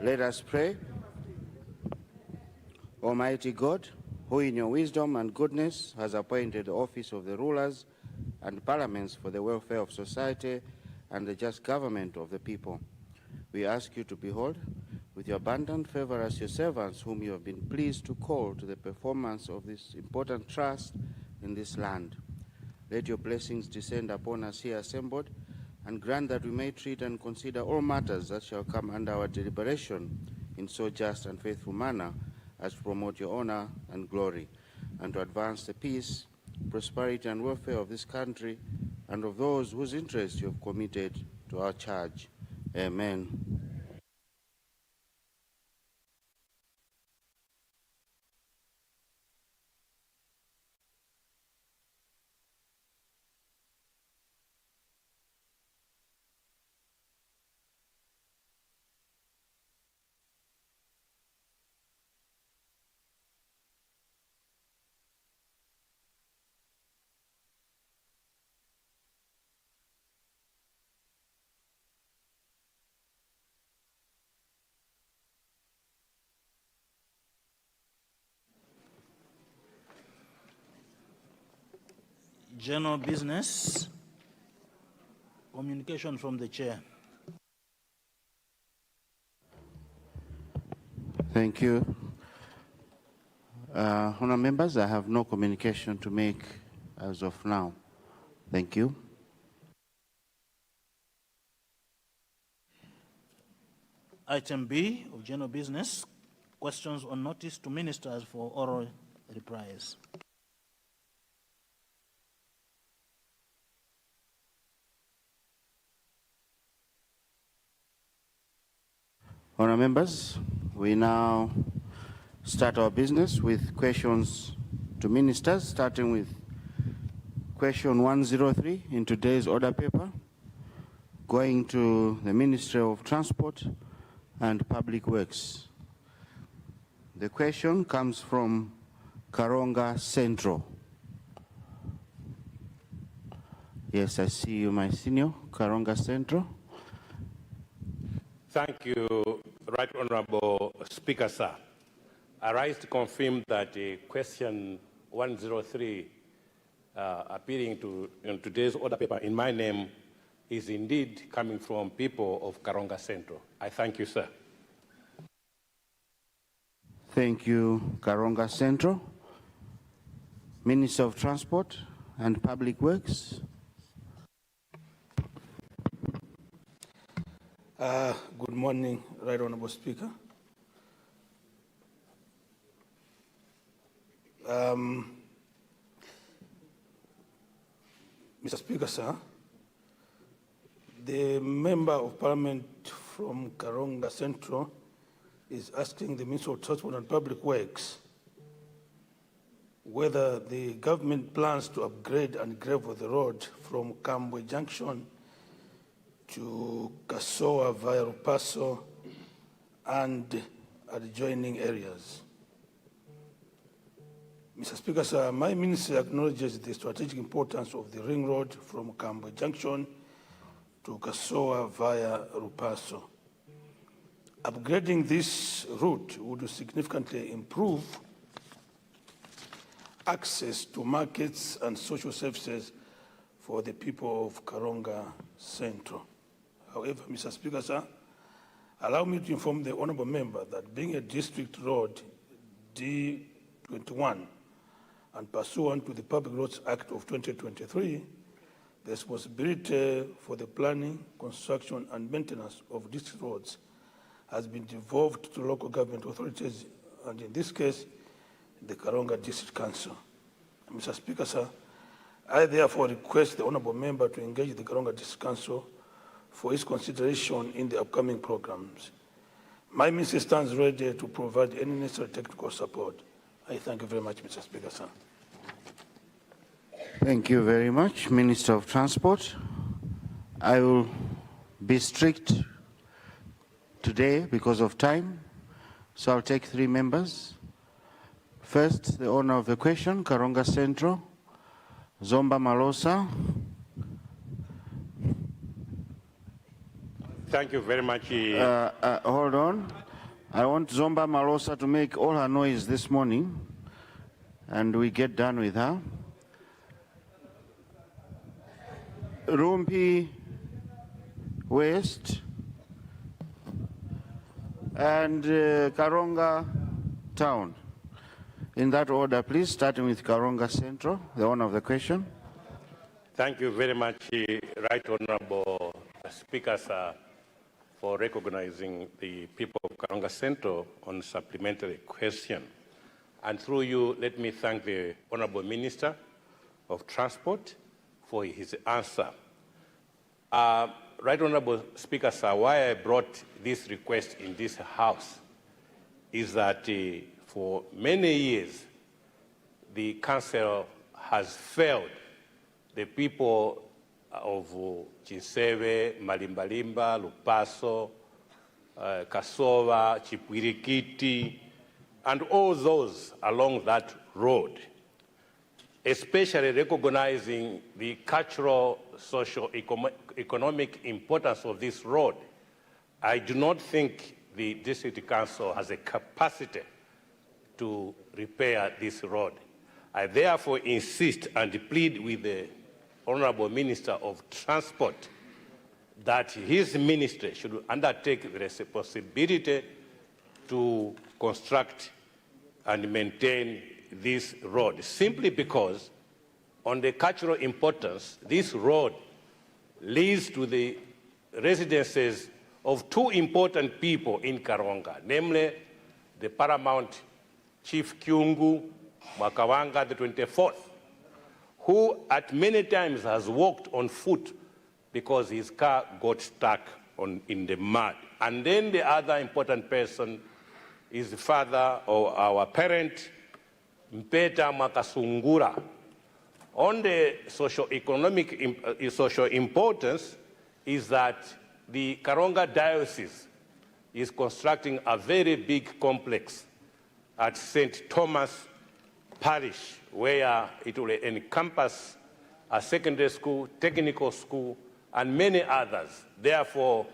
Let us pray. Almighty God, who in your wisdom and goodness has appointed the office of the rulers and parliaments for the welfare of society and the just government of the people, we ask you to behold with your abundant favor as your servants whom you have been pleased to call to the performance of this important trust in this land. Let your blessings descend upon us here assembled, and grant that we may treat and consider all matters that shall come under our deliberation in so just and faithful manner as to promote your honor and glory, and to advance the peace, prosperity, and welfare of this country and of those whose interests you have committed to our charge. Amen. General business, communication from the chair. Thank you. Honourable members, I have no communication to make as of now. Thank you. Item B of general business, questions on notice to ministers for oral replies. Honourable members, we now start our business with questions to ministers, starting with question 103 in today's order paper, going to the Ministerial of Transport and Public Works. The question comes from Karonga Central. Yes, I see you, my senior, Karonga Central. Thank you, Right Honourable Speaker, sir. I rise to confirm that question 103 appearing in today's order paper in my name is indeed coming from people of Karonga Central. I thank you, sir. Thank you, Karonga Central. Minister of Transport and Public Works. Good morning, Right Honourable Speaker. Mr. Speaker, sir, the Member of Parliament from Karonga Central is asking the Minister of Transport and Public Works whether the government plans to upgrade and gravel the road from Kambwe Junction to Kasoa via Rupaso and adjoining areas. Mr. Speaker, sir, my ministry acknowledges the strategic importance of the ring road from Kambwe Junction to Kasoa via Rupaso. Upgrading this route would significantly improve access to markets and social services for the people of Karonga Central. However, Mr. Speaker, sir, allow me to inform the honourable member that being a district road D21 and pursuant to the Public Roads Act of 2023, the responsibility for the planning, construction and maintenance of district roads has been devolved to local government authorities, and in this case, the Karonga District Council. Mr. Speaker, sir, I therefore request the honourable member to engage the Karonga District Council for its consideration in the upcoming programs. My ministry stands ready to provide any necessary technical support. I thank you very much, Mr. Speaker, sir. Thank you very much, Minister of Transport. I will be strict today because of time, so I'll take 3 members. First, the owner of the question, Karonga Central, Zomba Malosa. Thank you very much. Hold on. I want Zomba Malosa to make all her noise this morning, and we get done with her. Rumpi West and Karonga Town. In that order, please, starting with Karonga Central, the owner of the question. Thank you very much, Right Honorable Speaker, sir, for recognizing the people of Karonga Central on supplementary question. And through you, let me thank the Honorable Minister of Transport for his answer. Right Honorable Speaker, sir, why I brought this request in this House is that for many years, the Council has failed the people of Chiseve, Malimbalimba, Lupaso, Kasova, Chipwirikiti, and all those along that road, especially recognizing the cultural, social, economic importance of this road. I do not think the District Council has a capacity to repair this road. I therefore insist and plead with the Honorable Minister of Transport that his ministry should undertake the responsibility to construct and maintain this road, simply because on the cultural importance, this road leads to the residences of two important people in Karonga, namely the paramount Chief Kyungu Mwakawanga the 24th, who at many times has walked on foot because his car got stuck in the mud. And then the other important person is the father or our parent, Mpeta Makasungura. On the social importance is that the Karonga Diocese is constructing a very big complex at St. Thomas Parish, where it will encompass a secondary school, technical school, and many others. Therefore,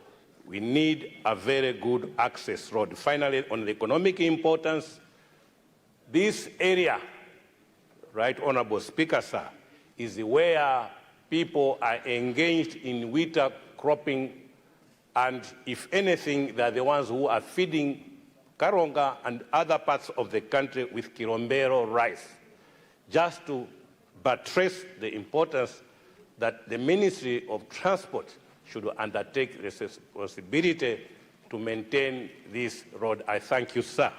we need a very good access road. Finally, on the economic importance, this area, Right Honorable Speaker, sir, is where people are engaged in winter cropping, and if anything, they're the ones who are feeding Karonga and other parts of the country with Kilombero rice. Just to buttress the importance that the Ministry of Transport should undertake the responsibility to maintain this road. I thank you, sir.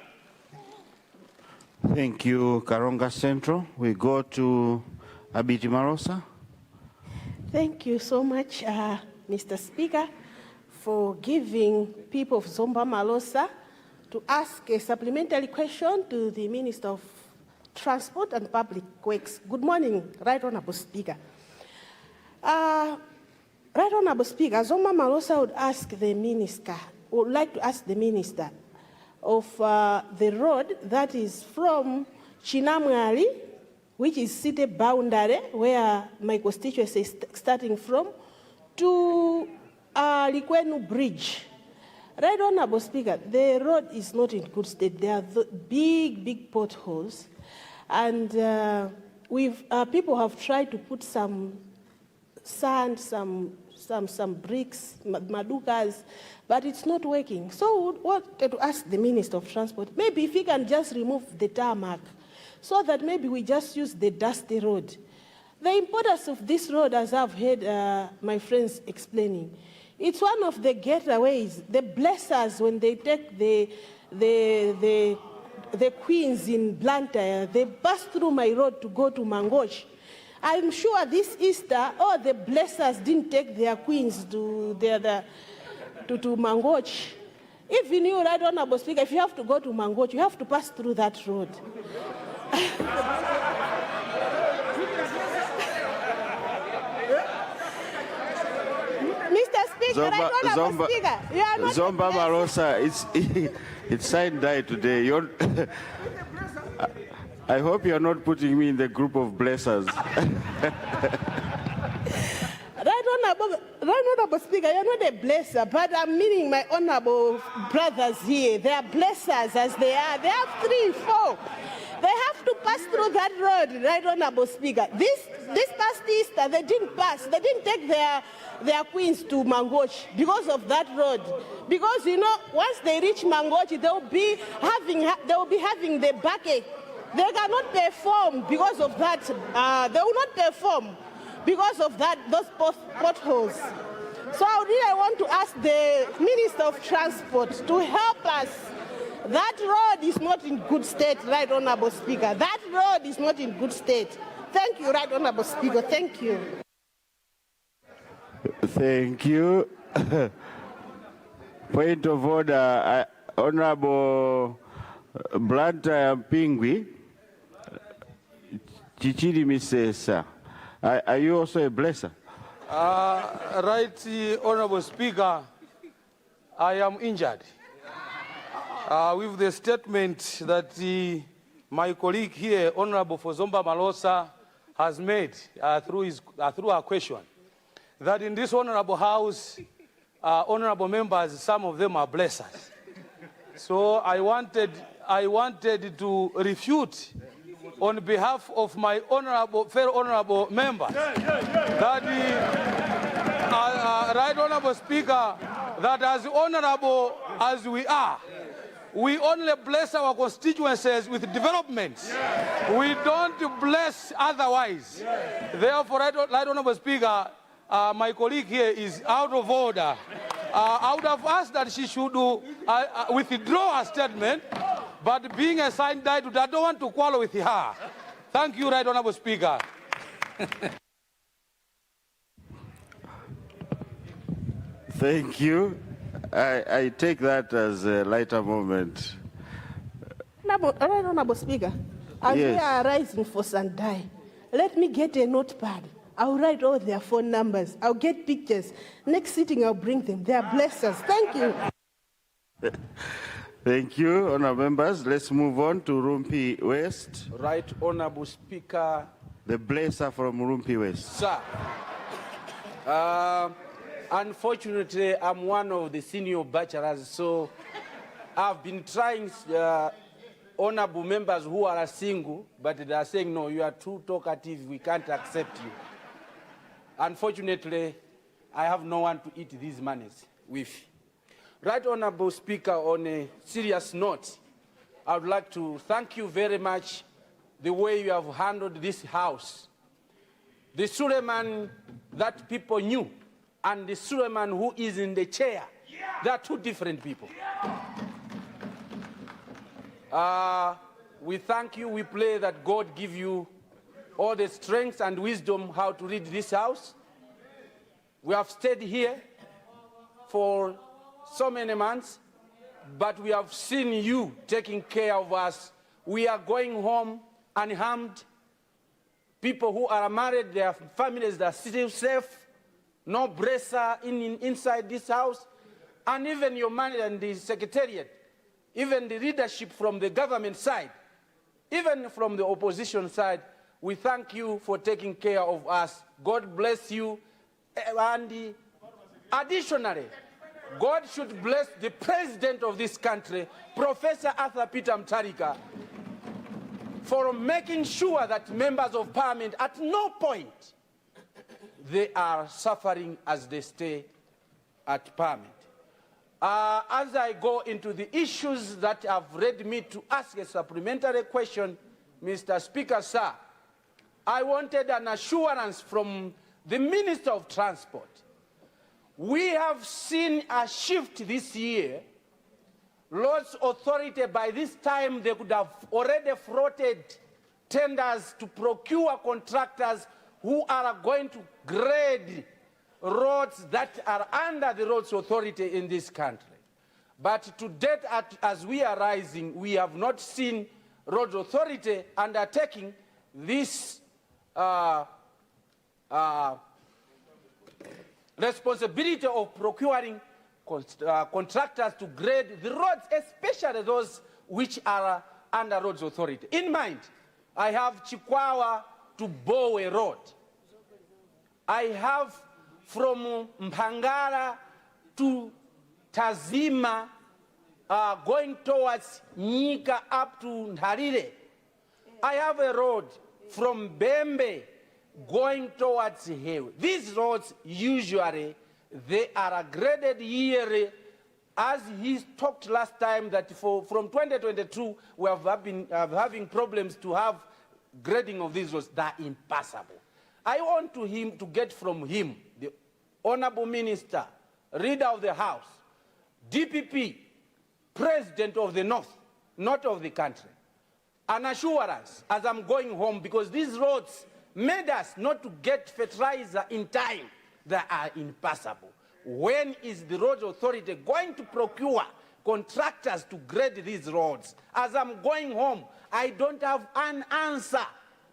Thank you, Karonga Central. We go to Abiti Marosa. Thank you so much, Mr. Speaker, for giving people of Zomba Malosa to ask a supplementary question to the Minister of Transport and Public Works. Good morning, Right Honorable Speaker. Right Honorable Speaker, Zomba Malosa would like to ask the Minister of the road that is from Chinamwali, which is city boundary, where my constituency is starting from, to Likwenu Bridge. Right Honorable Speaker, the road is not in good state. There are big potholes, and people have tried to put some sand, some bricks, madukas, but it's not working. So we wanted to ask the Minister of Transport, maybe if he can just remove the tarmac, so that maybe we just use the dusty road. The importance of this road, as I've heard my friends explaining, it's one of the getaways, the blessers when they take the queens in Luntha, they pass through my road to go to Mangoch. I'm sure this Easter, all the blessers didn't take their queens to Mangoch. Even you, Right Honorable Speaker, if you have to go to Mangoch, you have to pass through that road. Mr. Speaker, Right Honorable Speaker, you are not Zomba Marosa, it's sign die today. I hope you're not putting me in the group of blessers. Honorable Speaker, you're not a blesser, but I'm meaning my honorable brothers here. They are blessers as they are. They have 3, 4. They have to pass through that road, right, Honorable Speaker. This past Easter, they didn't pass. They didn't take their queens to Mangochi because of that road. Because, you know, once they reach Mangochi, they will be having the backache. They cannot perform because of that. They will not perform because of that, those potholes. So I really want to ask the Minister of Transport to help us. That road is not in good state, right, Honorable Speaker. That road is not in good state. Thank you, right, Honorable Speaker. Thank you. Thank you. Point of order, Honorable Luntha Pingwi, Chichiri Misesa. Are you also a blesser? Right, Honorable Speaker, I am injured. With the statement that my colleague here, Honorable Fozomba Malosa, has made through her question, that in this honorable house, honorable members, some of them are blessers. So I wanted to refute on behalf of my fellow honorable members that right, Honorable Speaker, that as honorable as we are, we only bless our constituencies with development. We don't bless otherwise. Therefore, right, Honorable Speaker, my colleague here is out of order. I would have asked that she should withdraw her statement, but being a signed title, I don't want to quarrel with her. Thank you, right, Honorable Speaker. Thank you. I take that as a lighter moment. Honorable Speaker, as Yes. we are rising for Sandai, let me get a notepad. I'll write all their phone numbers. I'll get pictures. Next sitting, I'll bring them. They are blessers. Thank you. Thank you, honorable members. Let's move on to Rumpi West. Right, Honorable Speaker. The blesser from Rumpi West. Sir, unfortunately, I'm one of the senior bachelors, so I've been trying honorable members who are single, but they are saying, no, you are too talkative, we can't accept you. Unfortunately, I have no one to eat these monies with. Right, Honorable Speaker, on a serious note, I would like to thank you very much the way you have handled this house. The Suleiman that people knew and the Suleiman who is in the chair, they are two different people. We thank you. We pray that God give you all the strength and wisdom how to lead this house. We have stayed here for so many months, but we have seen you taking care of us. We are going home unharmed. People who are married, their families are still safe. No bracer inside this house. And even your man and the secretariat, even the leadership from the government side, even from the opposition side, we thank you for taking care of us. God bless you. And additionally, God should bless the president of this country, Professor Arthur Peter Mutharika, for making sure that members of parliament at no point they are suffering as they stay at parliament. As I go into the issues that have led me to ask a supplementary question, Mr. Speaker, sir, I wanted an assurance from the Minister of Transport. We have seen a shift this year. Roads Authority, by this time, they could have already floated tenders to procure contractors who are going to grade roads that are under the Roads Authority in this country. But to date, as we are rising, we have not seen Roads Authority undertaking this responsibility of procuring contractors to grade the roads, especially those which are under Roads Authority. In mind, I have Chikwawa to Bowe Road. I have from Mpangala to Tazima, going towards Nyika up to Nharire. I have a road from Bembe going towards Hewe. These roads usually, they are graded yearly, as he talked last time that from 2022, we have been having problems to have grading of these roads that are impassable. I want to get from him, the Honorable Minister, Leader of the House, DPP, President of the North, not of the country, an assurance as I'm going home, because these roads made us not to get fertilizer in time that are impassable. When is the road authority going to procure contractors to grade these roads? As I'm going home, I don't have an answer,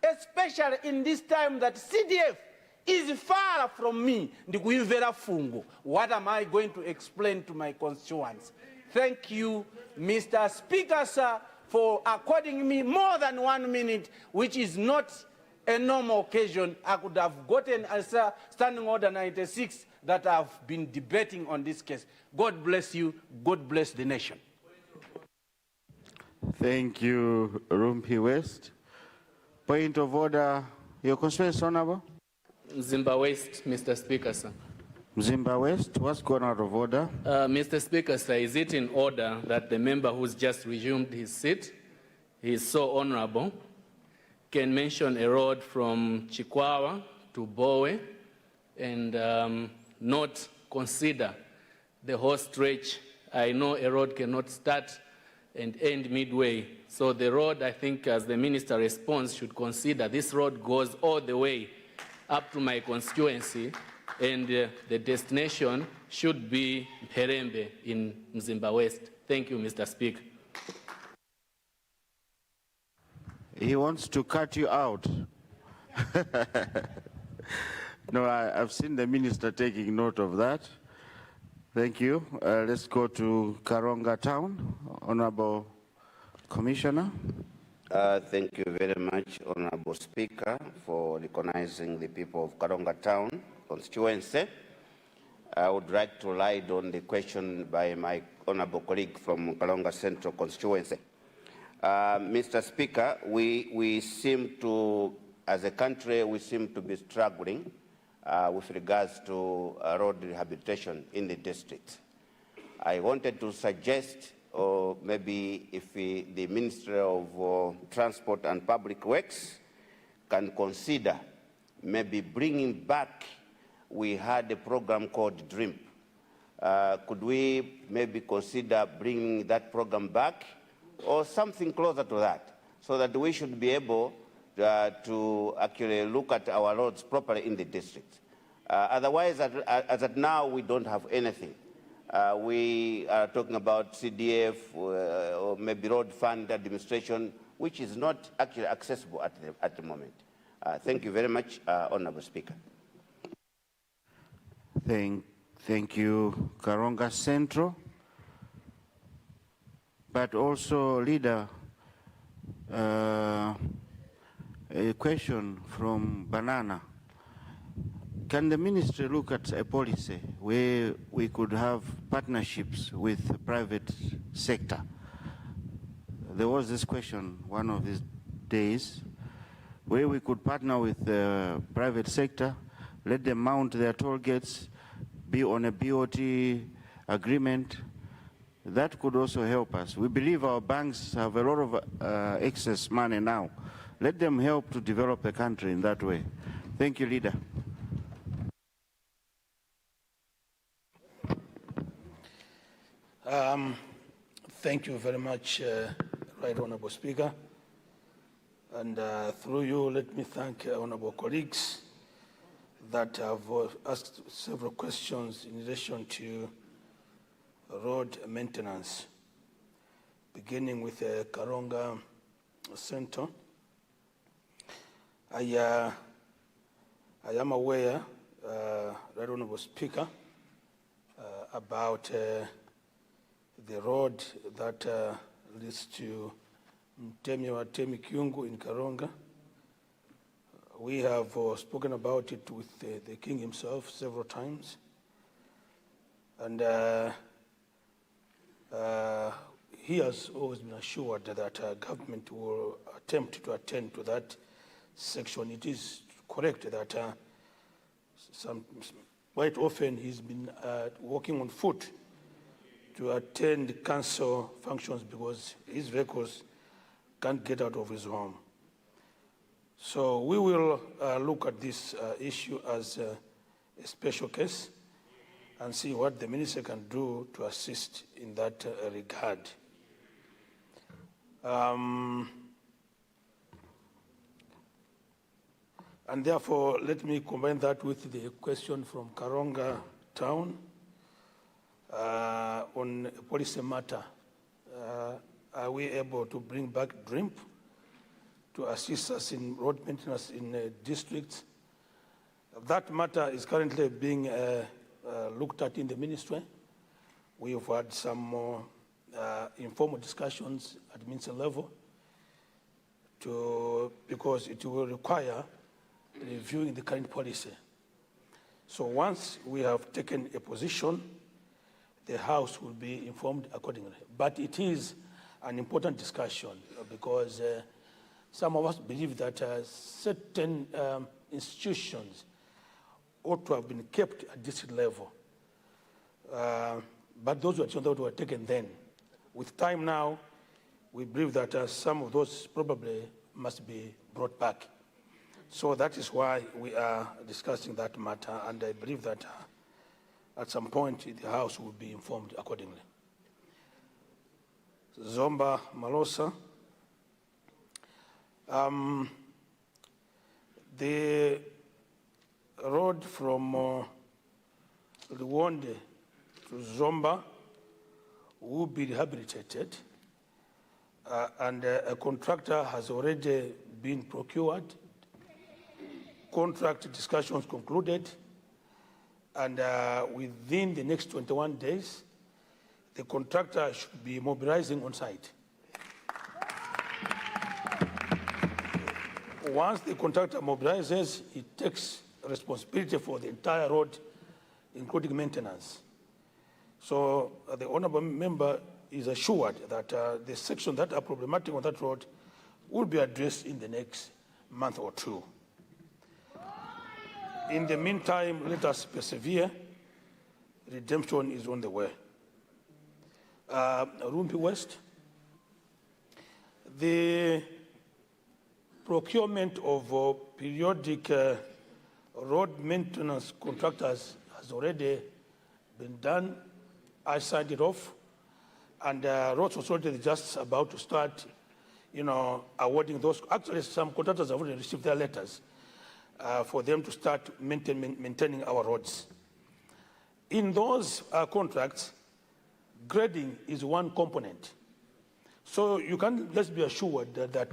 especially in this time that CDF is far from me. What am I going to explain to my constituents? Thank you, Mr. Speaker, sir, for according me more than 1 minute, which is not a normal occasion. I could have gotten a standing order 96 that I've been debating on this case. God bless you. God bless the nation. Thank you, Rumpi West. Point of order. Your constituency, Honorable? Mzimba West, Mr. Speaker, sir. Mzimba West, what's gone out of order? Mr. Speaker, sir, is it in order that the member who's just resumed his seat, he is so honorable, can mention a road from Chikwawa to Bowe and not consider the whole stretch? I know a road cannot start and end midway. So the road, I think, as the minister responds, should consider this road goes all the way up to my constituency, and the destination should be Perembe in Mzimba West. Thank you, Mr. Speaker. He wants to cut you out. No, I've seen the minister taking note of that. Thank you. Let's go to Karonga Town. Honorable Commissioner. Thank you very much, Honorable Speaker, for recognizing the people of Karonga Town constituency. I would like to ride on the question by my honorable colleague from Karonga Central constituency. Mr. Speaker, we seem to, as a country, we seem to be struggling with regards to road rehabilitation in the district. I wanted to suggest, or maybe if the Ministry of Transport and Public Works can consider maybe bringing back, we had a program called DREAM. Could we maybe consider bringing that program back or something closer to that, so that we should be able to actually look at our roads properly in the district? Otherwise, as of now, we don't have anything. We are talking about CDF or maybe road fund administration, which is not actually accessible at the moment. Thank you very much, Honorable Speaker. Thank you, Karonga Central. But also, Leader, a question from Banana. Can the ministry look at a policy where we could have partnerships with the private sector? There was this question one of these days where we could partner with the private sector, let them mount their toll gates, be on a BOT agreement. That could also help us. We believe our banks have a lot of excess money now. Let them help to develop the country in that way. Thank you, Leader. Thank you very much, Right Honorable Speaker. And through you, let me thank honorable colleagues that have asked several questions in relation to road maintenance, beginning with Karonga Center. I am aware, Right Honorable Speaker, about the road that leads to Temi Kyungu in Karonga, We have spoken about it with the king himself several times. And he has always been assured that government will attempt to attend to that section. It is correct that quite often he's been walking on foot to attend council functions because his vehicles can't get out of his home. So we will look at this issue as a special case and see what the minister can do to assist in that regard. And therefore, let me combine that with the question from Karonga Town on a policy matter. Are we able to bring back DRIMP to assist us in road maintenance in districts? That matter is currently being looked at in the ministry. We have had some more informal discussions at minister level because it will require reviewing the current policy. So once we have taken a position, the House will be informed accordingly. But it is an important discussion because some of us believe that certain institutions ought to have been kept at district level. But those were taken then. With time now, we believe that some of those probably must be brought back. So that is why we are discussing that matter, and I believe that at some point the House will be informed accordingly. Zomba Malosa. The road from Luonde to Zomba will be rehabilitated, and a contractor has already been procured. Contract discussions concluded, and within the next 21 days, the contractor should be mobilizing on site. Once the contractor mobilizes, he takes responsibility for the entire road, including maintenance. So the honorable member is assured that the sections that are problematic on that road will be addressed in the next month or two. In the meantime, let us persevere. Redemption is on the way. Rumpi West, the procurement of periodic road maintenance contractors has already been done. I signed it off, and Roads Authority is just about to start, awarding those. Actually, some contractors have already received their letters for them to start maintaining our roads. In those contracts, grading is one component. So you can, let's be assured that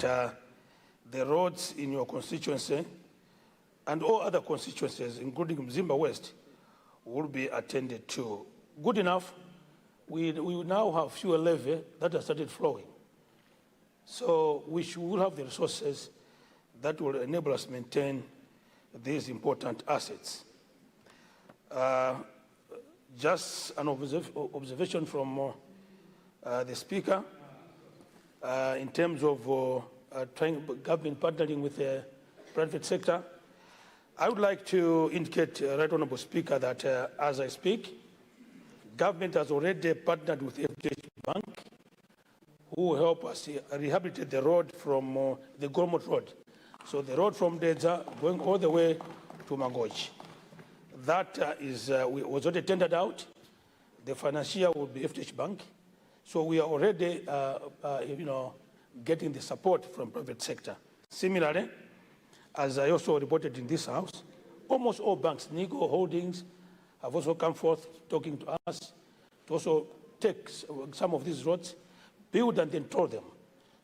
the roads in your constituency and all other constituencies, including Mzimba West, will be attended to. Good enough, we now have fuel levy that has started flowing. So we will have the resources that will enable us to maintain these important assets. Just an observation from the Speaker in terms of government partnering with the private sector. I would like to indicate, Right Honourable Speaker, that as I speak, government has already partnered with FDH Bank, who will help us rehabilitate the road from the Gormot Road. So the road from Dedza going all the way to Mangochi. That was already tendered out. The financier will be FDH Bank. So we are already, getting the support from private sector. Similarly, as I also reported in this House, almost all banks, Nigo Holdings, have also come forth talking to us to also take some of these roads, build and then toll them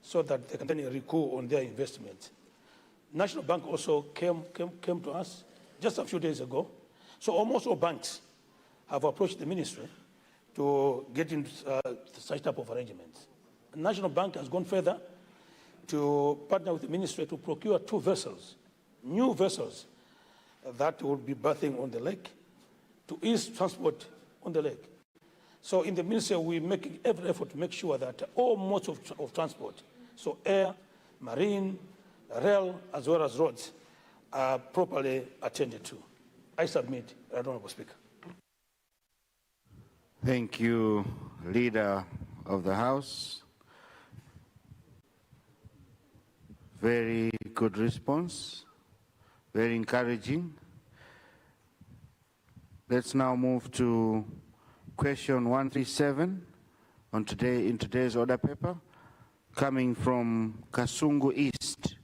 so that they can then recoup on their investments. National Bank also came to us just a few days ago. So almost all banks have approached the ministry to get into such type of arrangements. The National Bank has gone further to partner with the ministry to procure 2 vessels, new vessels that will be berthing on the lake to ease transport on the lake. So in the Ministry, we're making every effort to make sure that all modes of transport, so air, marine, rail, as well as roads, are properly attended to. I submit, Honourable Speaker. Thank you, Leader of the House. Very good response, very encouraging. Let's now move to question 137 in today's order paper, coming from Kasungu East.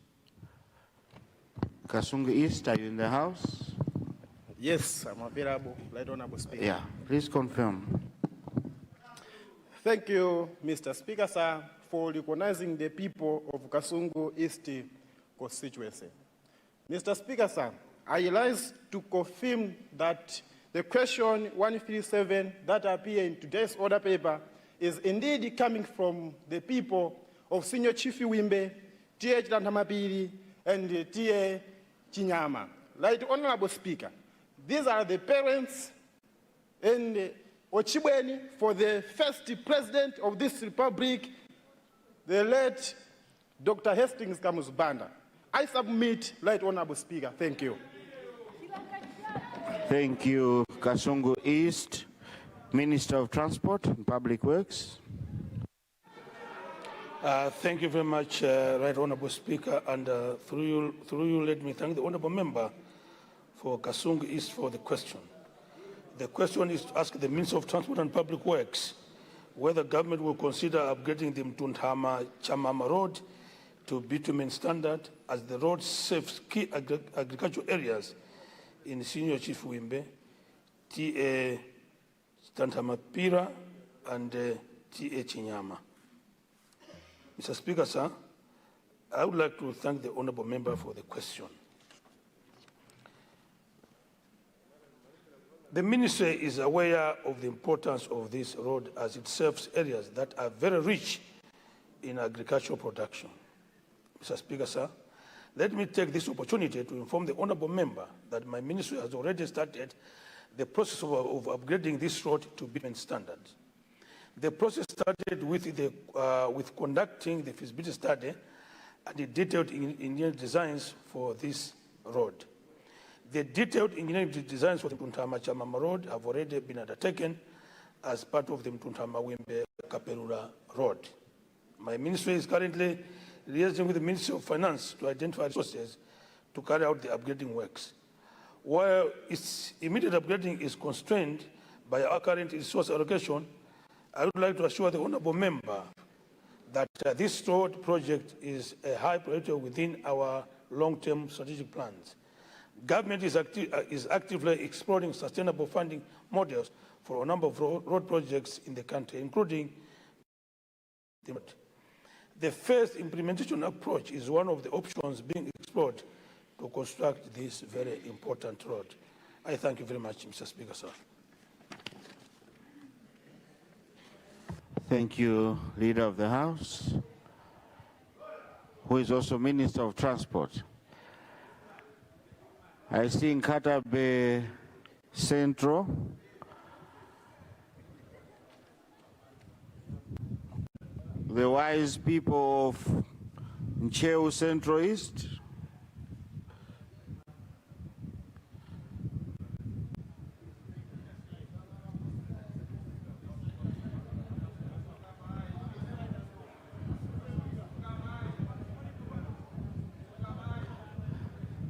Kasungu East, are you in the House? Yes, I'm available, Right Honourable Speaker. Yeah, please confirm. Thank you, Mr. Speaker, sir, for recognizing the people of Kasungu East constituency. Mr. Speaker, sir, I rise to confirm that the question 137 that appear in today's order paper is indeed coming from the people of Senior Chief Wimbe, T.H. Lantamapiri, and T.A. Chinyama. Right Honourable Speaker, these are the parents and Ochibweni for the first president of this republic, the late Dr. Hastings Kamusbanda. I submit, Right Honourable Speaker. Thank you. Thank you, Kasungu East. Minister of Transport and Public Works. Thank you very much, Right Honourable Speaker, and through you, let me thank the Honourable Member for Kasungu East for the question. The question is to ask the Minister of Transport and Public Works whether government will consider upgrading the Mtuntama-Chamama Road to bitumen standard as the road serves key agricultural areas in Senior Chief Wimbe, T.A. Stantamapira, and T.A. Chinyama. Mr. Speaker, sir, I would like to thank the Honourable Member for the question. The Ministry is aware of the importance of this road as it serves areas that are very rich in agricultural production. Mr. Speaker, sir, let me take this opportunity to inform the Honourable Member that my Ministry has already started the process of upgrading this road to bitumen standards. The process started with conducting the feasibility study and the detailed engineering designs for this road. The detailed engineering designs for the Mtuntama-Chamama Road have already been undertaken as part of the Mtuntama-Wimbe-Kaperura Road. My Ministry is currently liaising with the Ministry of Finance to identify resources to carry out the upgrading works. While its immediate upgrading is constrained by our current resource allocation, I would like to assure the Honourable Member that this road project is a high priority within our long-term strategic plans. Government is actively exploring sustainable funding models for a number of road projects in the country, including the first implementation approach is one of the options being explored to construct this very important road. I thank you very much, Mr. Speaker, sir. Thank you, Leader of the House, who is also Minister of Transport. I see in Katabe Central, the wise people of Ncheu Central East.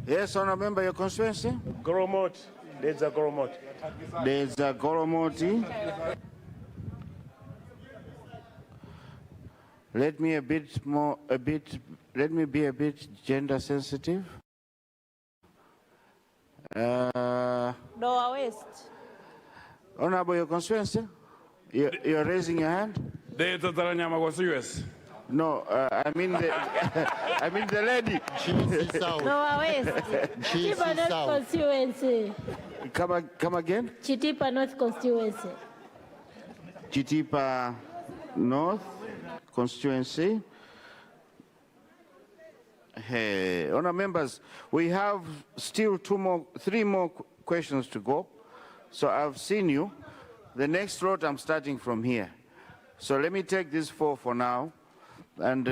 Yes, Honourable Member, your constituency? Goromot, there's a Goromot. There's a Goromoti. Let me be a bit gender sensitive. Lower West. Honourable, your constituency? You're raising your hand? There's a Taranyama constituency. No, I mean the, I mean the lady. Lower West. Chitipa North Constituency. Come again? Chitipa North Constituency. Chitipa North Constituency. Hey, honourable members, we have still three more questions to go. So I've seen you. The next lot, I'm starting from here. So let me take these four for now and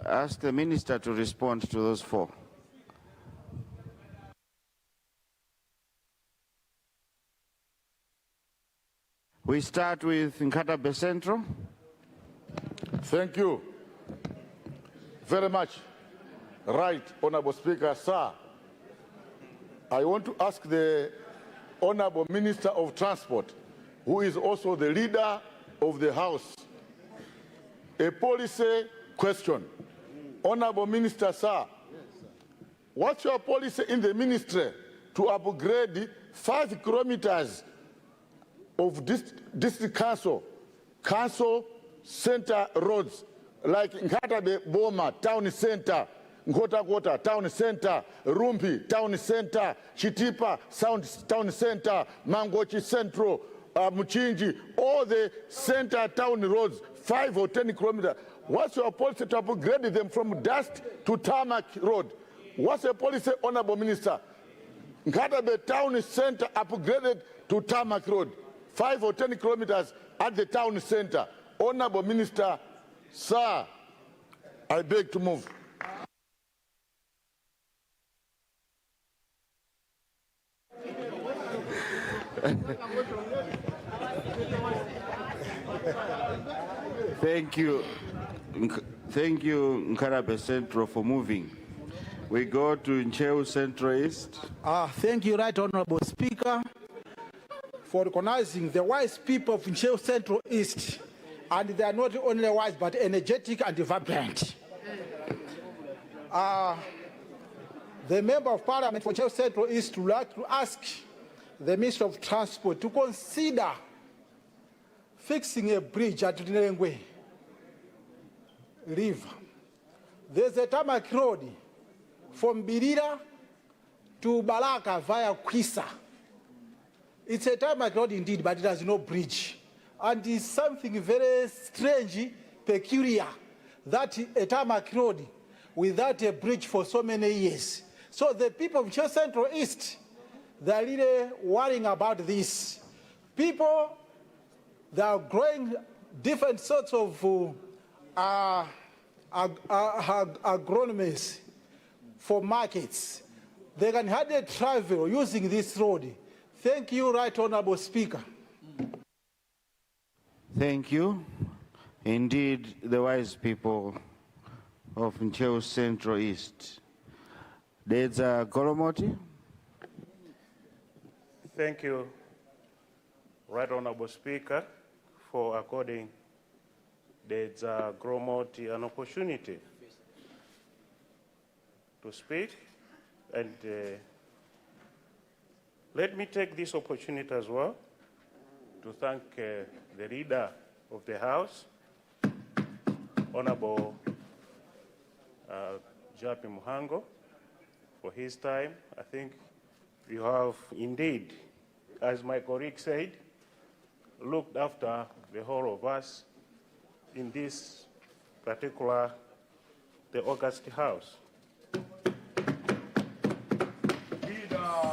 ask the minister to respond to those four. We start with Nkatabe Central. Thank you very much. Right, Honorable Speaker, sir. I want to ask the Honorable Minister of Transport, who is also the leader of the House, a policy question. Honorable Minister, sir, what's your policy in the ministry to upgrade 5 kilometers of district council center roads like Nkatabe Boma Town Center, Nkota Town Center, Rumpi Town Center, Chitipa Town Center, Mangochi Central, Muchinji, all the center town roads, 5 or 10 kilometers. What's your policy to upgrade them from dust to tarmac road? What's your policy, Honorable Minister? Nkatabe Town Center upgraded to tarmac road, 5 or 10 kilometers at the town center. Honorable Minister, sir, I beg to move. Thank you. Thank you, Nkatabe Central, for moving. We go to Ncheu Central East. Thank you, Right Honorable Speaker, for recognizing the wise people of Ncheu Central East. And they are not only wise, but energetic and vibrant. The Member of Parliament for Ncheu Central East would like to ask the Minister of Transport to consider fixing a bridge at Nilengwe River. There's a tarmac road from Birira to Balaka via Kwisa. It's a tarmac road indeed, but it has no bridge. And it's something very strange, peculiar, that a tarmac road without a bridge for so many years. So the people of Ncheu Central East, they're really worrying about this. People, they are growing different sorts of agronomies for markets. They can hardly travel using this road. Thank you, Right Honorable Speaker. Thank you. Indeed, the wise people of Ncheu Central East. There's Goromoti. Thank you, Right Honorable Speaker, for according the Goromoti an opportunity to speak. And let me take this opportunity as well to thank the leader of the House, Honorable Japi Muhango, for his time. I think you have indeed, as my colleague said, looked after the whole of us in this particular, the August House.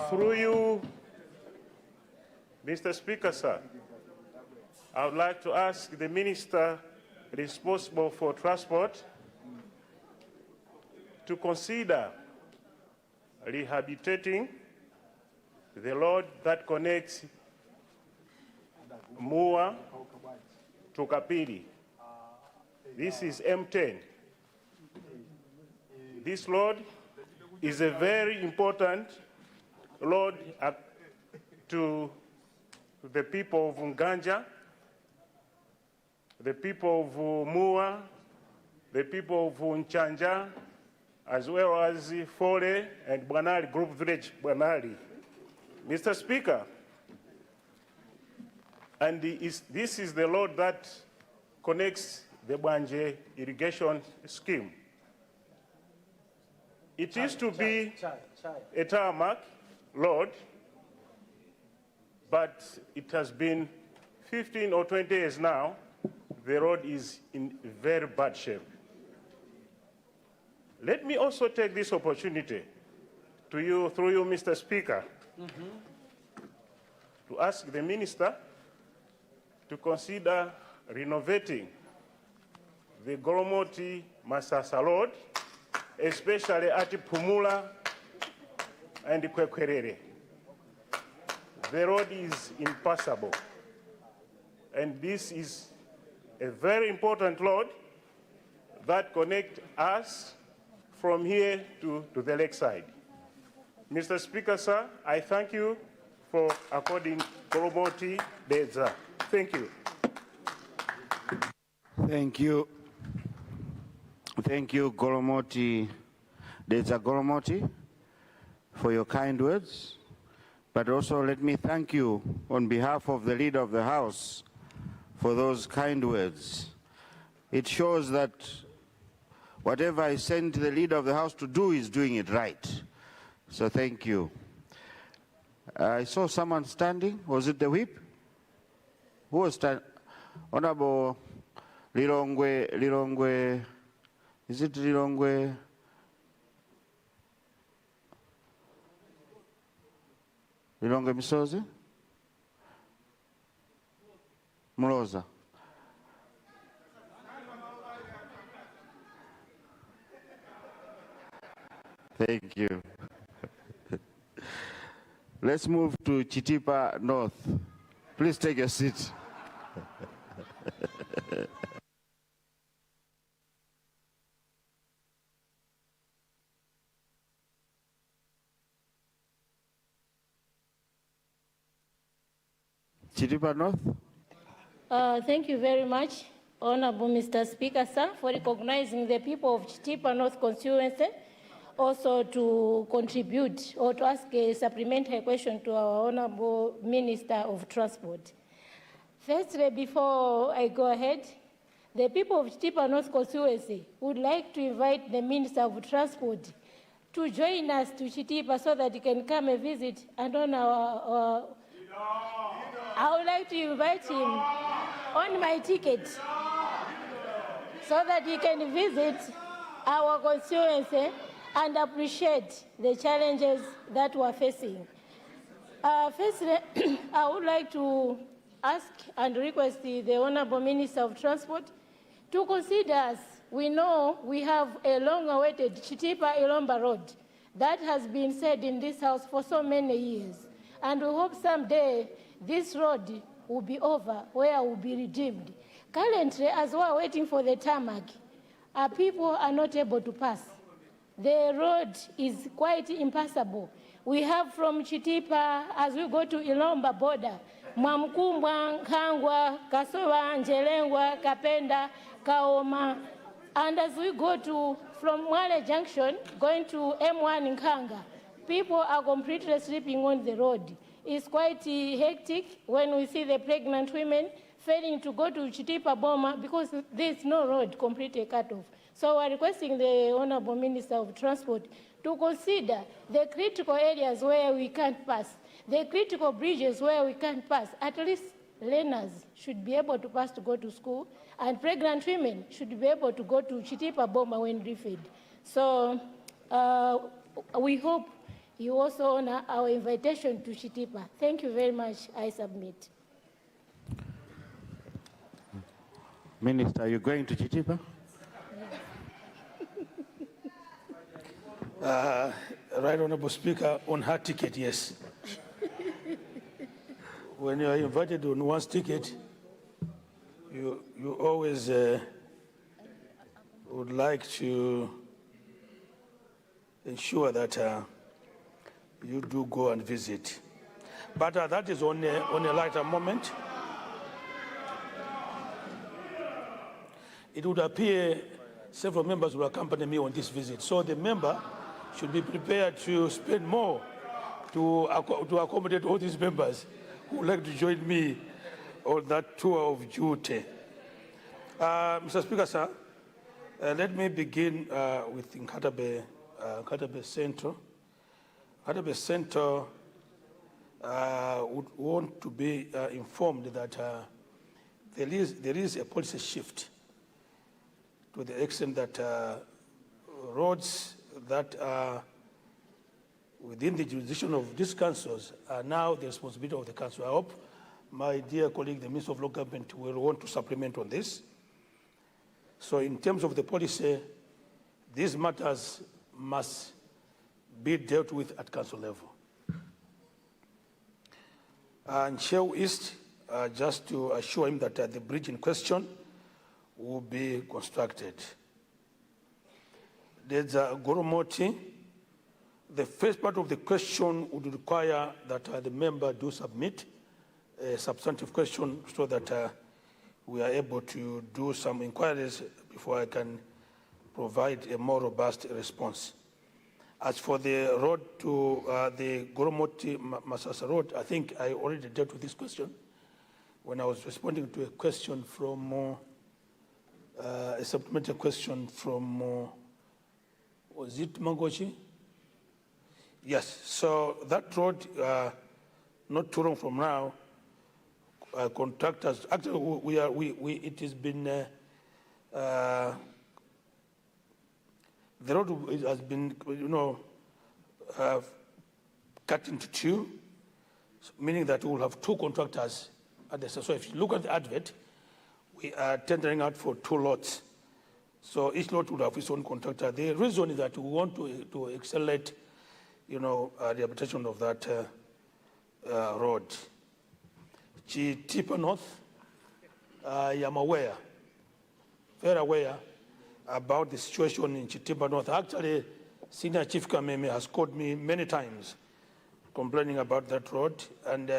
Through you, Mr. Speaker, sir, I would like to ask the Minister responsible for transport to consider rehabilitating the road that connects Mua to Kapili. This is M10. This road is a very important road to the people of Nganja, the people of Mua, the people of Nchanja, as well as Fore and Bwanali Group Village, Bwanali. Mr. Speaker, and this is the road that connects the Bwanje irrigation scheme. It used to be a tarmac road, but it has been 15 or 20 years now. The road is in very bad shape. Let me also take this opportunity to you, through you, Mr. Speaker, to ask the Minister to consider renovating the Goromoti Masasa Road, especially at Pumula and Kwekwerere. The road is impassable, and this is a very important road that connects us from here to the lakeside. Mr. Speaker, sir, I thank you for according Goromoti Deza. Thank you. Thank you. Thank you, Goromoti, Deza Goromoti, for your kind words. But also let me thank you on behalf of the Leader of the House for those kind words. It shows that whatever I sent the Leader of the House to do is doing it right. So thank you. I saw someone standing. Was it the whip? Who was standing? Honorable Lilongwe, is it Lilongwe? Lilongwe Misozi? Muloza. Thank you. Let's move to Chitipa North. Please take your seat. Chitipa North. Thank you very much, Honorable Mr. Speaker, sir, for recognizing the people of Chitipa North constituency, also to contribute or to ask a supplementary question to our Honorable Minister of Transport. Firstly, before I go ahead, the people of Chitipa North constituency would like to invite the Minister of Transport to join us to Chitipa so that he can come and visit and on our I would like to invite him on my ticket so that he can visit our constituency and appreciate the challenges that we're facing. Firstly, I would like to ask and request the Honorable Minister of Transport to consider us. We know we have a long-awaited Chitipa-Ilomba Road that has been said in this house for so many years. And we hope someday this road will be over, where will be redeemed. Currently, as we are waiting for the tarmac, our people are not able to pass. The road is quite impassable. We have from Chitipa, as we go to Ilomba border, Mwamkumbwa, Nkangwa, Kasowa, Njelengwa, Kapenda, Kaoma, and as we go to, from Mwale Junction, going to M1 Nkanga, people are completely sleeping on the road. It's quite hectic when we see the pregnant women failing to go to Chitipa Boma because there's no road completely cut off. So we're requesting the Honorable Minister of Transport to consider the critical areas where we can't pass, the critical bridges where we can't pass. At least learners should be able to pass to go to school, and pregnant women should be able to go to Chitipa Boma when refed. So we hope you also honor our invitation to Chitipa. Thank you very much. I submit. Minister, are you going to Chitipa? Right Honorable Speaker, on her ticket, yes. When you are invited on one's ticket, you always would like to ensure that you do go and visit. But that is on a lighter moment. It would appear several members will accompany me on this visit. So the member should be prepared to spend more to accommodate all these members who would like to join me on that tour of duty. Mr. Speaker, sir, let me begin with Nkatabe Central. Nkatabe Central would want to be informed that there is a policy shift to the extent that roads that are within the jurisdiction of these councils are now the responsibility of the council. I hope my dear colleague, the Minister of Local Government, will want to supplement on this. So in terms of the policy, these matters must be dealt with at council level. And Shell East, just to assure him that the bridge in question will be constructed. There's Goromoti. The first part of the question would require that the member do submit a substantive question so that we are able to do some inquiries before I can provide a more robust response. As for the road to the Goromoti-Masasa Road, I think I already dealt with this question when I was responding to a question from, a supplementary question from, was it Mangochi? Yes, so that road, not too long from now, contractors, actually it has been, the road has been, cut into two, meaning that we will have two contractors at the site. So if you look at the advert, we are tendering out for 2 lots. So each lot will have its own contractor. The reason is that we want to accelerate, the rehabilitation of that road. Chitipa North, I am aware, very aware about the situation in Chitipa North. Actually, Senior Chief Kameme has called me many times complaining about that road, and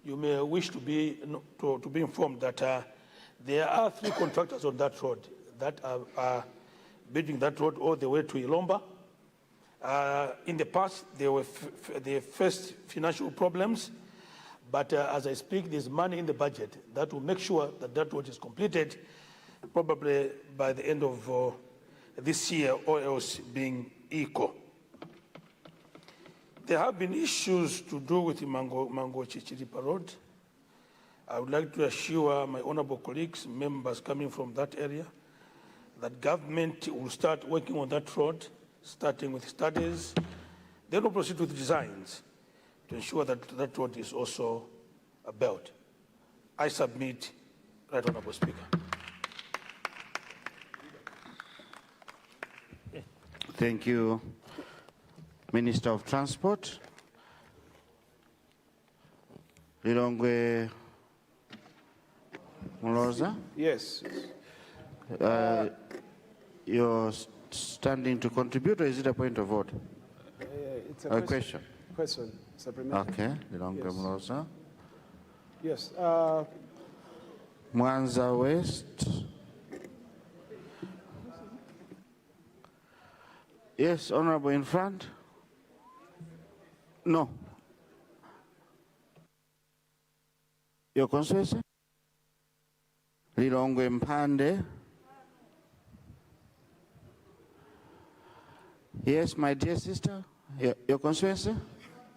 you may wish to be informed that there are 3 contractors on that road that are building that road all the way to Ilomba. In the past, they faced financial problems, but as I speak, there's money in the budget that will make sure that that road is completed probably by the end of this year, or else being equal. There have been issues to do with the Mango-Chichiripa Road. I would like to assure my honorable colleagues, members coming from that area, that government will start working on that road, starting with studies. Then we'll proceed with designs to ensure that that road is also built. I submit, Right Honorable Speaker. Thank you, Minister of Transport. Lilongwe Moloza? Yes. You're standing to contribute, or is it a point of order? It's a question. Question, supplementary. Okay, Lilongwe Moloza. Yes. Mwanza West. Yes, Honorable, in front. No. Your constituency? Lilongwe Mpande. Yes, my dear sister. Your constituency?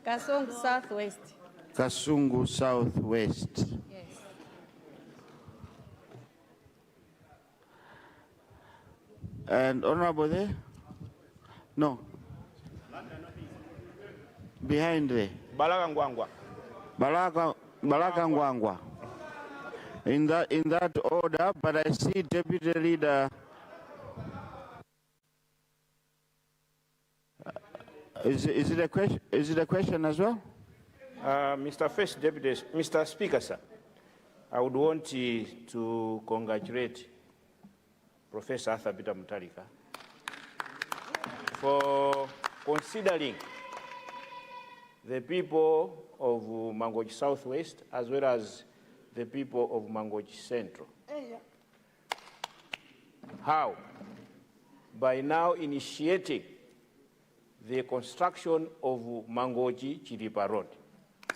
Kasungu Southwest. Kasungu Southwest. Yes. And Honorable there? No. Behind there. Balaga Ngwangwa. Balaga Ngwangwa. In that order, but I see Deputy Leader. Is it a question? Is it a question as well? Mr. First Deputy, Mr. Speaker, sir, I would want to congratulate Professor Arthur Peter Mutarika for considering the people of Mangochi Southwest as well as the people of Mangochi Central. How? By now initiating the construction of Mangochi-Chiripa Road.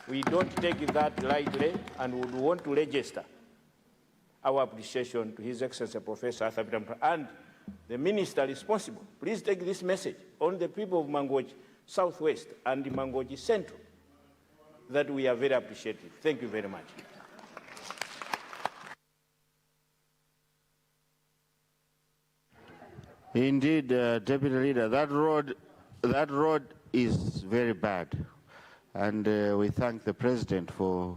We don't take that lightly and would want to register our appreciation to His Excellency Professor Arthur Peter Mutarika and the minister responsible. Please take this message on the people of Mangochi Southwest and the Mangochi Central that we are very appreciative. Thank you very much. Indeed, Deputy Leader, that road is very bad, and we thank the President for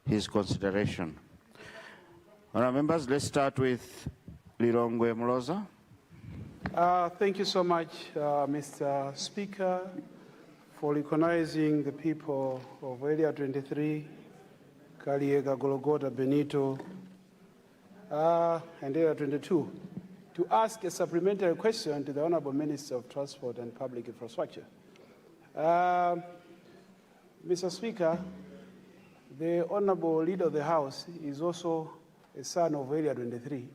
his consideration. Honourable members, let's start with Lilongwe Mloza. Thank you so much, Mr. Speaker, for recognizing the people of Area 23, Kaliega, Golgota, Benito, and Area 22, to ask a supplementary question to the Honourable Minister of Transport and Public Infrastructure. Mr. Speaker, the Honourable Leader of the House is also a son of Area 23.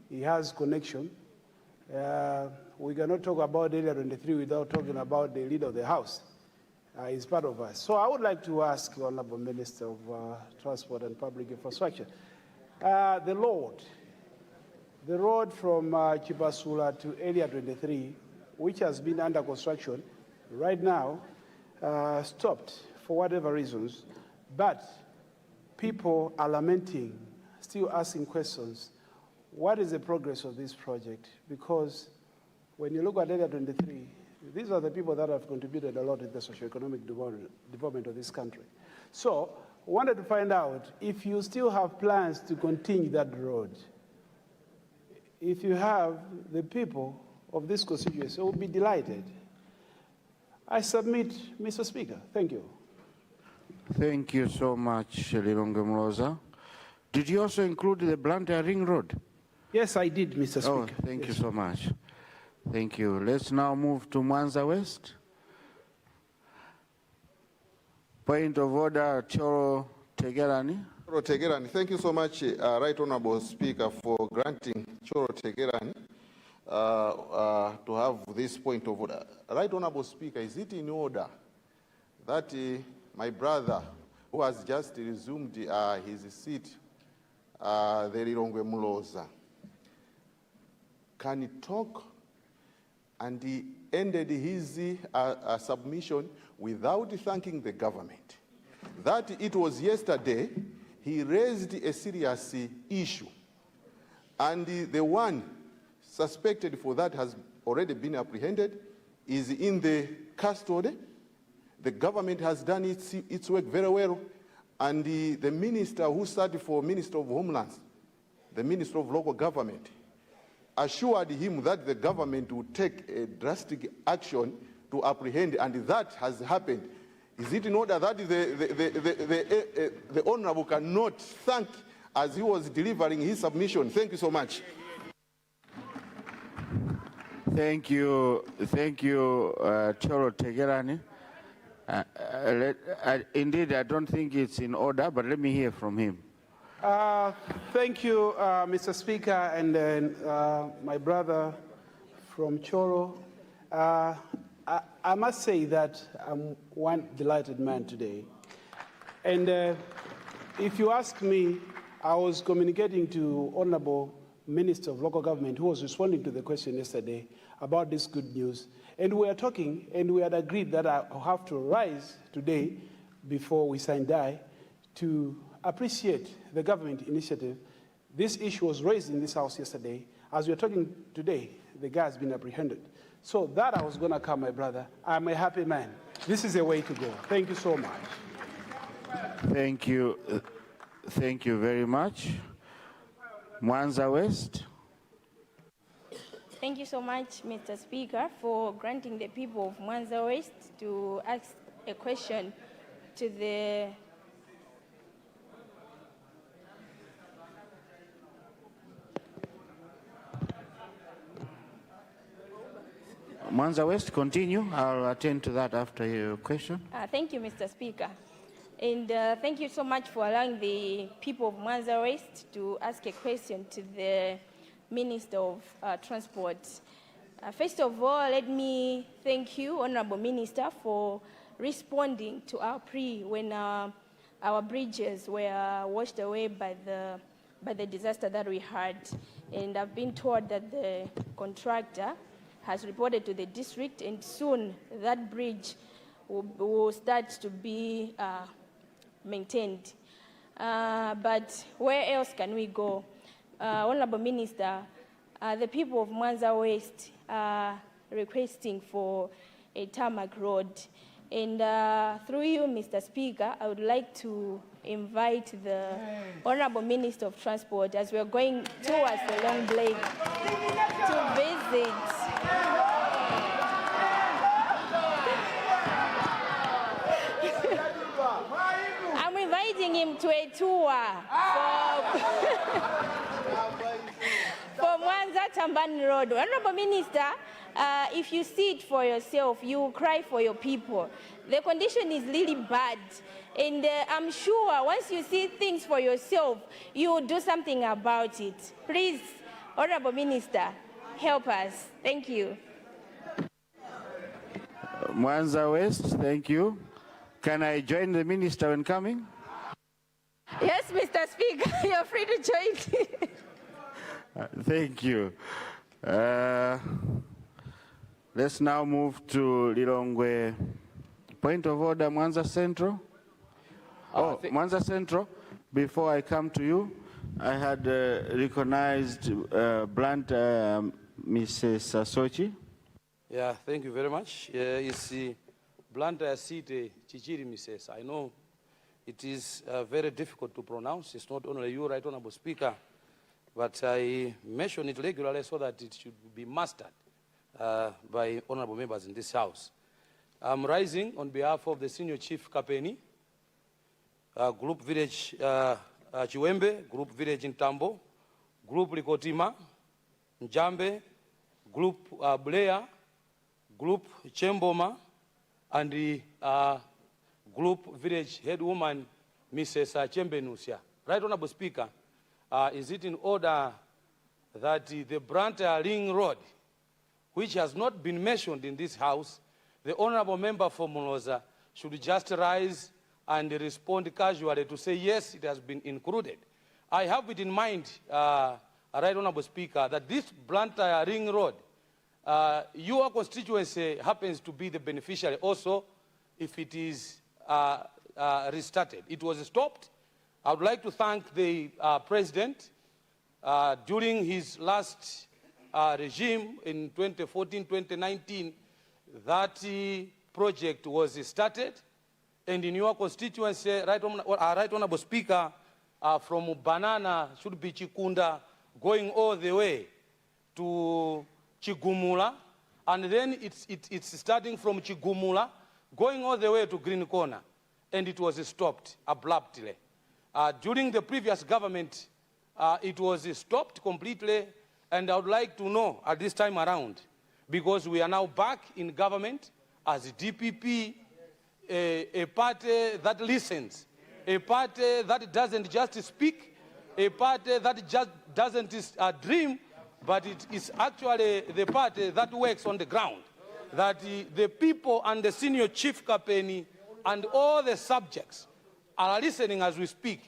He has connection. We cannot talk about Area 23 without talking about the Leader of the House. He's part of us. So I would like to ask the Honourable Minister of Transport and Public Infrastructure, the road from Chibasula to Area 23, which has been under construction, right now stopped for whatever reasons, but people are lamenting, still asking questions. What is the progress of this project? Because when you look at Area 23, these are the people that have contributed a lot in the socio-economic development of this country. So I wanted to find out if you still have plans to continue that road. If you have, the people of this constituency will be delighted. I submit, Mr. Speaker. Thank you. Thank you so much, Lilongwe Mloza. Did you also include the Blantyre Ring Road? Yes, I did, Mr. Speaker. Oh, thank you so much. Thank you. Let's now move to Mwanza West. Point of order, Choro Tegerani. Choro Tegerani. Thank you so much, Right Honourable Speaker, for granting Choro Tegerani to have this point of order. Right Honourable Speaker, is it in order that my brother, who has just resumed his seat, the Lilongwe Mloza, can talk, and he ended his submission without thanking the government? That it was yesterday he raised a serious issue, and the one suspected for that has already been apprehended, is in the custody. The government has done its work very well, and the minister who started for Minister of Homelands, the Minister of Local Government, assured him that the government would take a drastic action to apprehend, and that has happened. Is it in order that the Honourable cannot thank as he was delivering his submission? Thank you so much. Thank you, Choro Tegerani. Indeed, I don't think it's in order, but let me hear from him. Thank you, Mr. Speaker, and my brother from Choro. I must say that I'm one delighted man today. And if you ask me, I was communicating to Honourable Minister of Local Government, who was responding to the question yesterday about this good news. And we are talking, and we had agreed that I'll have to rise today before we sign die to appreciate the government initiative. This issue was raised in this House yesterday. As we are talking today, the guy has been apprehended. So that I was going to come, my brother. I'm a happy man. This is a way to go. Thank you so much. Thank you. Thank you very much. Mwanza West. Thank you so much, Mr. Speaker, for granting the people of Mwanza West to ask a question to the Mwanza West, continue. I'll attend to that after your question. Thank you, Mr. Speaker. And thank you so much for allowing the people of Mwanza West to ask a question to the Minister of Transport. First of all, let me thank you, Honourable Minister, for responding to our plea when our bridges were washed away by the disaster that we had. And I've been told that the contractor has reported to the district, and soon that bridge will start to be maintained. But where else can we go? Honourable Minister, the people of Mwanza West are requesting for a tarmac road. And through you, Mr. Speaker, I would like to invite the Honorable Minister of Transport, as we are going towards the Long Blade, to visit. I'm inviting him to a tour for Mwanza Tambani Road. Honorable Minister, if you see it for yourself, you will cry for your people. The condition is really bad. And I'm sure once you see things for yourself, you will do something about it. Please, Honorable Minister, help us. Thank you. Mwanza West, thank you. Can I join the minister when coming? Yes, Mr. Speaker, you're free to join. Thank you. Let's now move to Lilongwe. Point of order, Mwanza Central. Mwanza Central, before I come to you, I had recognized Luntha, Mrs. Sasochi. Yeah, thank you very much. It's Luntha City, Chichiri, Mrs. I know it is very difficult to pronounce. It's not only you, Right Honorable Speaker, but I mention it regularly so that it should be mastered by honorable members in this House. I'm rising on behalf of the Senior Chief Kapeni, Group Village Chiwembe, Group Village Ntambo, Group Likotima, Njambe, Group Blair, Group Chemboma, and the Group Village Headwoman, Mrs. Chembenusia. Right Honorable Speaker, is it in order that the Luntha Ring Road, which has not been mentioned in this House, the Honorable Member for Moloza should just rise and respond casually to say, yes, it has been included. I have it in mind, Right Honorable Speaker, that this Luntha Ring Road, your constituency happens to be the beneficiary also if it is restarted. It was stopped. I would like to thank the President during his last regime in 2014-2019, that project was started, and in your constituency, Right Honorable Speaker, from Banana should be Chikunda, going all the way to Chigumula, and then it's starting from Chigumula, going all the way to Green Corner, and it was stopped abruptly. During the previous government, it was stopped completely, and I would like to know at this time around, because we are now back in government as a DPP, a party that listens, a party that doesn't just speak, a party that just doesn't dream, but it is actually the party that works on the ground, that the people and the Senior Chief Kapeni and all the subjects are listening as we speak.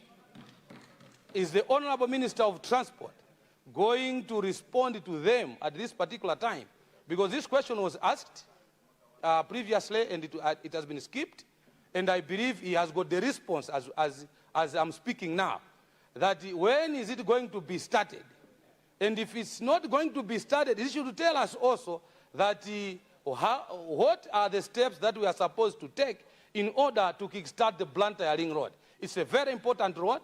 Is the Honorable Minister of Transport going to respond to them at this particular time? Because this question was asked previously and it has been skipped, and I believe he has got the response as I'm speaking now, that when is it going to be started? And if it's not going to be started, he should tell us also that what are the steps that we are supposed to take in order to kickstart the Luntha Ring Road. It's a very important road.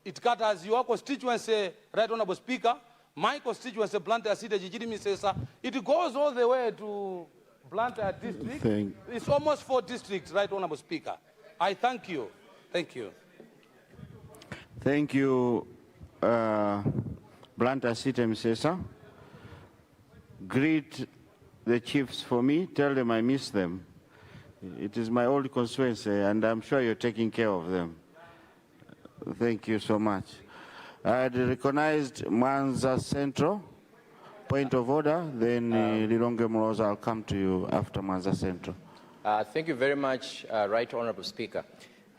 It covers your constituency, Right Honorable Speaker, my constituency, Luntha City, Jijiri. It goes all the way to Luntha District. It's almost 4 districts, Right Honorable Speaker. I thank you. Thank you. Thank you, Luntha City, Msesa. Greet the chiefs for me. Tell them I miss them. It is my old constituency, and I'm sure you're taking care of them. Thank you so much. I had recognized Mwanza Central. Point of order, then Lilongwe Moloza, I'll come to you after Mwanza Central. Thank you very much, Right Honorable Speaker.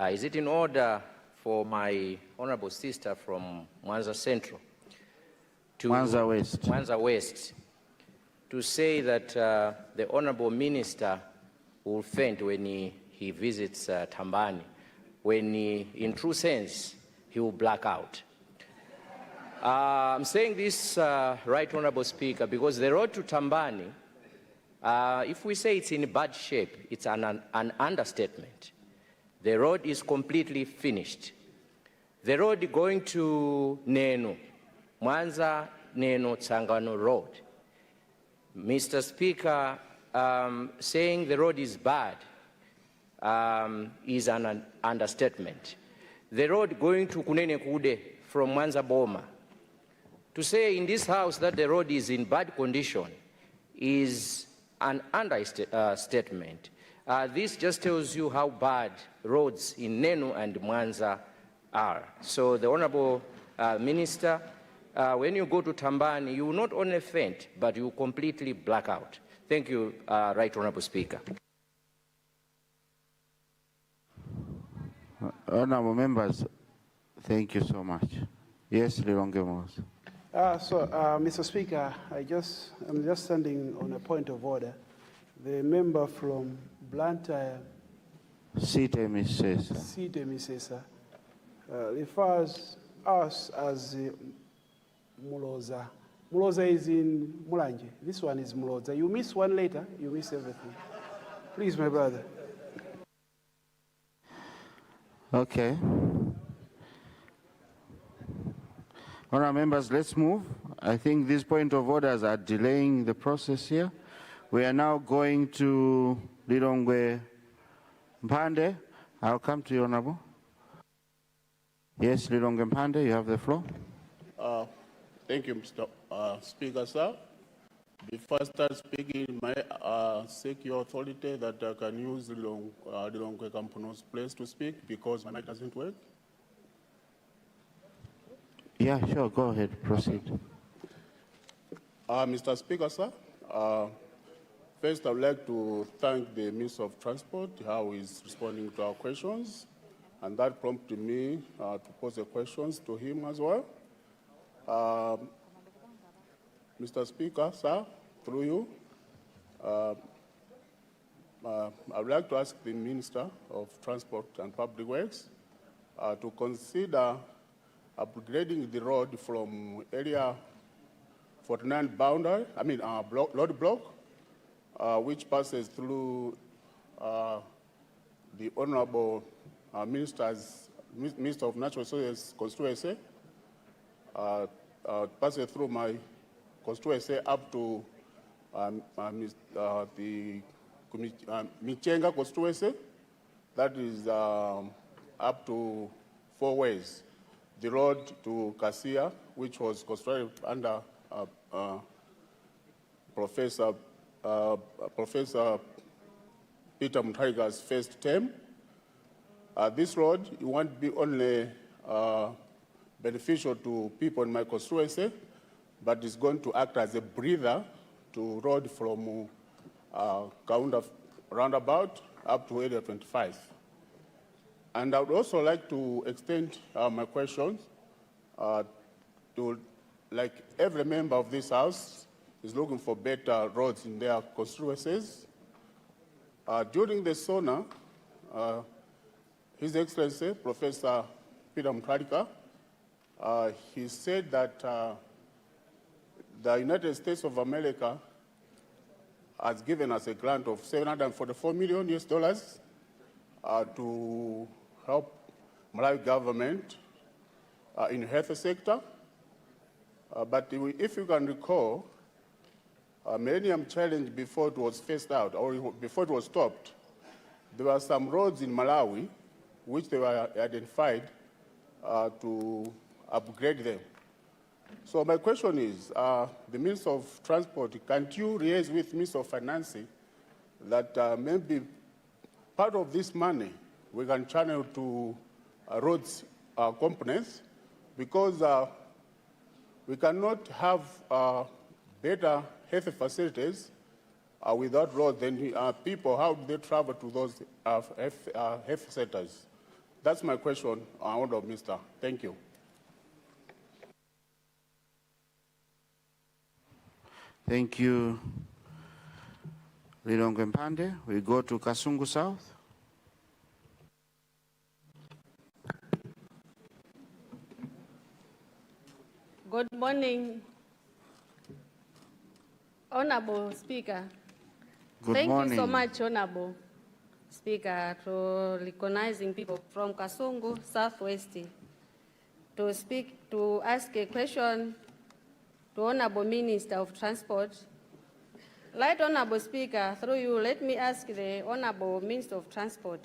Is it in order for my honorable sister from Mwanza Central to Mwanza West to say that the Honorable Minister will faint when he visits Tambani, when in true sense he will black out. I'm saying this, Right Honorable Speaker, because the road to Tambani, if we say it's in bad shape, it's an understatement. The road is completely finished. The road going to Neno, Mwanza Neno Tsangano Road. Mr. Speaker, saying the road is bad is an understatement. The road going to Kunene Kude from Mwanza Boma, to say in this house that the road is in bad condition is an understatement. This just tells you how bad roads in Nenu and Mwanza are. So the Honorable Minister, when you go to Tambani, you will not only faint, but you will completely black out. Thank you, Right Honorable Speaker. Honorable members, thank you so much. Yes, Lilonge Mos. Mr. Speaker, I'm just standing on a point of order. The member from Luntha, Site Misesa, refers us as Muloza. Muloza is in Mulanje. This one is Muloza. You miss one letter, you miss everything. Please, my brother. Okay. Honourable members, let's move. I think these point of orders are delaying the process here. We are now going to Lilongwe Mpande. I'll come to you, Honourable. Yes, Lilongwe Mpande, you have the floor. Thank you, Mr. Speaker, sir. Before I start speaking, may I seek your authority that I can use Lilongwe Kampuno's place to speak because my mic doesn't work? Yeah, sure, go ahead, proceed. Mr. Speaker, sir, first I would like to thank the Minister of Transport, how he's responding to our questions, and that prompted me to pose the questions to him as well. Mr. Speaker, sir, through you, I would like to ask the Minister of Transport and Public Works to consider upgrading the road from area 49 boundary, road block, which passes through the Honorable Minister of Natural Resources Constituency, passes through my constituency up to the Michenga constituency, that is up to 4 ways. The road to Kasia, which was constructed under Professor Peter Mutharika's first term. This road, it won't be only beneficial to people in my constituency, but it's going to act as a breather to road from Kaunda roundabout up to area 25. And I would also like to extend my questions to, like every member of this House is looking for better roads in their constituencies. During the SONA, His Excellency, Professor Peter Mutharika, he said that the United States of America has given us a grant of $744 million to help Malawi government in the health sector. But if you can recall, Millennium Challenge, before it was phased out or before it was stopped, there were some roads in Malawi which they were identified to upgrade them. So my question is, the Minister of Transport, can't you liaise with Minister of Finance that maybe part of this money we can channel to roads components, because we cannot have better health facilities without roads. Then people, how do they travel to those health centers? That's my question, Honourable Minister. Thank you. Thank you, Lilongwe Mpande. We go to Kasungu South. Good morning, Honorable Speaker. Good morning. Thank you so much, Honorable Speaker, for recognizing people from Kasungu Southwest to ask a question to Honorable Minister of Transport. Right Honorable Speaker, through you, let me ask the Honorable Minister of Transport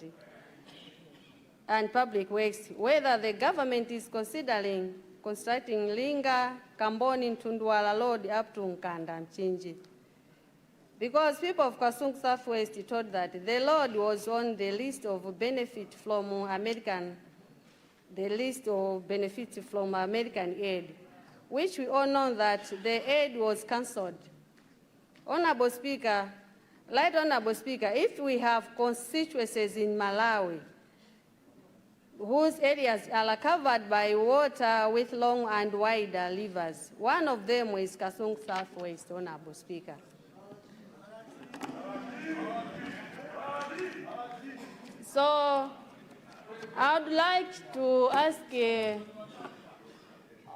and Public Works whether the government is considering constructing Linga, Kamboni, Tundwala Road up to Nkanda and Chinji. Because people of Kasungu Southwest told that the road was on the list of benefits from American aid, which we all know that the aid was cancelled. Honorable Speaker, right Honorable Speaker, if we have constituencies in Malawi whose areas are covered by water with long and wider rivers, one of them is Kasungu Southwest, Honorable Speaker. So I would like to ask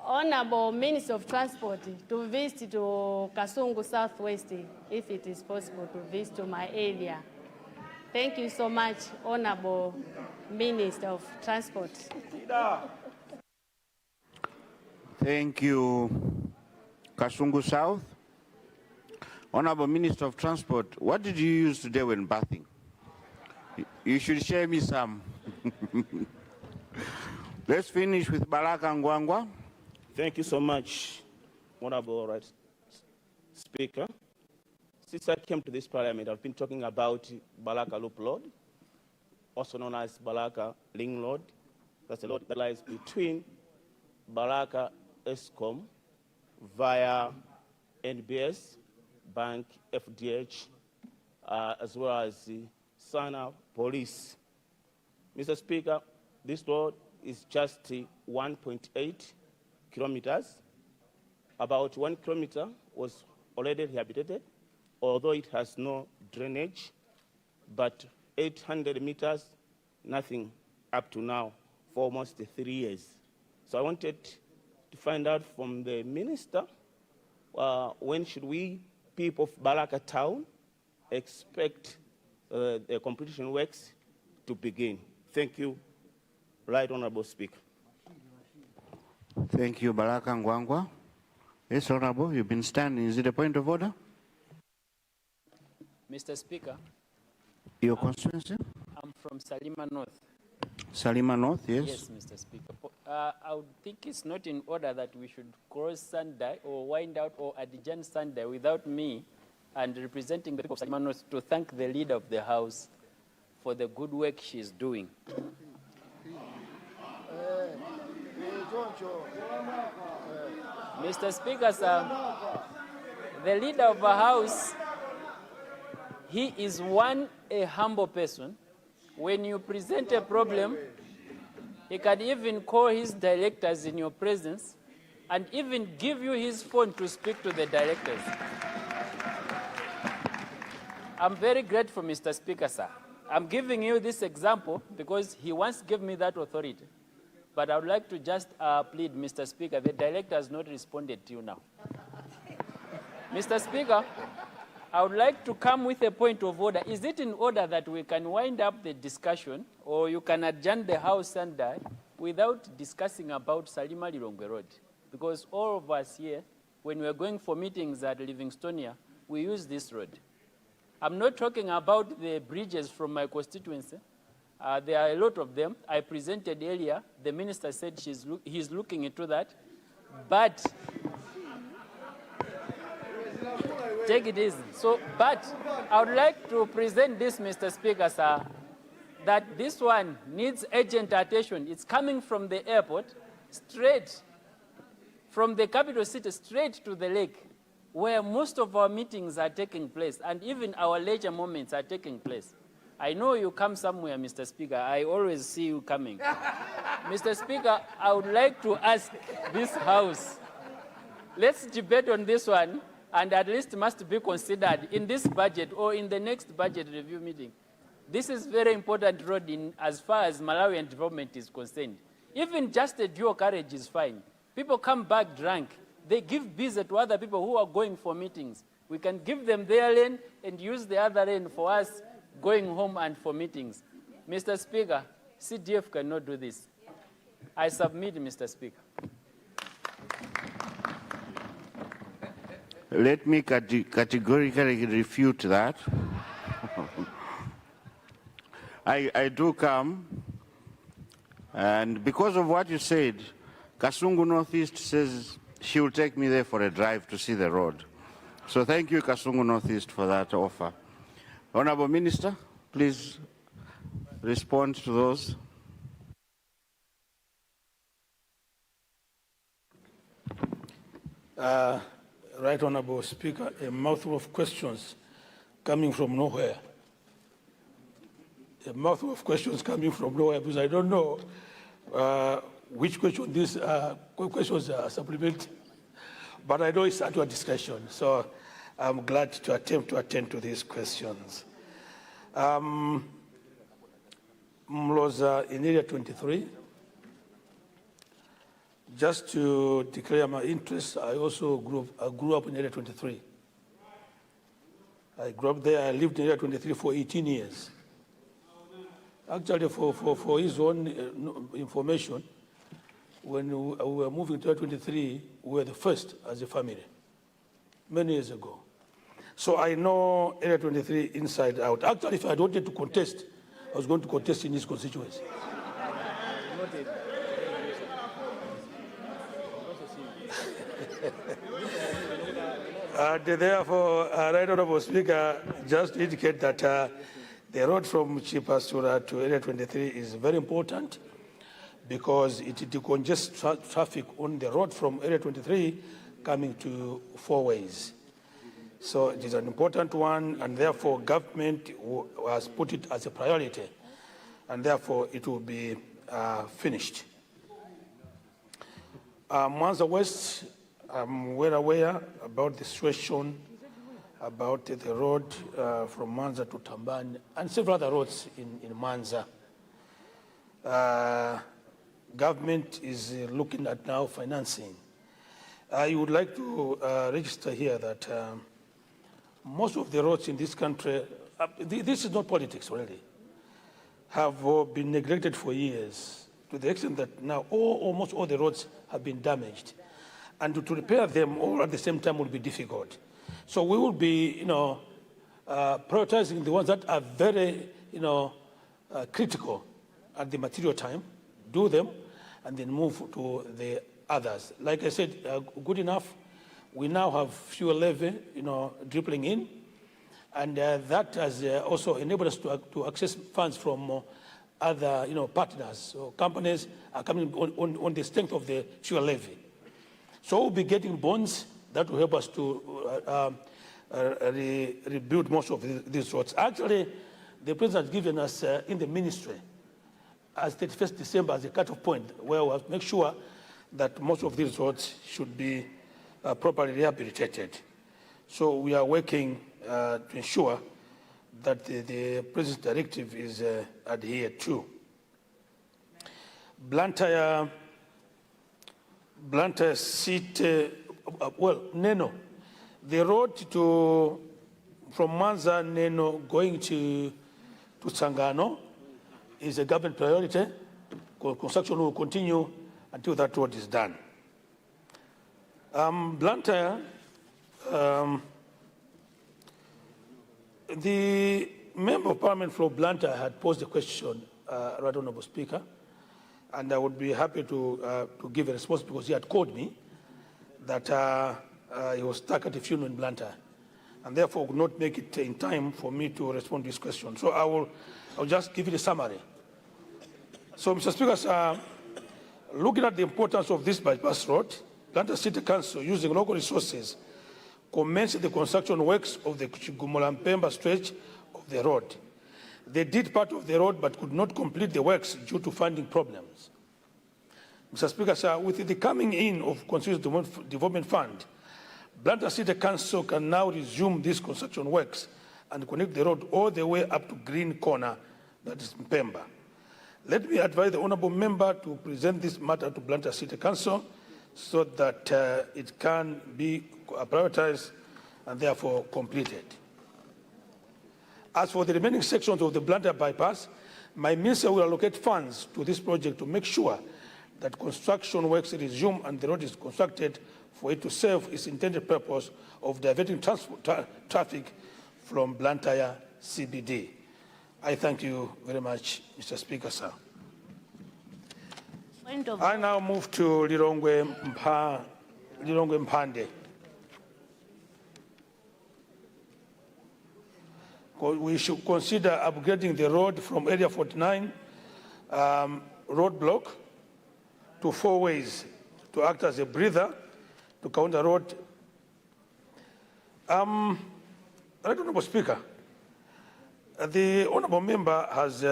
Honorable Minister of Transport to visit to Kasungu Southwest, if it is possible to visit to my area. Thank you so much, Honorable Minister of Transport. Thank you, Kasungu South. Honorable Minister of Transport, what did you use today when bathing? You should share me some. Let's finish with Baraka Ngwangwa. Thank you so much, Honorable Speaker. Since I came to this parliament, I've been talking about Baraka Loop Road, also known as Baraka Ring Road. That's a road that lies between Baraka Escom via NBS, Bank, FDH, as well as the Sana Police. Mr. Speaker, this road is just 1.8 kilometers. About 1 kilometer was already rehabilitated, although it has no drainage, but 800 meters, nothing up to now for almost 3 years. So I wanted to find out from the minister, when should we, people of Baraka Town, expect the completion works to begin? Thank you, Right Honorable Speaker. Thank you, Baraka Ngwangwa. Yes, Honorable, you've been standing. Is it a point of order? Mr. Speaker. Your constituency? I'm from Salima North. Salima North, yes. Yes, Mr. Speaker. I would think it's not in order that we should cross Sunday or wind out or adjourn Sunday without me and representing the people of Salima North to thank the leader of the House for the good work she's doing. Mr. Speaker, sir, the leader of the House, he is a humble person. When you present a problem, he can even call his directors in your presence and even give you his phone to speak to the directors. I'm very grateful, Mr. Speaker, sir. I'm giving you this example because he once gave me that authority. But I would like to just plead, Mr. Speaker, the director has not responded to you now. Mr. Speaker, I would like to come with a point of order. Is it in order that we can wind up the discussion or you can adjourn the House Sunday without discussing about Salima Lilongwe Road? Because all of us here, when we're going for meetings at Livingstonia, we use this road. I'm not talking about the bridges from my constituency. There are a lot of them. I presented earlier. The minister said he's looking into that. But take it easy. But I would like to present this, Mr. Speaker, sir, that this one needs urgent attention. It's coming from the airport, straight from the capital city, straight to the lake, where most of our meetings are taking place, and even our leisure moments are taking place. I know you come somewhere, Mr. Speaker. I always see you coming. Mr. Speaker, I would like to ask this House, let's debate on this one, and at least must be considered in this budget or in the next budget review meeting. This is very important road as far as Malawian development is concerned. Even just a dual carriage is fine. People come back drunk. they give visa to other people who are going for meetings. We can give them their lane and use the other lane for us going home and for meetings. Mr. Speaker, CDF cannot do this. I submit, Mr. Speaker. Let me categorically refute that. I do come, and because of what you said, Kasungu Northeast says she will take me there for a drive to see the road. So thank you, Kasungu Northeast, for that offer. Honorable Minister, please respond to those. Right Honorable Speaker, a mouthful of questions coming from nowhere. A mouthful of questions coming from nowhere, because I don't know which question these questions are supplementary, but I know it's at your discretion, so I'm glad to attempt to attend to these questions. Mloza in area 23, just to declare my interest, I also grew up in area 23. I grew up there, I lived in area 23 for 18 years. Actually, for his own information, when we were moving to area 23, we were the first as a family, many years ago. So I know area 23 inside out. Actually, if I wanted to contest, I was going to contest in his constituency. Therefore, Right Honourable Speaker, just to indicate that the road from Chipasura to area 23 is very important because it decongests traffic on the road from area 23 coming to 4 ways. So it is an important one, and therefore government has put it as a priority, and therefore it will be finished. Mwanza West, I'm well aware about the situation, about the road from Mwanza to Tambani, and several other roads in Mwanza. Government is looking at now financing. I would like to register here that most of the roads in this country, this is not politics really, have been neglected for years to the extent that now almost all the roads have been damaged. And to repair them all at the same time will be difficult. So we will be, prioritizing the ones that are very, critical at the material time, do them, and then move to the others. Like I said, good enough. We now have fuel levy, dribbling in, and that has also enabled us to access funds from other, partners. So companies are coming on the strength of the fuel levy. So we'll be getting bonds that will help us to rebuild most of these roads. Actually, the President has given us in the ministry as 31st December as a cutoff point where we'll have to make sure that most of these roads should be properly rehabilitated. So we are working to ensure that the President's directive is adhered to. Blantyre seat, Neno. The road from Mwanza, Neno, going to Sangano is a government priority. Construction will continue until that road is done. Blantyre, the Member of Parliament from Blantyre had posed a question, Right Honourable Speaker, and I would be happy to give a response because he had called me that he was stuck at a funeral in Blantyre and therefore could not make it in time for me to respond to his question. So I'll just give you a summary. So, Mr. Speaker, looking at the importance of this bypass road, Blantyre City Council, using local resources, commenced the construction works of the Chigumula-Mpemba stretch of the road. They did part of the road but could not complete the works due to funding problems. Mr. Speaker, with the coming in of Constituency Development Fund, Blantyre City Council can now resume these construction works and connect the road all the way up to Green Corner, that is Mpemba. Let me advise the Honourable Member to present this matter to Blantyre City Council so that it can be prioritized and therefore completed. As for the remaining sections of the Luntha bypass, my minister will allocate funds to this project to make sure that construction works resume and the road is constructed for it to serve its intended purpose of diverting traffic from Blantyre CBD. I thank you very much, Mr. Speaker, sir. I now move to Lilongwe Mpande. We should consider upgrading the road from Area 49 roadblock to 4 ways to act as a breather to counter road. Honourable Speaker, the honourable member has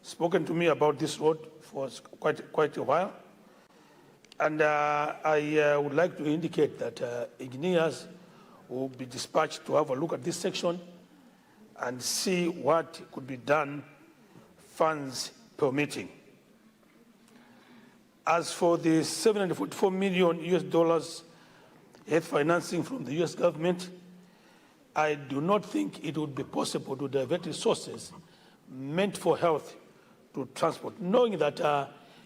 spoken to me about this road for quite a while, and I would like to indicate that engineers will be dispatched to have a look at this section and see what could be done, funds permitting. As for the $744 million health financing from the US government, I do not think it would be possible to divert resources meant for health to transport, knowing that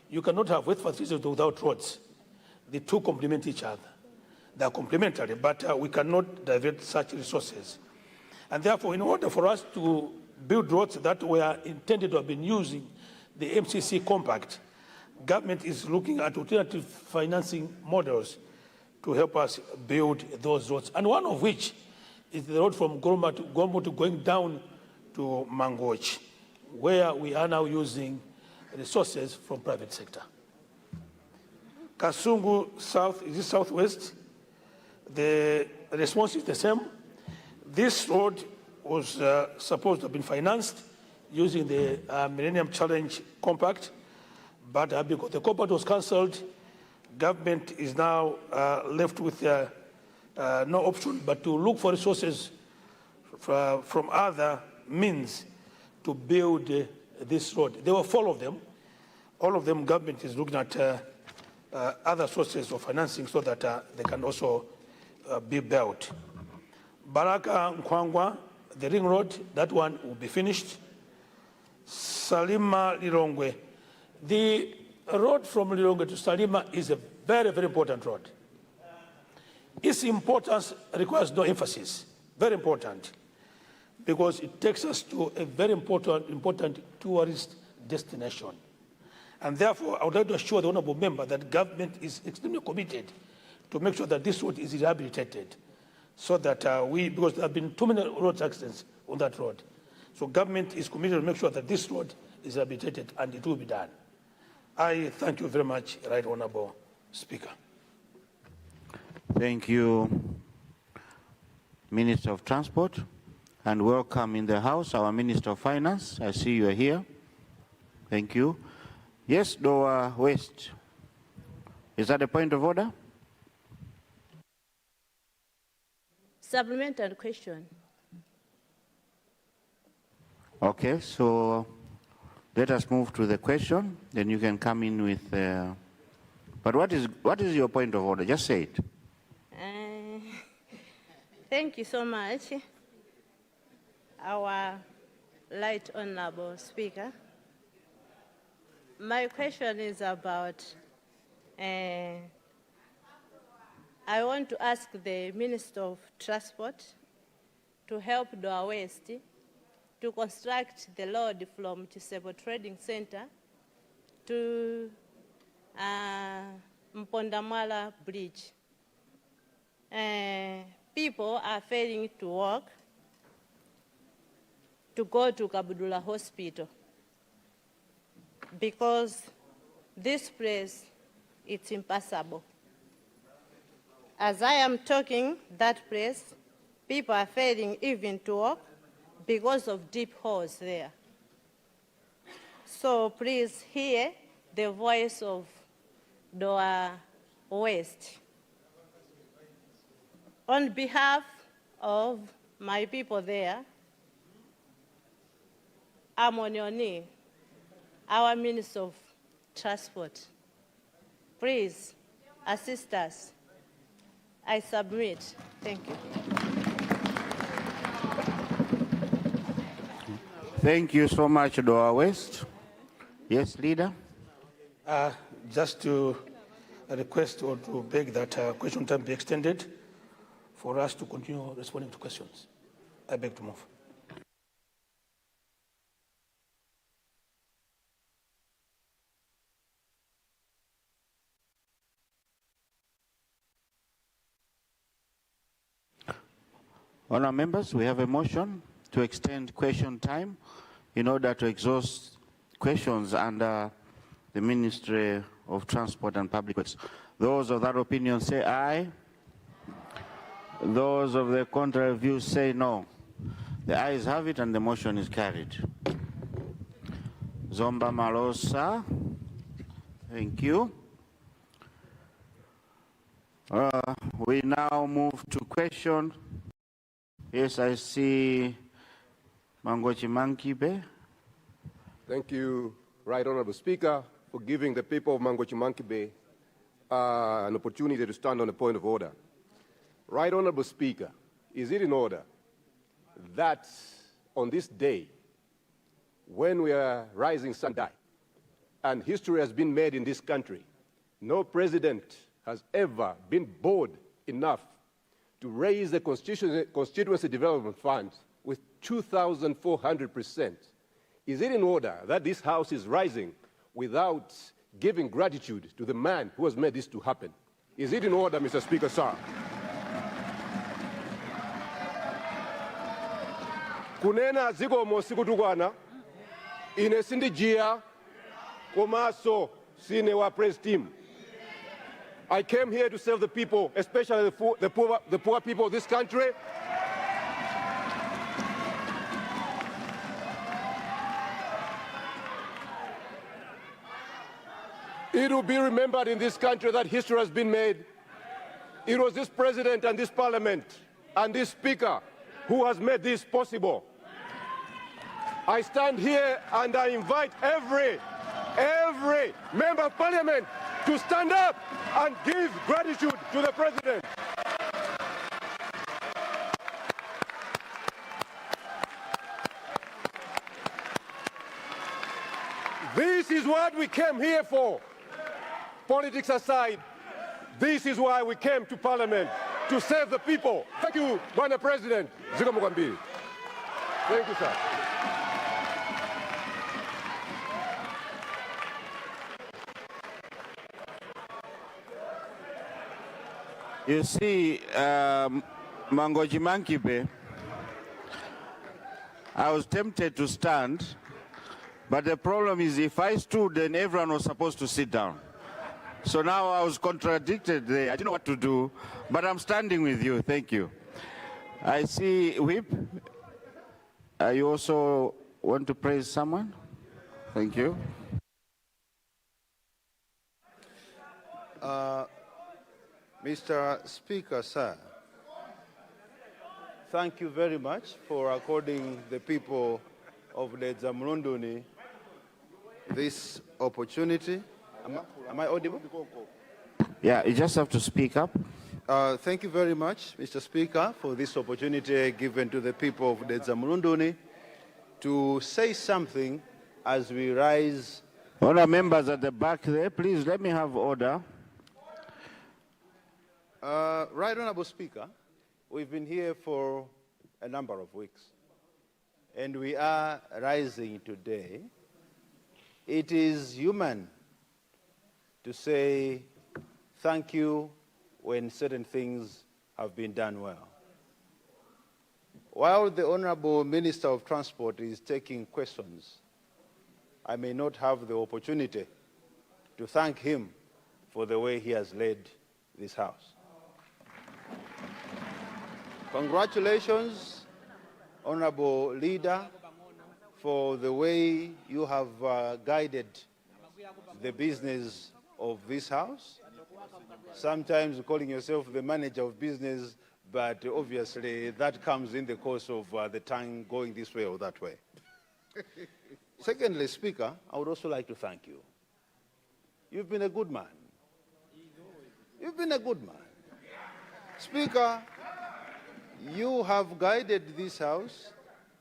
you cannot have health facilities without roads. The two complement each other. They are complementary, but we cannot divert such resources. And therefore, in order for us to build roads that were intended to have been using the MCC compact, government is looking at alternative financing models to help us build those roads, and one of which is the road from Gombo to going down to Mangoch, where we are now using resources from private sector. Kasungu South, is it southwest? The response is the same. This road was supposed to have been financed using the Millennium Challenge Compact, but because the compact was cancelled, government is now left with no option but to look for resources from other means to build this road. There were 4 of them. All of them, government is looking at other sources of financing so that they can also be built. Baraka Nkwangwa, the ring road, that one will be finished. Salima Lilongwe. The road from Lilongwe to Salima is a very, very important road. Its importance requires no emphasis. Very important, because it takes us to a very important tourist destination. And therefore, I would like to assure the honourable member that government is extremely committed to make sure that this road is rehabilitated, so that because there have been too many road accidents on that road. So government is committed to make sure that this road is rehabilitated, and it will be done. I thank you very much, Right Honourable Speaker. Thank you, Minister of Transport, and welcome in the House, our Minister of Finance. I see you are here. Thank you. Yes, Doa West. Is that a point of order? Supplementary question. Okay, so let us move to the question. Then you can come in with. But what is your point of order? Just say it. Thank you so much, our Right Honourable Speaker. My question is about. I want to ask the Minister of Transport to help Doa West to construct the road from Chisebo Trading Center to Mpondamala Bridge. People are failing to walk to go to Kabudula Hospital because this place, it's impassable. As I am talking, that place, people are failing even to walk because of deep holes there. So please hear the voice of Doa West. On behalf of my people there, I'm on your knee, our Minister of Transport. Please assist us. I submit. Thank you. Thank you so much, Doa West. Yes, Leader? Just to request or to beg that question time be extended for us to continue responding to questions. I beg to move. Honourable members, we have a motion to extend question time in order to exhaust questions under the Ministry of Transport and Public Works. Those of that opinion say aye. Those of the contrary view say no. The ayes have it and the motion is carried. Zomba Malosa, thank you. We now move to question. Yes, I see Mangochi Mankibe. Thank you, Right Honourable Speaker, for giving the people of Mangochi Mankibe an opportunity to stand on a point of order. Right Honourable Speaker, is it in order that on this day, when we are rising Sunday, and history has been made in this country, no president has ever been bold enough to raise the Constituency Development Fund with 2,400%. Is it in order that this House is rising without giving gratitude to the man who has made this to happen? Is it in order, Mr. Speaker, sir? Kunena zikomo sikutukwana, ine sindijia, komaso sine wa press team. I came here to serve the people, especially the poor people of this country. It will be remembered in this country that history has been made. It was this president and this parliament and this speaker who has made this possible. I stand here and I invite every member of parliament to stand up and give gratitude to the president. This is what we came here for. Politics aside, this is why we came to Parliament, to serve the people. Thank you, Mr. President. Thank you, sir. You see, Mangochi Mankibe, I was tempted to stand, but the problem is if I stood, then everyone was supposed to sit down. So now I was contradicted there. I didn't know what to do, but I'm standing with you. Thank you. I see Whip. You also want to praise someone? Thank you. Mr. Speaker, sir, thank you very much for according the people of the Zamrunduni this opportunity. Am I audible? Yeah, you just have to speak up. Thank you very much, Mr. Speaker, for this opportunity given to the people of the Zamrunduni to say something as we rise. Honour members at the back there, please let me have order. Right Honourable Speaker, we've been here for a number of weeks, and we are rising today. It is human to say thank you when certain things have been done well. While the Honourable Minister of Transport is taking questions, I may not have the opportunity to thank him for the way he has led this House. Congratulations, Honourable Leader, for the way you have guided the business of this House. Sometimes calling yourself the manager of business, but obviously that comes in the course of the time going this way or that way. Secondly, Speaker, I would also like to thank you. You've been a good man. You've been a good man. Speaker, you have guided this House.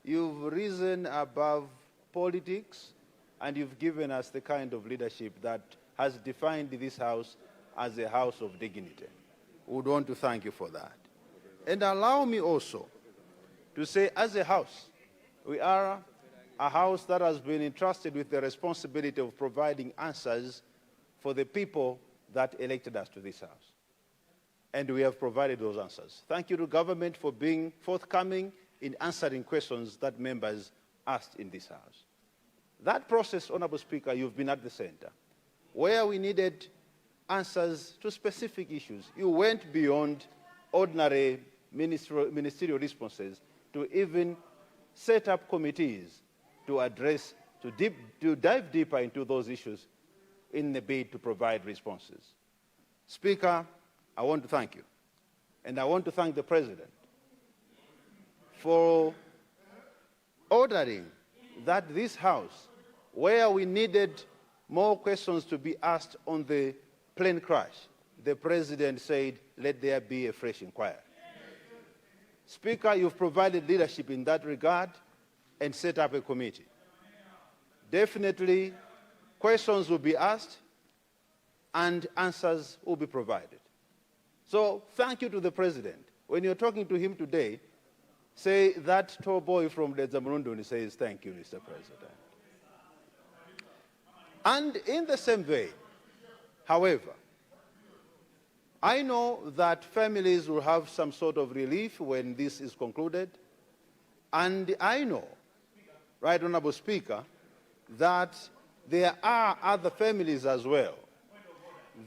You've risen above politics, and you've given us the kind of leadership that has defined this House as a house of dignity. We would want to thank you for that. And allow me also to say, as a House, we are a House that has been entrusted with the responsibility of providing answers for the people that elected us to this House. And we have provided those answers. Thank you to government for being forthcoming in answering questions that members asked in this House. That process, Honorable Speaker, you've been at the center. Where we needed answers to specific issues, you went beyond ordinary ministerial responses to even set up committees to address, to dive deeper into those issues in the bid to provide responses. Speaker, I want to thank you. And I want to thank the President for ordering that this House, where we needed more questions to be asked on the plane crash, the President said, let there be a fresh inquiry. Speaker, you've provided leadership in that regard and set up a committee. Definitely, questions will be asked and answers will be provided. So thank you to the President. When you're talking to him today, say that tall boy from Ledzamurundu says, thank you, Mr. President. And in the same vein, however, I know that families will have some sort of relief when this is concluded. And I know, Right Honorable Speaker, that there are other families as well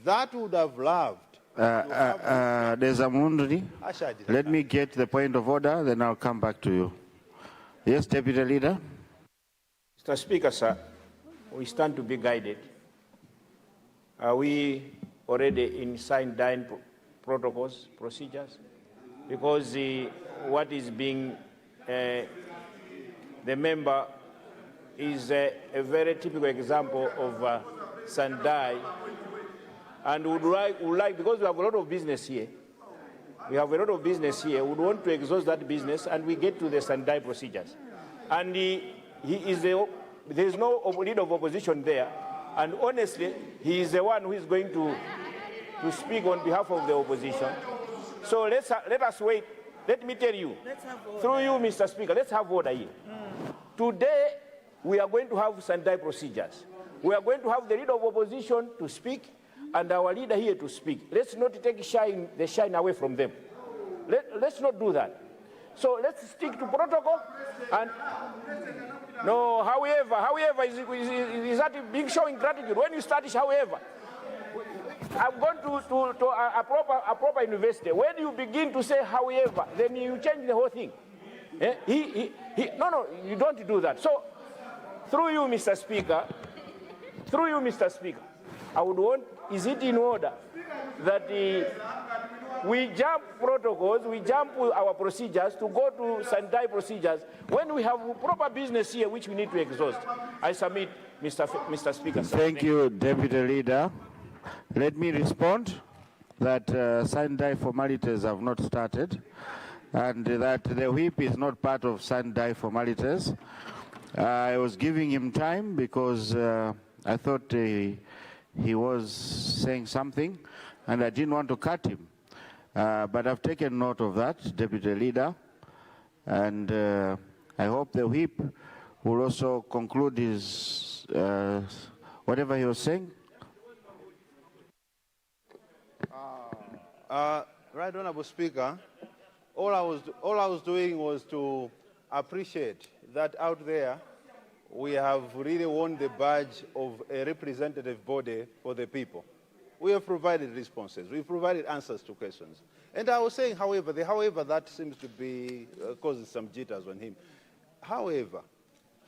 that would have loved. There's a Mundri. Let me get the point of order, then I'll come back to you. Yes, Deputy Leader. Mr. Speaker, sir, we stand to be guided. Are we already in signed protocols, procedures? Because what is being, the member is a very typical example of Sandai. And would like, because we have a lot of business here, we would want to exhaust that business and we get to the Sandai procedures. And there is no leader of opposition there. And honestly, he is the one who is going to speak on behalf of the opposition. So let us wait. Let me tell you, through you, Mr. Speaker, let's have order here. Today, we are going to have Sandai procedures. We are going to have the leader of opposition to speak and our leader here to speak. Let's not take the shine away from them. Let's not do that. So let's stick to protocol. And no, however, is that being showing gratitude? When you establish, however, I'm going to a proper university. When you begin to say however, then you change the whole thing. No, you don't do that. So, through you, Mr. Speaker, I would want, is it in order that we jump protocols, we jump our procedures to go to Sandai procedures when we have proper business here which we need to exhaust? I submit, Mr. Speaker. Thank you, Deputy Leader. Let me respond that Sandai formalities have not started and that the whip is not part of Sandai formalities. I was giving him time because I thought he was saying something and I didn't want to cut him. But I've taken note of that, Deputy Leader, and I hope the whip will also conclude his whatever he was saying. Right Honorable Speaker, all I was doing was to appreciate that out there we have really won the badge of a representative body for the people. We have provided responses. We've provided answers to questions. And I was saying, however, that seems to be causing some jitters on him. However,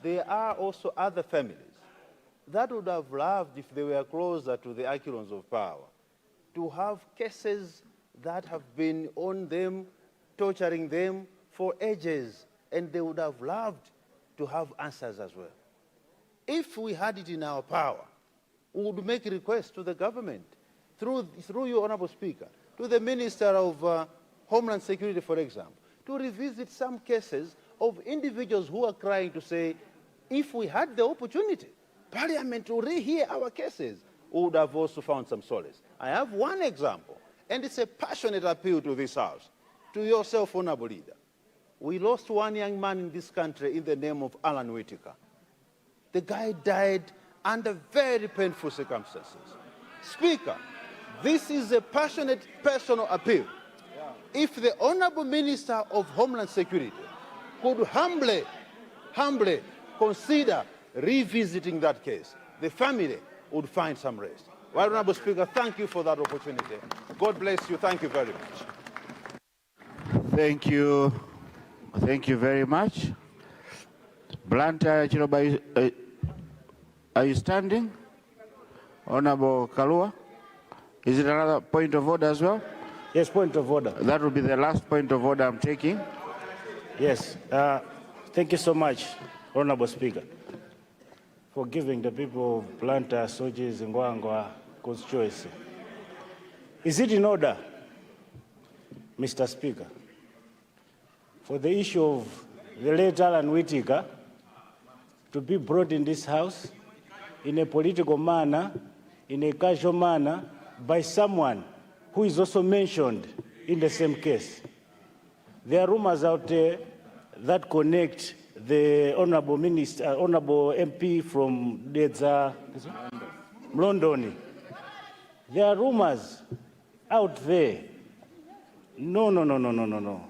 there are also other families that would have loved, if they were closer to the echelons of power, to have cases that have been on them, torturing them for ages, and they would have loved to have answers as well. If we had it in our power, we would make requests to the government through you, Honorable Speaker, to the Minister of Homeland Security, for example, to revisit some cases of individuals who are crying to say, if we had the opportunity, Parliament to rehear our cases, we would have also found some solace. I have one example, and it's a passionate appeal to this House, to yourself, Honorable Leader. We lost one young man in this country in the name of Alan Whitaker. The guy died under very painful circumstances. Speaker, this is a passionate personal appeal. If the Honorable Minister of Homeland Security could humbly consider revisiting that case, the family would find some rest. Well, Honorable Speaker, thank you for that opportunity. God bless you. Thank you very much. Thank you. Thank you very much. Luntha, are you standing? Honorable Kalua? Is it another point of order as well? Yes, point of order. That will be the last point of order I'm taking. Yes. Thank you so much, Honorable Speaker, for giving the people of Luntha, Soji, Zingwangwa constituency. Is it in order, Mr. Speaker, for the issue of the late Alan Whitaker to be brought in this House in a political manner, in a casual manner, by someone who is also mentioned in the same case? There are rumors out there that connect the Honorable Minister, Honorable MP from London. There are rumors out there. No.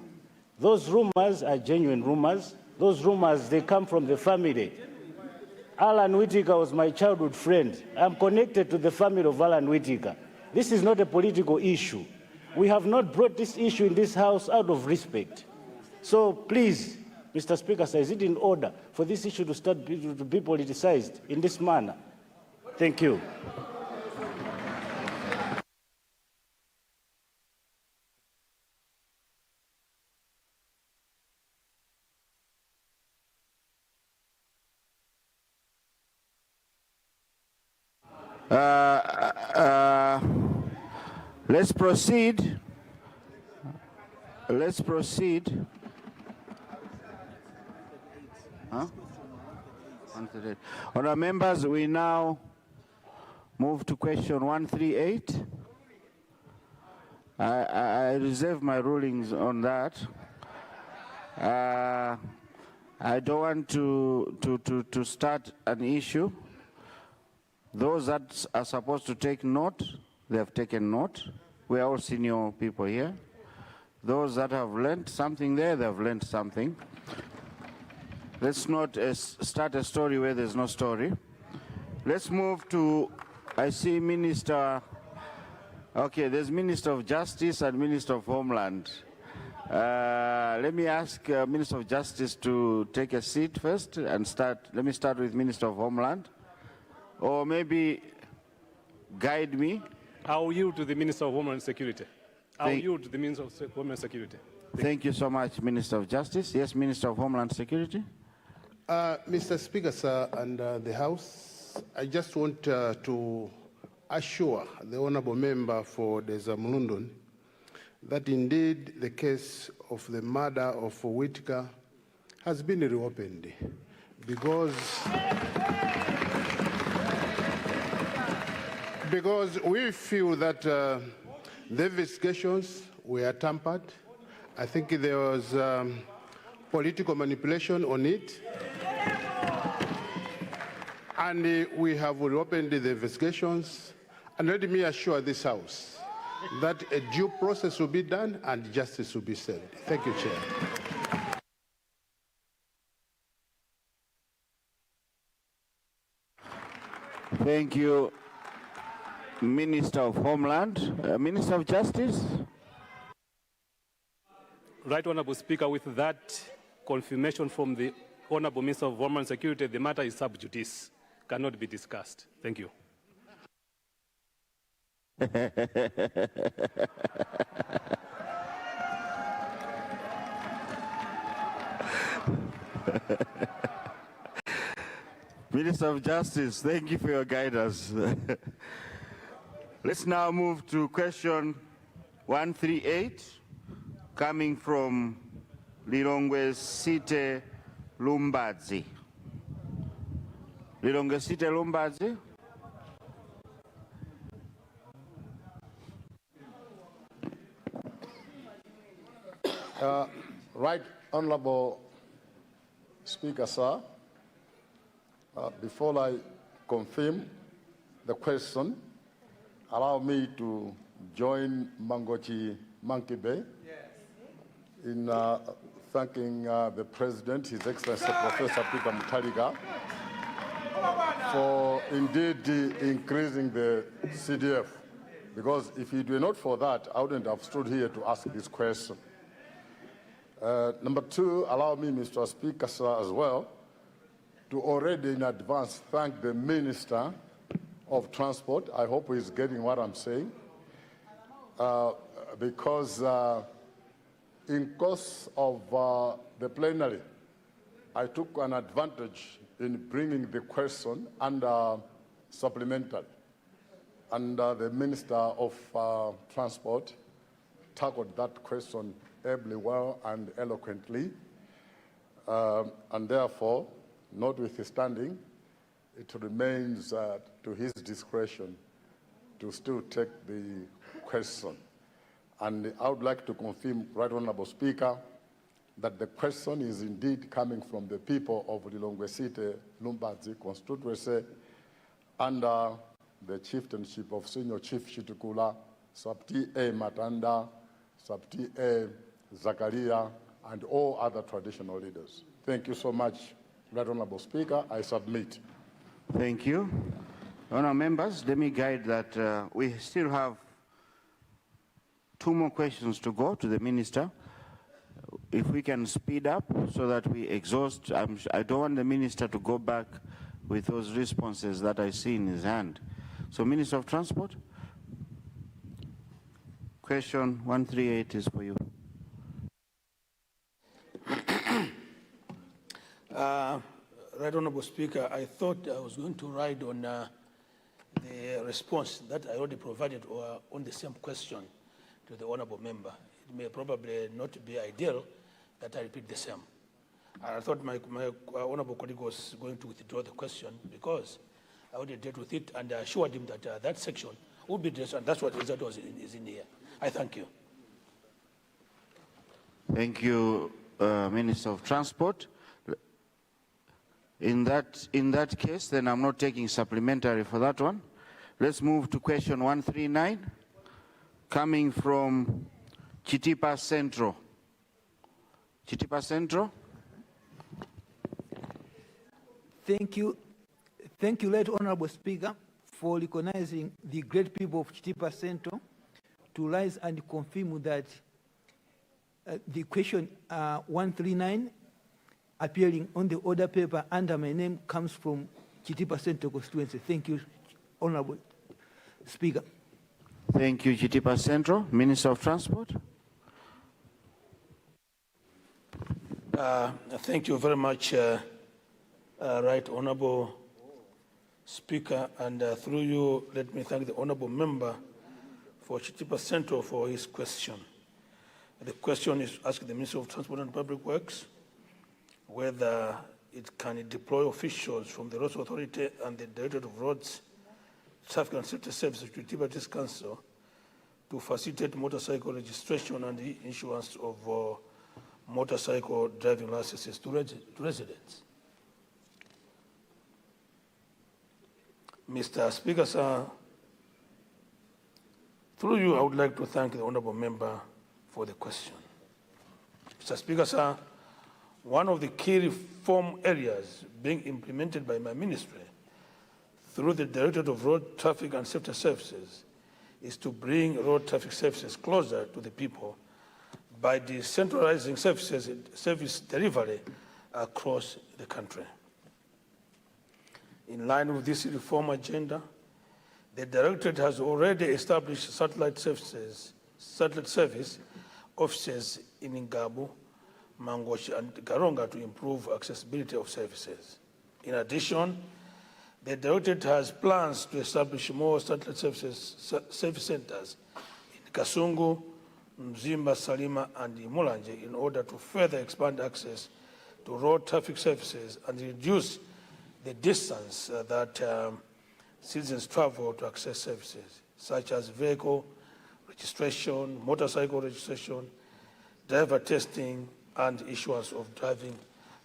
Those rumors are genuine rumors. Those rumors, they come from the family. Alan Whitaker was my childhood friend. I'm connected to the family of Alan Whitaker. This is not a political issue. We have not brought this issue in this House out of respect. So please, Mr. Speaker, sir, is it in order for this issue to start to be politicized in this manner? Thank you. Let's proceed. Let's proceed. Huh? Honourable members, we now move to question 138. I reserve my rulings on that. I don't want to start an issue. Those that are supposed to take note, they have taken note. We are all senior people here. Those that have learned something there, they have learned something. Let's not start a story where there's no story. Let's move to, I see Minister, okay, there's Minister of Justice and Minister of Homeland. Let me ask Minister of Justice to take a seat first and start. Let me start with Minister of Homeland. Or maybe guide me. I'll yield to the Minister of Homeland Security. I'll yield to the Minister of Homeland Security. Thank you so much, Minister of Justice. Yes, Minister of Homeland Security. Mr. Speaker, sir, and the House, I just want to assure the honourable member for Mlundon that indeed the case of the murder of Whitaker has been reopened because we feel that the investigations were tampered. I think there was political manipulation on it. And we have reopened the investigations. And let me assure this House that a due process will be done and justice will be served. Thank you, Chair. Thank you, Minister of Homeland. Minister of Justice. Right Honourable Speaker, with that confirmation from the Honourable Minister of Homeland Security, the matter is sub judice, cannot be discussed. Thank you. Minister of Justice, thank you for your guidance. Let's now move to question 138, coming from Lilongwe Lumbadzi. Lilongwe Lumbadzi. Right Honorable Speaker, sir, before I confirm the question, allow me to join Mangochi Mankibe in thanking the President, His Excellency Professor Peter Mutharika, for indeed increasing the CDF. Because if it were not for that, I wouldn't have stood here to ask this question. Number two, allow me, Mr. Speaker, sir, as well, to already in advance thank the Minister of Transport. I hope he's getting what I'm saying, because in course of the plenary, I took an advantage in bringing the question under supplementary, and the Minister of Transport tackled that question ably well and eloquently, and therefore, notwithstanding, it remains to his discretion to still take the question. And I would like to confirm, Right Honourable Speaker, that the question is indeed coming from the people of Lilongwe Lumbadzi constituency under the chieftainship of Senior Chief Shitukula, Sub-T.A. Matanda, Sub-T.A. Zakaria, and all other traditional leaders. Thank you so much, Right Honourable Speaker. I submit. Thank you. Honourable members, let me guide that we still have 2 more questions to go to the Minister. If we can speed up so that we exhaust, I don't want the Minister to go back with those responses that I see in his hand. So, Minister of Transport, question 138 is for you. Right Honourable Speaker, I thought I was going to ride on the response that I already provided on the same question to the Honourable Member. It may probably not be ideal that I repeat the same. I thought my Honourable colleague was going to withdraw the question because I already dealt with it, and I assured him that that section would be addressed, and that's what is in here. I thank you. Thank you, Minister of Transport. In that case, then I'm not taking supplementary for that one. Let's move to question 139, coming from Chitipa Central. Chitipa Central. Thank you. Thank you, Right Honourable Speaker, for recognizing the great people of Chitipa Central to rise and confirm that the question 139 appearing on the order paper under my name comes from Chitipa Central constituency. Thank you, Honourable Speaker. Thank you, Chitipa Central. Minister of Transport. Thank you very much, Right Honourable Speaker, and through you, let me thank the Honourable Member for Chitipa Central for his question. The question is asking the Minister of Transport and Public Works whether it can deploy officials from the Roads Authority and the Directorate of Roads, Traffic and Safety Services to Chitipa District Council to facilitate motorcycle registration and the issuance of motorcycle driving licenses to residents. Mr. Speaker, sir, through you, I would like to thank the Honourable Member for the question. Mr. Speaker, sir, one of the key reform areas being implemented by my ministry through the Directorate of Road Traffic and Safety Services is to bring road traffic services closer to the people by decentralizing service delivery across the country. In line with this reform agenda, the Directorate has already established satellite service offices in Ngabu, Mangochi, and Karonga to improve accessibility of services. In addition, The Directorate has plans to establish more satellite service centers in Kasungu, Mzimba, Salima, and Mulanje in order to further expand access to road traffic services and reduce the distance that citizens travel to access services, such as vehicle registration, motorcycle registration, driver testing, and issuance of driving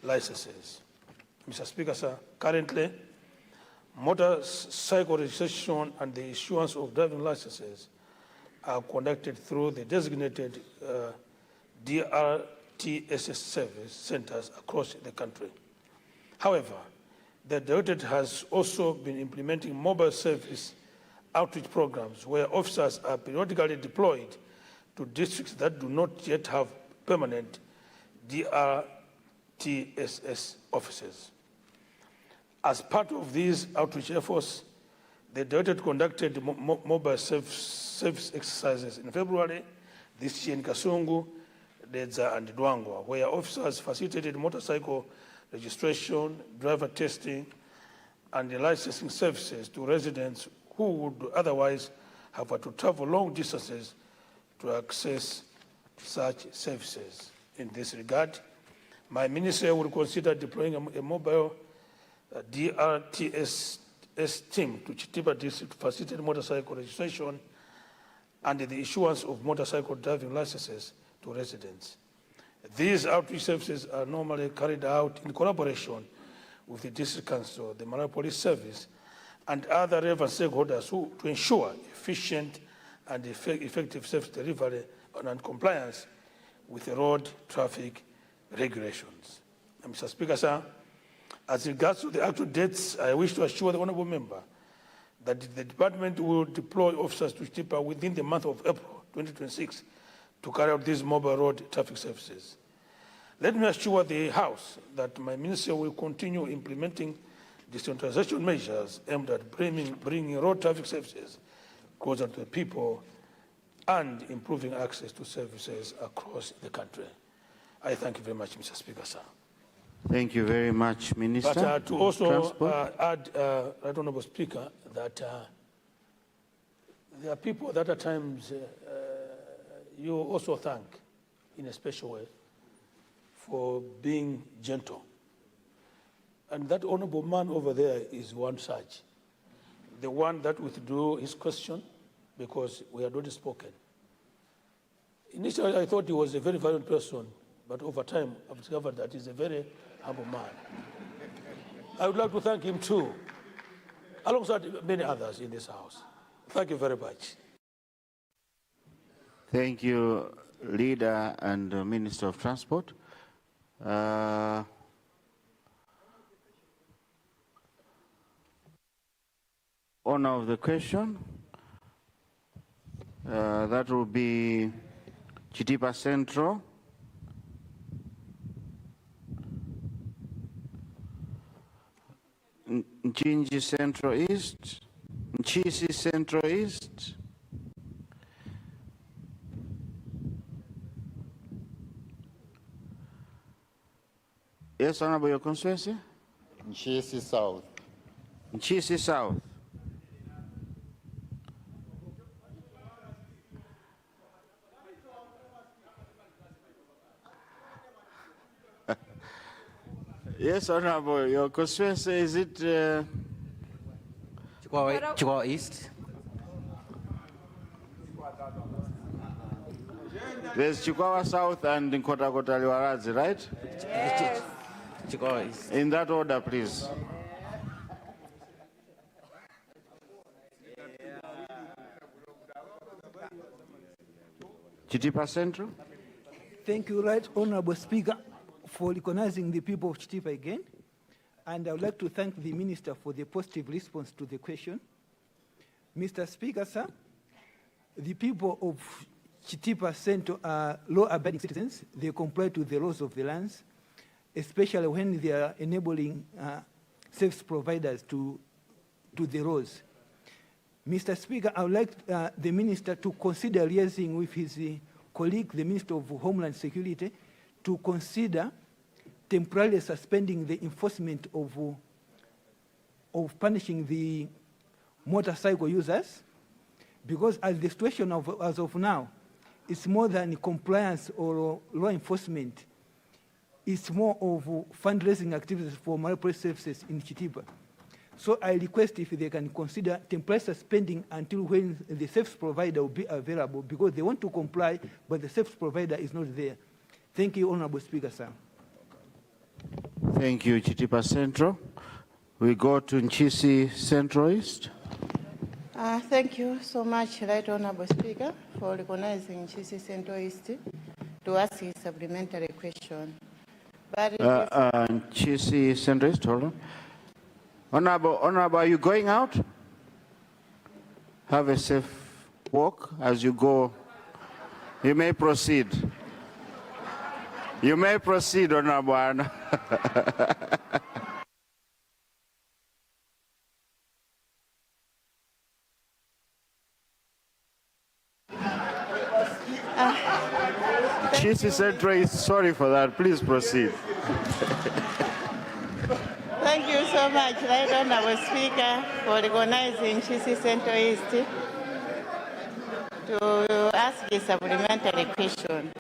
licenses. Mr. Speaker, sir, currently, motorcycle registration and the issuance of driving licenses are conducted through the designated DRTSS service centers across the country. However, the Directorate has also been implementing mobile service outreach programs where officers are periodically deployed to districts that do not yet have permanent DRTSS offices. As part of these outreach efforts, the Directorate conducted mobile service exercises in February this year in Kasungu, Dedza, and Dwangwa, where officers facilitated motorcycle registration, driver testing, and the licensing services to residents who would otherwise have to travel long distances to access such services. In this regard, my ministry will consider deploying a mobile DRTSS team to Chitipa district to facilitate motorcycle registration and the issuance of motorcycle driving licenses to residents. These outreach services are normally carried out in collaboration with the District Council, the Malawi Police Service, and other relevant stakeholders to ensure efficient and effective service delivery and compliance with the road traffic regulations. Mr. Speaker, sir, as regards to the actual dates, I wish to assure the honourable member that the department will deploy officers to Chitipa within the month of April 2026 to carry out these mobile road traffic services. Let me assure the House that my ministry will continue implementing decentralization measures aimed at bringing road traffic services closer to the people and improving access to services across the country. I thank you very much, Mr. Speaker, sir. Thank you very much, Minister. But to also add, Right Honourable Speaker, that there are people that at times you also thank in a special way for being gentle. And that honourable man over there is one such. The one that withdrew his question because we had already spoken. Initially, I thought he was a very violent person, but over time, I've discovered that he's a very humble man. I would like to thank him too, alongside many others in this House. Thank you very much. Thank you, Leader and Minister of Transport. Owner of the question, that will be Chitipa Central. Nchinji Central East, Nchisi Central East, yes, Honorable, your constituency? Nchisi South. Nchisi South. Yes, Honorable, your constituency, is it? Chikwawa East. There's Chikwawa South and Nkota-Kota Liwaradzi, right? Yes. Chikwawa East. In that order, please. Chitipa Central. Thank you, Right Honourable Speaker, for recognizing the people of Chitipa again. And I would like to thank the Minister for the positive response to the question. Mr. Speaker, sir, the people of Chitipa Central are law-abiding citizens. They comply to the laws of the lands, especially when they are enabling service providers to the laws. Mr. Speaker, I would like the Minister to consider liaising with his colleague, the Minister of Homeland Security, to consider temporarily suspending the enforcement of of punishing the motorcycle users, because as the situation as of now, it's more than compliance or law enforcement. It's more of fundraising activities for marketplace services in Chitipa. So I request if they can consider temporary suspending until when the service provider will be available, because they want to comply, but the service provider is not there. Thank you, Honorable Speaker, sir. Thank you, Chitipa Central. We go to Nchisi Central East. Thank you so much, Right Honorable Speaker, for recognizing Nchisi Central East to ask a supplementary question. But Nchisi Central East, hold on. Honorable, are you going out? Have a safe walk as you go. You may proceed. You may proceed, Honorable. Nchisi Central is sorry for that. Please proceed. thank you so much, Right Honorable Speaker, for recognizing Nchisi Central East to ask a supplementary question.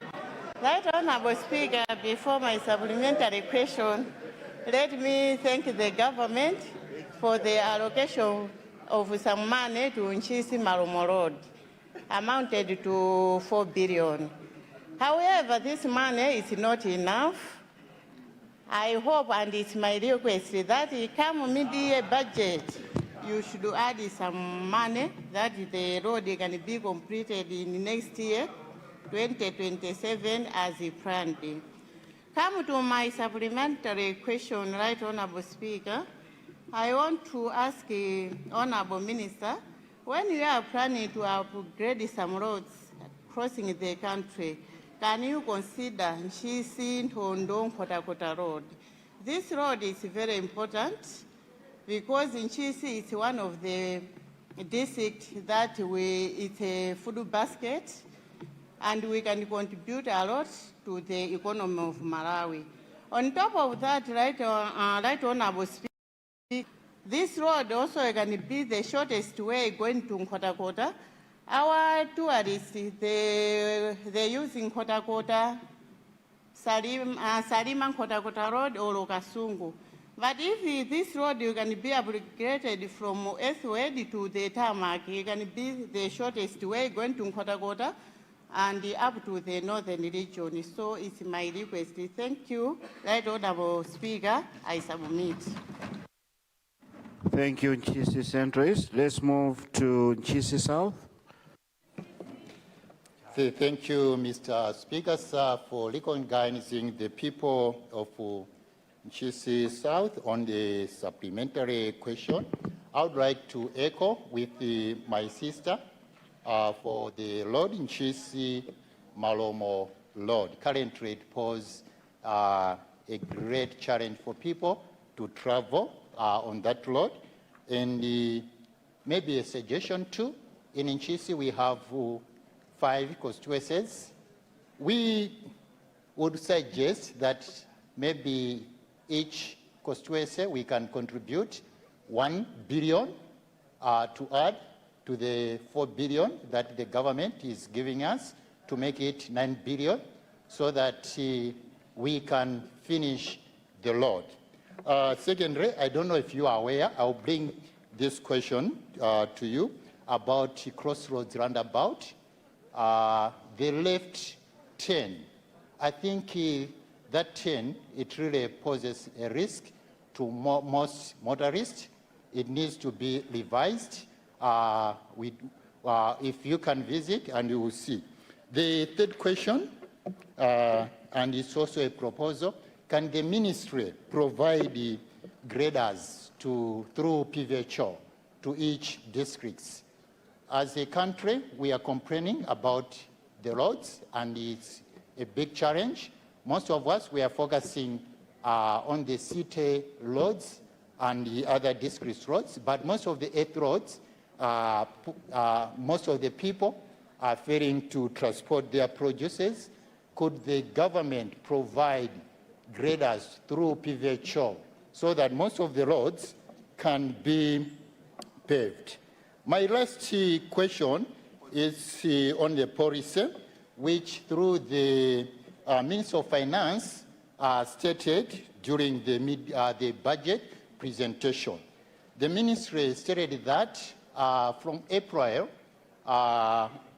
Right Honorable Speaker, before my supplementary question, let me thank the government for the allocation of some money to Nchisi Marumo Road, amounted to 4 billion. However, this money is not enough. I hope, and it's my request, that come mid-year budget, you should add some money that the road can be completed in next year, 2027, as planned. Come to my supplementary question, Right Honorable Speaker. I want to ask Honorable Minister, when you are planning to upgrade some roads crossing the country, can you consider Nchisi Ndondong Kotakota Road? This road is very important because Nchisi is one of the districts that it's a food basket, and we can contribute a lot to the economy of Malawi. On top of that, Right Honorable Speaker, this road also can be the shortest way going to Kotakota. Our tourists, they're using Kotakota, Salima Kotakota Road or Kasungu. But if this road you can be upgraded from Earthward to the tarmac, it can be the shortest way going to Kotakota and up to the northern region. So it's my request. Thank you, Right Honorable Speaker. I submit. Thank you, Nchisi Central East. Let's move to Nchisi South. Thank you, Mr. Speaker, sir, for recognizing the people of Nchisi South on the supplementary question. I would like to echo with my sister for the road Nchisi Malomo Road. Currently, it poses a great challenge for people to travel on that road. And maybe a suggestion too, in Nchisi we have 5 constituencies. We would suggest that maybe each constituency we can contribute 1 billion to add to the 4 billion that the government is giving us to make it 9 billion so that we can finish the road. Secondly, I don't know if you are aware, I'll bring this question to you about Crossroads Roundabout. The left turn, I think that turn, it really poses a risk to most motorists. It needs to be revised. If you can visit, and you will see. The third question, and it's also a proposal, can the ministry provide the graders through PVHO to each district? As a country, we are complaining about the roads, and it's a big challenge. Most of us, we are focusing on the city roads and the other district roads, but most of the 8 roads, most of the people are failing to transport their produces. Could the government provide graders through PVHO so that most of the roads can be paved. My last question is on the policy, which through the Minister of Finance stated during the budget presentation. The ministry stated that from April,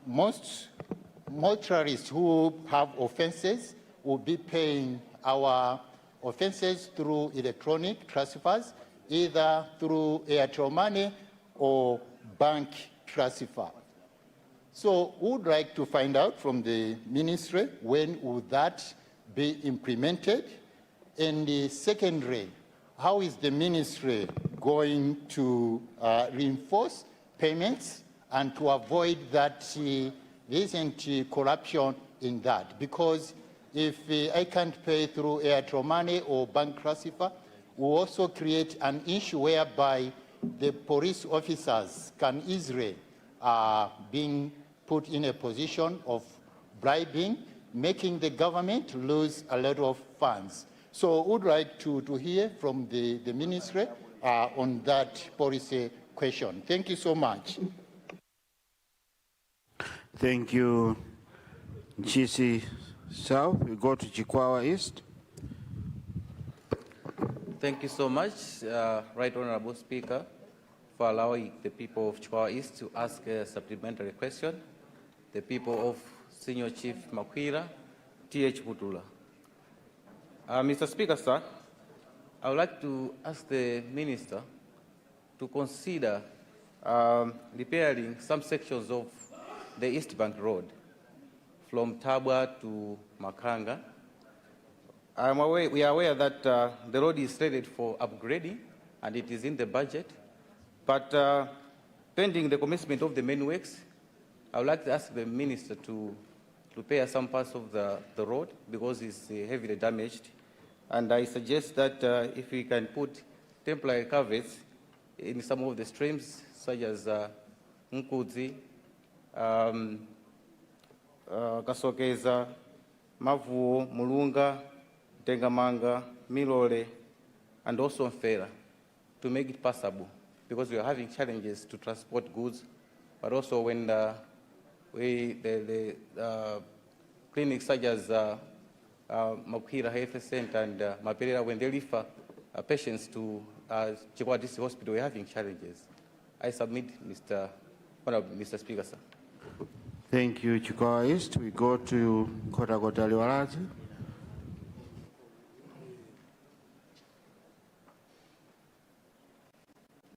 most motorists who have offenses will be paying our offenses through electronic transfers, either through Airtel Money or bank transfer. So we would like to find out from the ministry when would that be implemented? And secondly, how is the ministry going to reinforce payments and to avoid that there isn't corruption in that? Because if I can't pay through Airtel Money or bank transfer, we also create an issue whereby the police officers can easily being put in a position of bribing, making the government lose a lot of funds. So we would like to hear from the ministry on that policy question. Thank you so much. Thank you, GC South. We go to Chikwawa East. Thank you so much, Right Honorable Speaker, for allowing the people of Chikwawa East to ask a supplementary question. The people of Senior Chief Makwira, T.H. Mutula. Mr. Speaker, sir, I would like to ask the Minister to consider repairing some sections of the East Bank Road from Tabwa to Makanga. We are aware that the road is slated for upgrading and it is in the budget, but pending the commencement of the main works, I would like to ask the Minister to repair some parts of the road because it's heavily damaged. And I suggest that if we can put temporary culverts in some of the streams, such as Nkudzi, Kasokeza, Mavu, Mulunga, Tengamanga, Milole, and also Mfera, to make it passable, because we are having challenges to transport goods, but also when the clinics such as Makwira Health Center and Maperera, when they refer patients to Chikwawa District Hospital, we are having challenges. I submit, Mr. Speaker, sir. Thank you, Chikwawa East. We go to Kotagota Liwalazi.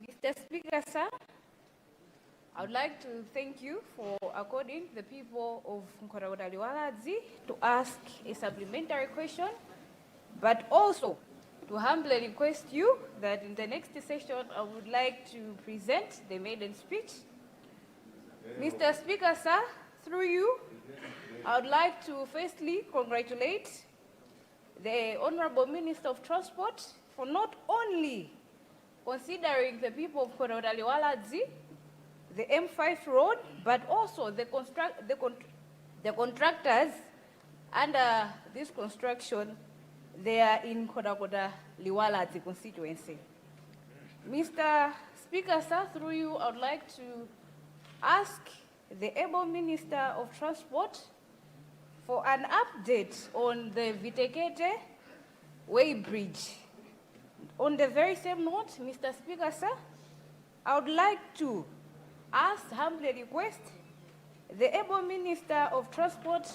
Mr. Speaker, sir, I would like to thank you for according the people of Nkotagota Liwalazi to ask a supplementary question, but also to humbly request you that in the next session I would like to present the maiden speech. Mr. Speaker, sir, through you, I would like to firstly congratulate the Honorable Minister of Transport for not only considering the people of Nkotagota Liwalazi, the M5 road, but also the contractors under this construction, they are in Nkotagota Liwalazi constituency. Mr. Speaker, sir, through you, I would like to ask the able Minister of Transport for an update on the Vitekete Way Bridge. On the very same note, Mr. Speaker, sir, I would like to humbly request the able Minister of Transport,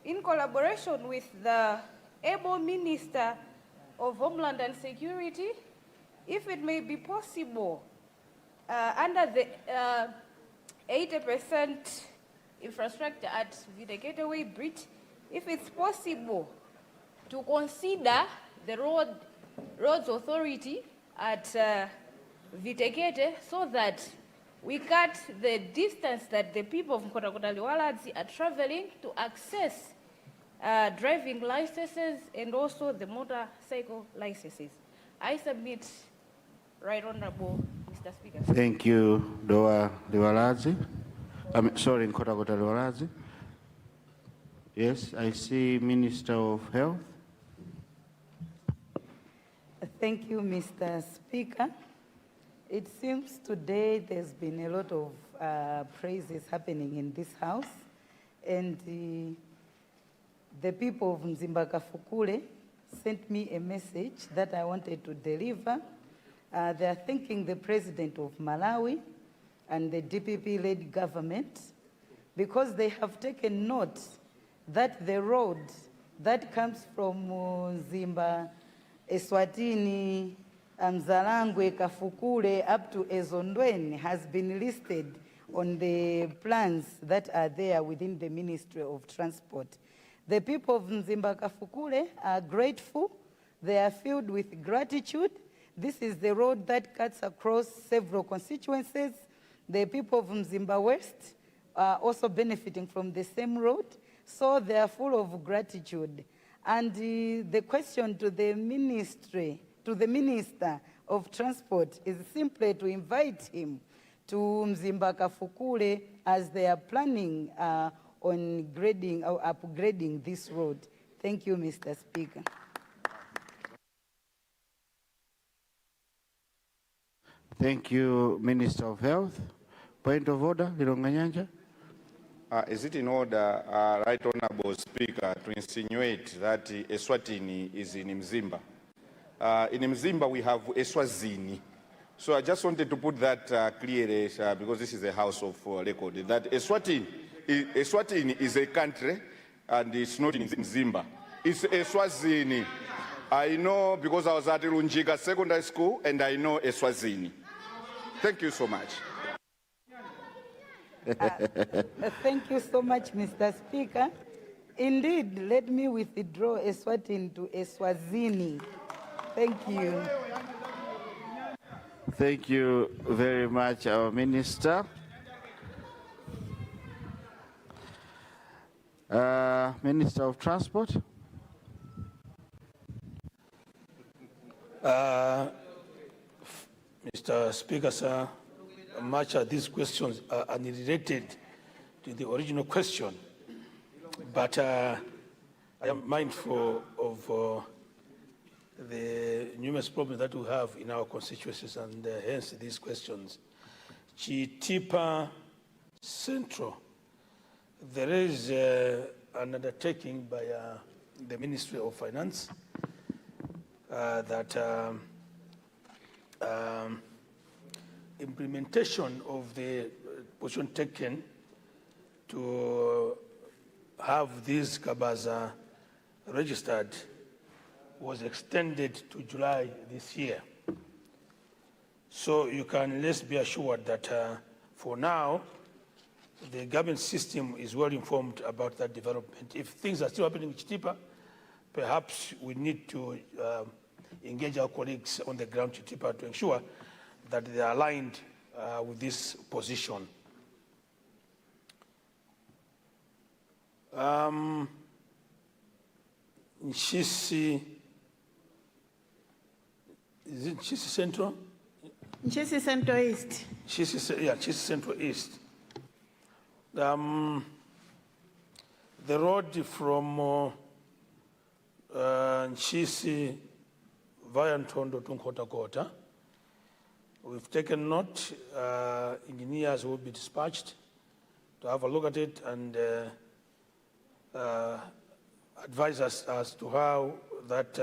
in collaboration with the able Minister of Homeland and Security, if it may be possible, under the 80% infrastructure at Vitekete Way Bridge, if it's possible to consider the roads authority at Vitekete, so that we cut the distance that the people of Nkotagota Liwalazi are traveling to access driving licenses and also the motorcycle licenses. I submit, Right Honorable Mr. Speaker. Thank you, Doa Liwalazi. Sorry, Nkotagota Liwalazi. Yes, I see Minister of Health. Thank you, Mr. Speaker. It seems today there's been a lot of praises happening in this house, and the people of Mzimba-Kafukule sent me a message that I wanted to deliver. They are thanking the President of Malawi and the DPP-led government because they have taken note that the road that comes from Zimba, Eswatini, Mzalangwe, Kafukule up to Ezondweni has been listed on the plans that are there within the Ministry of Transport. The people of Mzimba-Kafukule are grateful. They are filled with gratitude. This is the road that cuts across several constituencies. The people of Mzimba West are also benefiting from the same road, so they are full of gratitude. And the question to the ministry, to the Minister of Transport, is simply to invite him to Mzimba-Kafukule as they are planning on grading or upgrading this road. Thank you, Mr. Speaker. Thank you, Minister of Health. Point of order, Lilonganyanja. Is it in order, Right Honourable Speaker, to insinuate that Eswatini is in Mzimba? In Mzimba we have Eswazini. So I just wanted to put that clearly because this is a house of record, that Eswatini is a country and it's not in Mzimba. It's Eswazini. I know because I was at Lunjika Secondary School and I know Eswazini. Thank you so much. Thank you so much, Mr. Speaker. Indeed, let me withdraw Eswatini to Eswazini. Thank you. Thank you very much, our Minister. Minister of Transport. Mr. Speaker, sir, much of these questions are unrelated to the original question, but I am mindful of the numerous problems that we have in our constituencies, and hence these questions. Chitipa Central, there is an undertaking by the Ministry of Finance that implementation of the position taken to have these Kabaza registered was extended to July this year. So you can let's be assured that for now, the government system is well informed about that development. If things are still happening in Chitipa, perhaps we need to engage our colleagues on the ground in Chitipa to ensure that they are aligned with this position. Nchisi, is it Nchisi Central? Nchisi Central East. Nchisi Central East. The road from Nchisi via Ntondo to Nkota-Kota, we've taken note. Engineers will be dispatched to have a look at it and advise us as to how that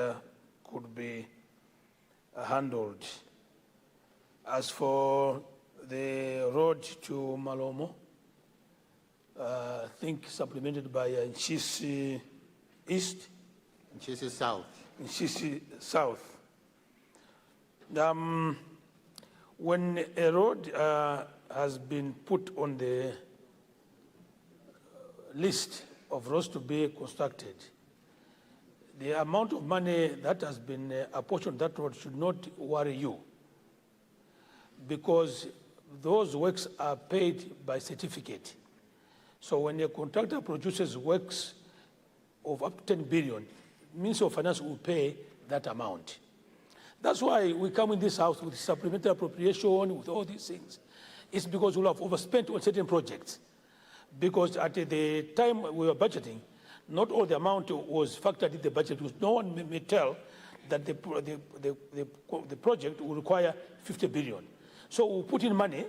could be handled. As for the road to Malomo, I think supplemented by Nchisi East. Nchisi South. Nchisi South. When a road has been put on the list of roads to be constructed, the amount of money that has been apportioned that road should not worry you, because those works are paid by certificate. So when a contractor produces works of up to 10 billion, Ministry of Finance will pay that amount. That's why we come in this house with supplementary appropriation, with all these things. It's because we have overspent on certain projects. Because at the time we were budgeting, not all the amount was factored in the budget, because no one may tell that the project will require 50 billion. So we put in money,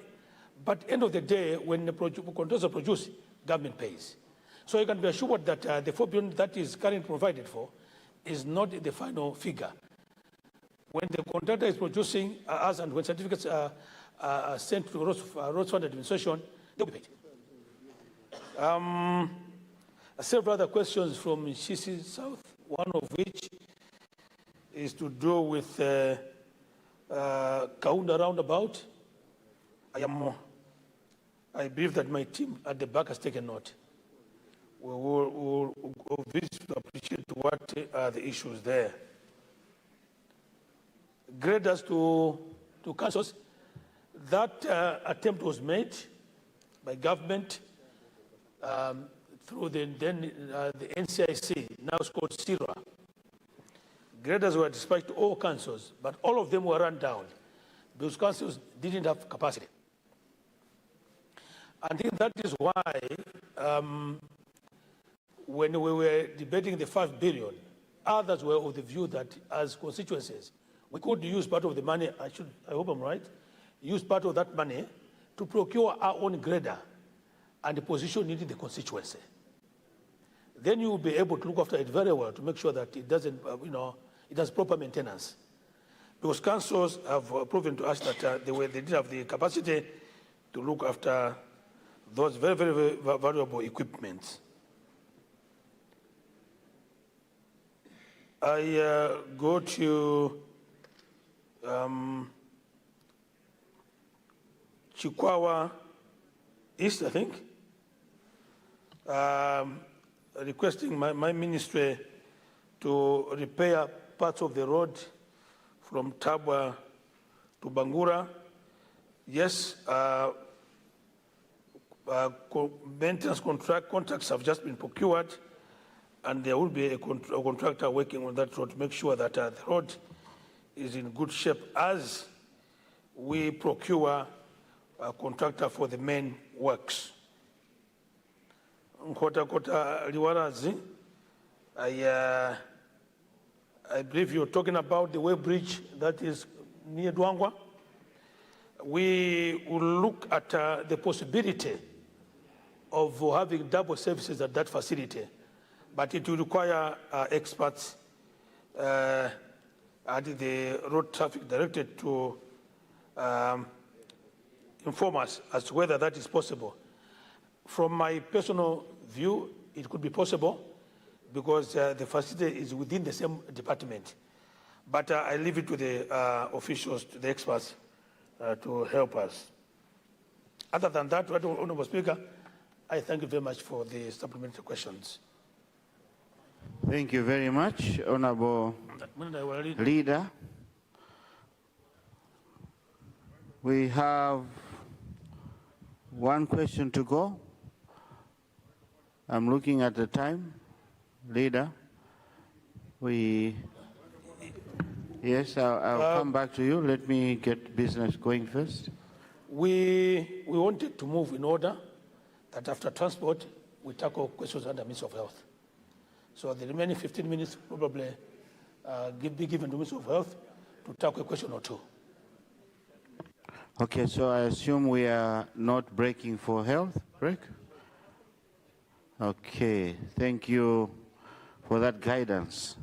but end of the day, when the contractors are produced, government pays. So you can be assured that the 4 billion that is currently provided for is not the final figure. When the contractor is producing us and when certificates are sent to Roads Fund Administration, they'll be paid. Several other questions from Shisi South, one of which is to do with Kaunda roundabout. I believe that my team at the back has taken note. We will visit to appreciate what are the issues there. Graders to councils, that attempt was made by government through the NCIC, now it's called CIRA. Graders were dispatched to all councils, but all of them were run down because councils didn't have capacity. I think that is why when we were debating the 5 billion, others were of the view that as constituencies, we could use part of the money, I hope I'm right, use part of that money to procure our own grader and position it in the constituency. Then you will be able to look after it very well to make sure that it doesn't, it has proper maintenance. Because councils have proven to us that they did have the capacity to look after those very, very, very valuable equipment. I go to Chikwawa East, I think, requesting my ministry to repair parts of the road from Tabwa to Bangura. Yes, maintenance contracts have just been procured, and there will be a contractor working on that road to make sure that the road is in good shape as we procure a contractor for the main works. Kota Liwarazi, I believe you're talking about the way bridge that is near Dwangwa. We will look at the possibility of having double services at that facility, but it will require experts at the road traffic directorate to inform us as to whether that is possible. From my personal view, it could be possible because the facility is within the same department. But I leave it to the officials, to the experts, to help us. Other than that, Honourable Speaker, I thank you very much for the supplementary questions. Thank you very much, Honourable Leader. We have one question to go. I'm looking at the time. Leader, yes, I'll come back to you. Let me get business going first. We wanted to move in order that after transport, we tackle questions under Ministry of Health. So the remaining 15 minutes probably be given to Ministry of Health to tackle a question or two. Okay, so I assume we are not breaking for health break? Okay, thank you for that guidance.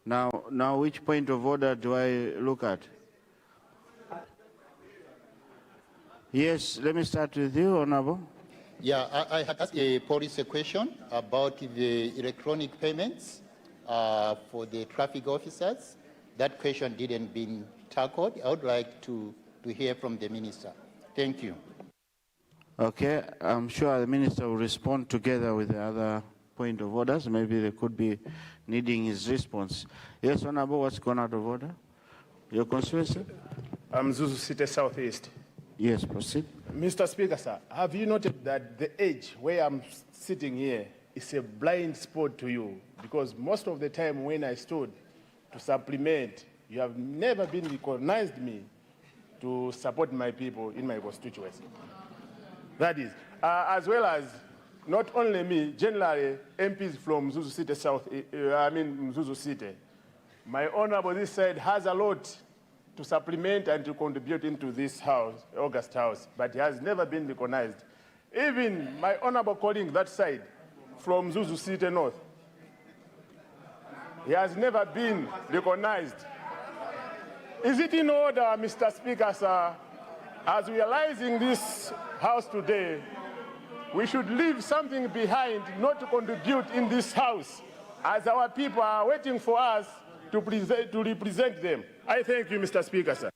Now, which point of order do I look at? Yes, let me start with you, Honorable. Yeah, I had asked a policy question about the electronic payments for the traffic officers. That question didn't been tackled. I would like to hear from the minister. Thank you. Okay, I'm sure the minister will respond together with the other point of orders. Maybe they could be needing his response. Yes, Honorable, what's gone out of order? Your constituency? I'm Zuzu City Southeast. Yes, proceed. Mr. Speaker, sir, have you noted that the edge where I'm sitting here is a blind spot to you? Because most of the time when I stood to supplement, you have never been recognized me to support my people in my constituency. That is, as well as not only me, generally MPs from Mzuzu City South, Mzuzu City. My honorable this side has a lot to supplement and to contribute into this house, August House, but he has never been recognized. Even my honorable colleague that side from Mzuzu City North, he has never been recognized. Is it in order, Mr. Speaker, sir, as we are realizing this house today, we should leave something behind not to contribute in this house, as our people are waiting for us to represent them. I thank you, Mr. Speaker, sir.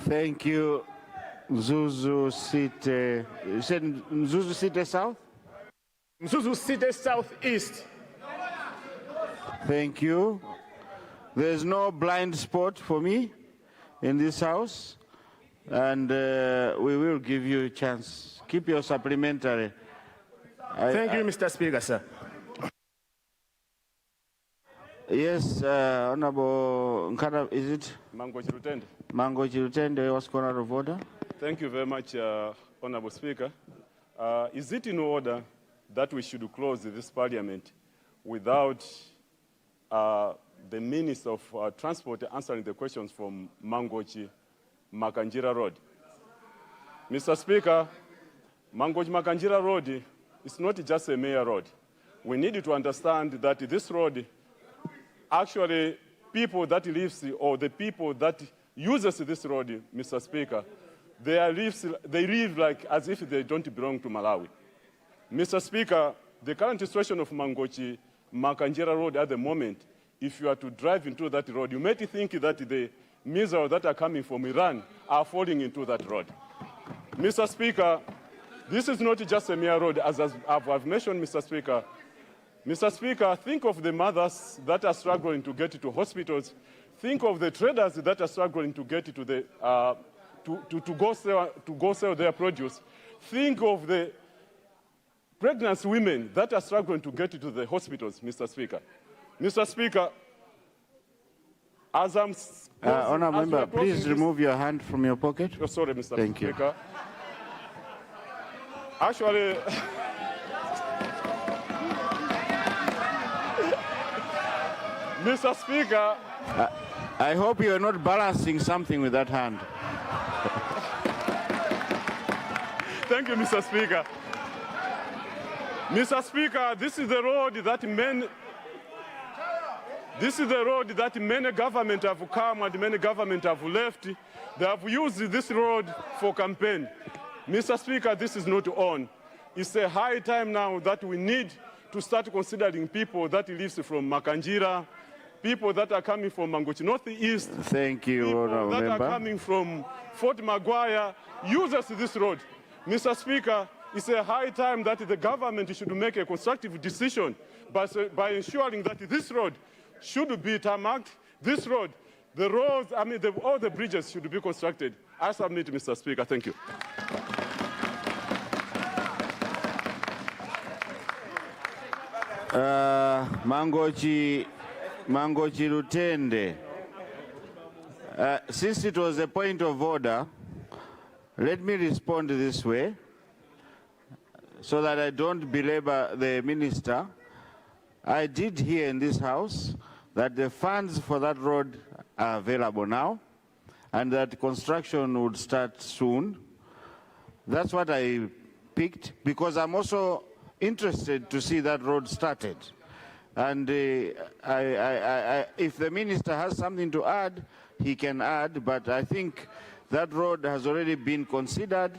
Thank you, Mzuzu City. You said Mzuzu City South? Mzuzu City Southeast. Thank you. There's no blind spot for me in this house, and we will give you a chance. Keep your supplementary. Thank you, Mr. Speaker, sir. Yes, Honorable Nkana, is it? Mango Chirutende. Mango Chirutende, what's going out of order? Thank you very much, Honorable Speaker. Is it in order that we should close this parliament without the Minister of Transport answering the questions from Mangochi Makanjira Road? Mr. Speaker, Mangochi Makanjira Road is not just a mayor road. We need to understand that this road, actually, people that live or the people that uses this road, Mr. Speaker, they live like as if they don't belong to Malawi. Mr. Speaker, the current situation of Mangochi Makanjira Road at the moment, if you are to drive into that road, you might think that the missiles that are coming from Iran are falling into that road. Mr. Speaker, this is not just a mere road, as I've mentioned, Mr. Speaker. Mr. Speaker, think of the mothers that are struggling to get to hospitals. Think of the traders that are struggling to get to the to go sell their produce. Think of the pregnant women that are struggling to get to the hospitals, Mr. Speaker. Mr. Speaker, as I'm... Honourable Member, please remove your hand from your pocket. Oh, sorry, Mr. Thank Speaker. You. Actually... Mr. Speaker... I hope you are not balancing something with that hand. Thank you, Mr. Speaker. Mr. Speaker, this is the road that many governments have come and many governments have left. They have used this road for campaign. Mr. Speaker, this is not on. It's a high time now that we need to start considering people that live from Makanjira, people that are coming from Mangochi Northeast. Thank you, people that Member. are coming from Fort Maguire, uses this road. Mr. Speaker, it's a high time that the government should make a constructive decision by ensuring that this road should be tarmacked. This road, the roads, all the bridges should be constructed. I submit, Mr. Speaker. Thank you. Mangochi Lutende. Since it was a point of order, let me respond this way so that I don't belabor the minister. I did hear in this house that the funds for that road are available now and that construction would start soon. That's what I picked because I'm also interested to see that road started. And if the minister has something to add, he can add, but I think that road has already been considered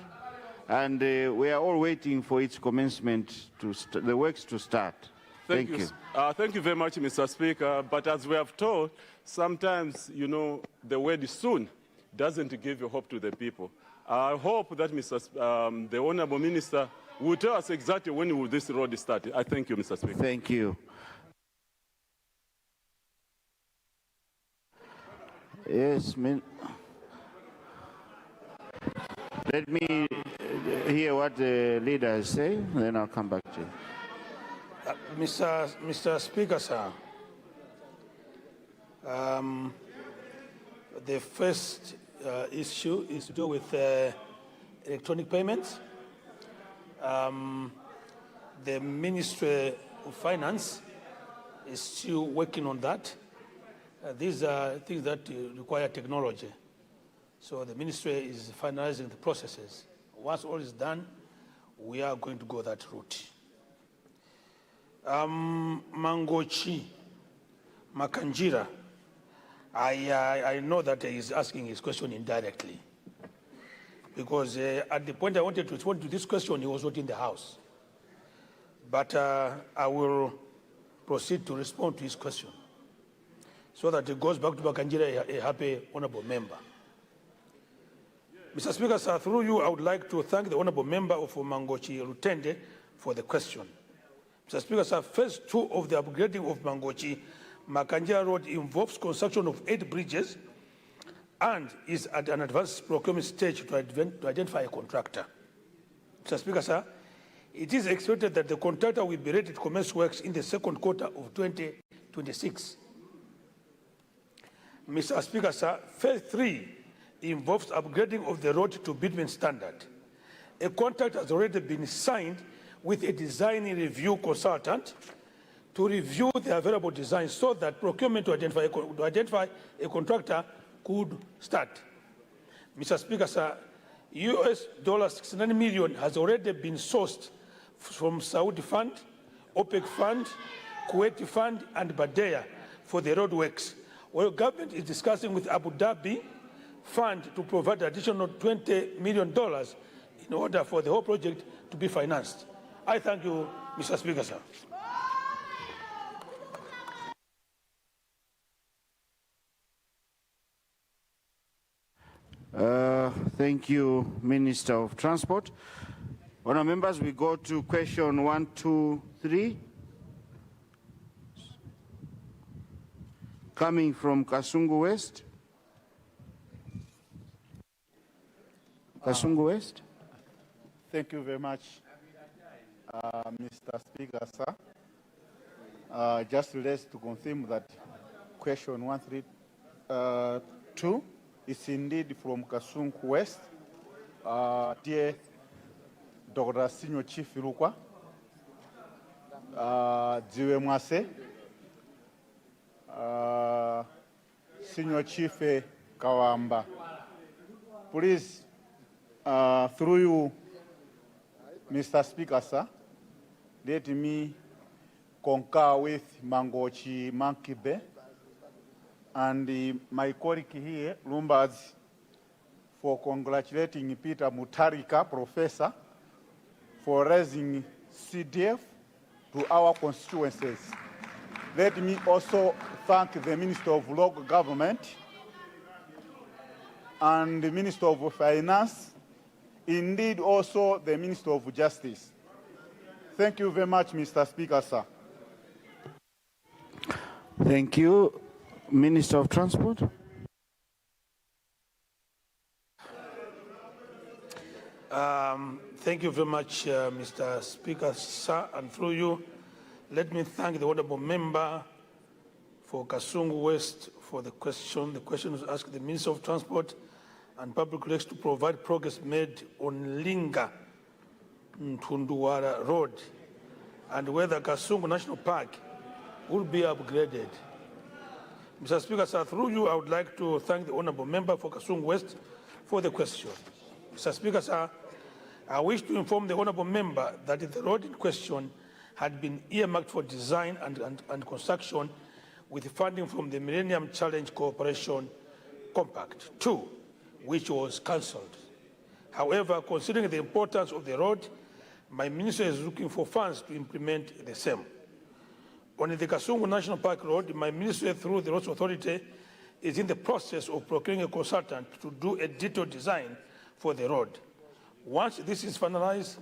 and we are all waiting for its commencement, the works to start. Thank you. Thank you very much, Mr. Speaker. But as we have told, sometimes, the word soon doesn't give you hope to the people. I hope that the Honourable Minister will tell us exactly when will this road start. I thank you, Mr. Speaker. Thank you. Yes, let me hear what the leader is saying, then I'll come back to you. Mr. Speaker, sir, the first issue is to do with electronic payments. The Ministry of Finance is still working on that. These are things that require technology. So the ministry is finalizing the processes. Once all is done, we are going to go that route. Mangochi Makanjira, I know that he is asking his question indirectly, because at the point I wanted to respond to this question, he was not in the House. But I will proceed to respond to his question so that it goes back to Makanjira, a happy, honorable member. Mr. Speaker, sir, through you, I would like to thank the honorable member of Mangochi Rutende for the question. Mr. Speaker, sir, phase 2 of the upgrading of Mangochi Makanjira Road involves construction of 8 bridges and is at an advanced procurement stage to identify a contractor. Mr. Speaker, sir, it is expected that the contractor will be ready to commence works in the second quarter of 2026. Mr. Speaker, sir, phase 3 involves upgrading of the road to bitumen standard. A contract has already been signed with a design review consultant to review the available designs so that procurement to identify a contractor could start. Mr. Speaker, sir, $69 million has already been sourced from Saudi Fund, OPEC Fund, Kuwaiti Fund, and Badea for the road works, while government is discussing with Abu Dhabi Fund to provide additional $20 million in order for the whole project to be financed. I thank you, Mr. Speaker, sir. Thank you, Minister of Transport. Honourable members, we go to question 1, 2, 3. Coming from Kasungu West. Kasungu West. Thank you very much, Mr. Speaker, sir. Just less to confirm that question 132 is indeed from Kasungu West. Dear Dr. Senior Chief Ilukwa, Dziwe Mwase, Senior Chief Kawamba, please, through you, Mr. Speaker, sir, let me concur with Mangochi Mankibe and my colleague here, Lumbaz, for congratulating Peter Mutarika, Professor, for raising CDF to our constituencies. Let me also thank the Minister of Local Government and the Minister of Finance, indeed also the Minister of Justice. Thank you very much, Mr. Speaker, sir. Thank you. Minister of Transport. Thank you very much, Mr. Speaker, sir, and through you, let me thank the honourable member for Kasungu West for the question. The question was asked the Minister of Transport and Public Works to provide progress made on Linga Ntunduwara Road and whether Kasungu National Park will be upgraded. Mr. Speaker, sir, through you, I would like to thank the honourable member for Kasungu West for the question. Mr. Speaker, sir, I wish to inform the honourable member that the road in question had been earmarked for design and construction with funding from the Millennium Challenge Cooperation Compact 2, which was cancelled. However, considering the importance of the road, my minister is looking for funds to implement the same. On the Kasungu National Park Road, my ministry through the Roads Authority is in the process of procuring a consultant to do a detailed design for the road. Once this is finalized,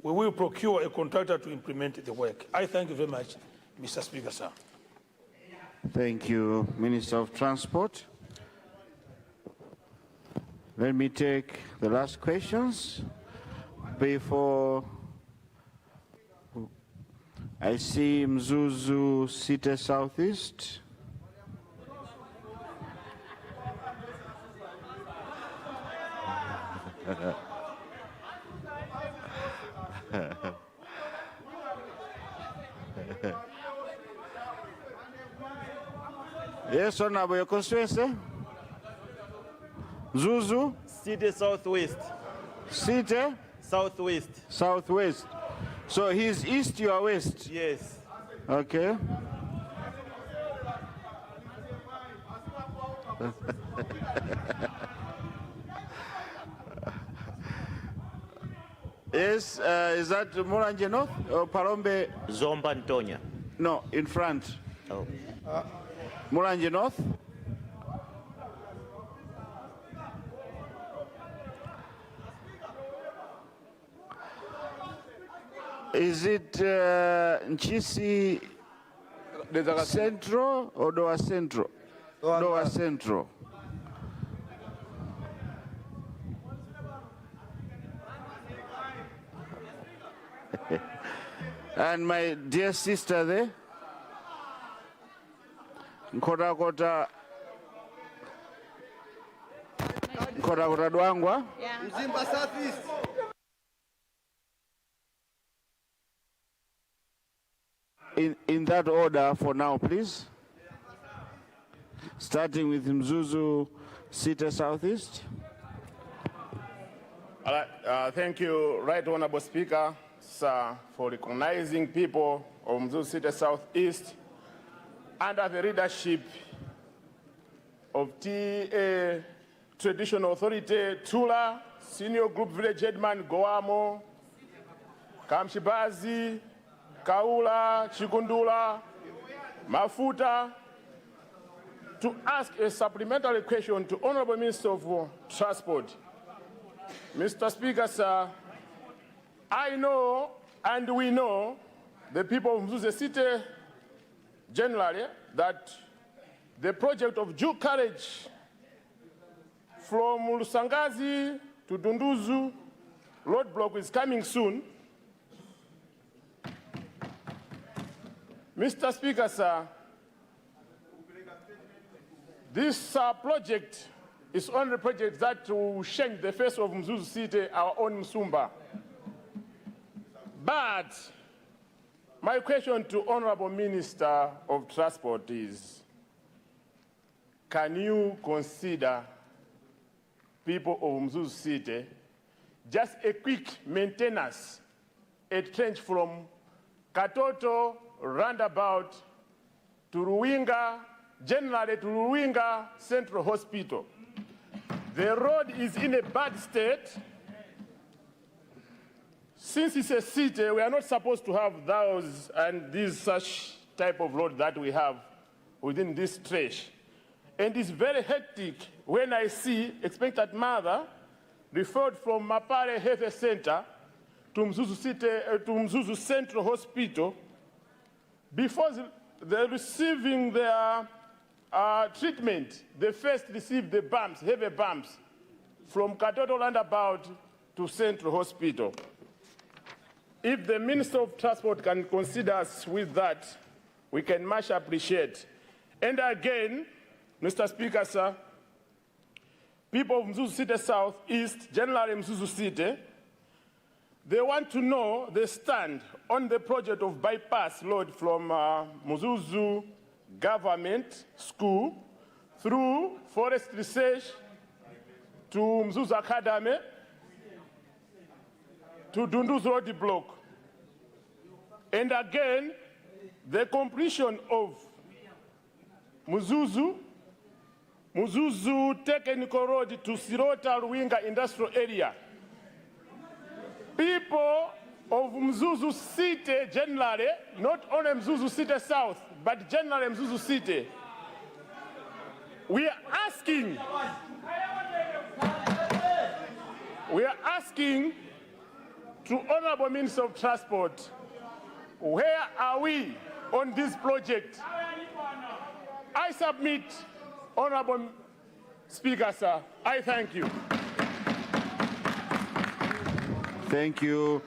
we will procure a contractor to implement the work. I thank you very much, Mr. Speaker, sir. Thank you, Minister of Transport. Let me take the last questions before I see Mzuzu City Southeast. Yes, Honorable, your constituency? Zuzu? City Southwest. City? Southwest. Southwest. So he's east, you are west? Yes. Okay. Yes, is that Mulanje North or Palombe? Zomba Ntonya. No, in front. Oh. Mulanje North? Is it Nchisi Central or Doha Central? Doha Central. And my dear sister there, Kota Dwangwa. Mzimba Southeast. In that order for now, please. Starting with Mzuzu City Southeast. All right, thank you, Right Honorable Speaker, sir, for recognizing people of Mzuzu City Southeast under the leadership of TA Traditional Authority, Tula, Senior Group Village Headman Goamo, Kamshibazi, Kaula, Chikundula, Mafuta, to ask a supplementary question to Honorable Minister of Transport. Mr. Speaker, sir, I know and we know, the people of Mzuzu City generally, that the project of dual carriage from Lusangazi to Dunduzu roadblock is coming soon. Mr. Speaker, sir, this project is only a project that will change the face of Mzuzu City, our own Msumba. But my question to Honorable Minister of Transport is, can you consider people of Mzuzu City just a quick maintenance, a change from Katoto roundabout to Ruwinga, generally to Ruwinga Central Hospital? The road is in a bad state. Since it's a city, we are not supposed to have those and these such type of road that we have within this stretch. And it's very hectic when I see expectant mother referred from Mapare Health Center to Mzuzu City, to Mzuzu Central Hospital. Before they're receiving their treatment, they first receive the bumps, heavy bumps, from Katoto roundabout to Central Hospital. If the Minister of Transport can consider us with that, we can much appreciate. And again, Mr. Speaker, sir, people of Mzuzu City South East, generally Mzuzu City, they want to know the stand on the project of bypass road from Mzuzu Government School through Forest Research to Mzuzu Academy to Dundu's Road Block. And again, the completion of Mzuzu Technical Road to Sirota Ruwinga Industrial Area. People of Mzuzu City generally, not only Mzuzu City South, but generally Mzuzu City, we are asking to Honorable Minister of Transport, where are we on this project? I submit, Honorable Speaker, sir. I thank you. Thank you,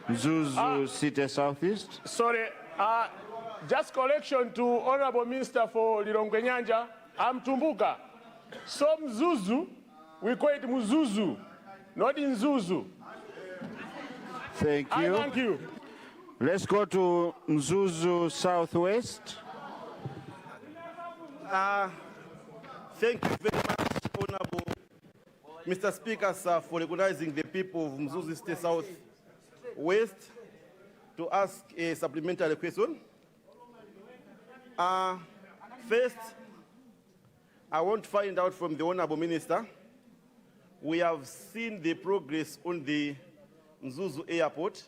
Mzuzu City Southeast. Sorry, just correction to Honorable Minister for Lilongwe Nyanja, I'm Tumbuka. So Mzuzu, we call it Mzuzu, not in Zuzu. Thank you. Thank you. Let's go to Mzuzu Southwest. Thank you very much, Honorable Mr. Speaker, sir, for recognizing the people of Mzuzu State South West to ask a supplementary question. First, I want to find out from the Honorable Minister, we have seen the progress on the Mzuzu Airport,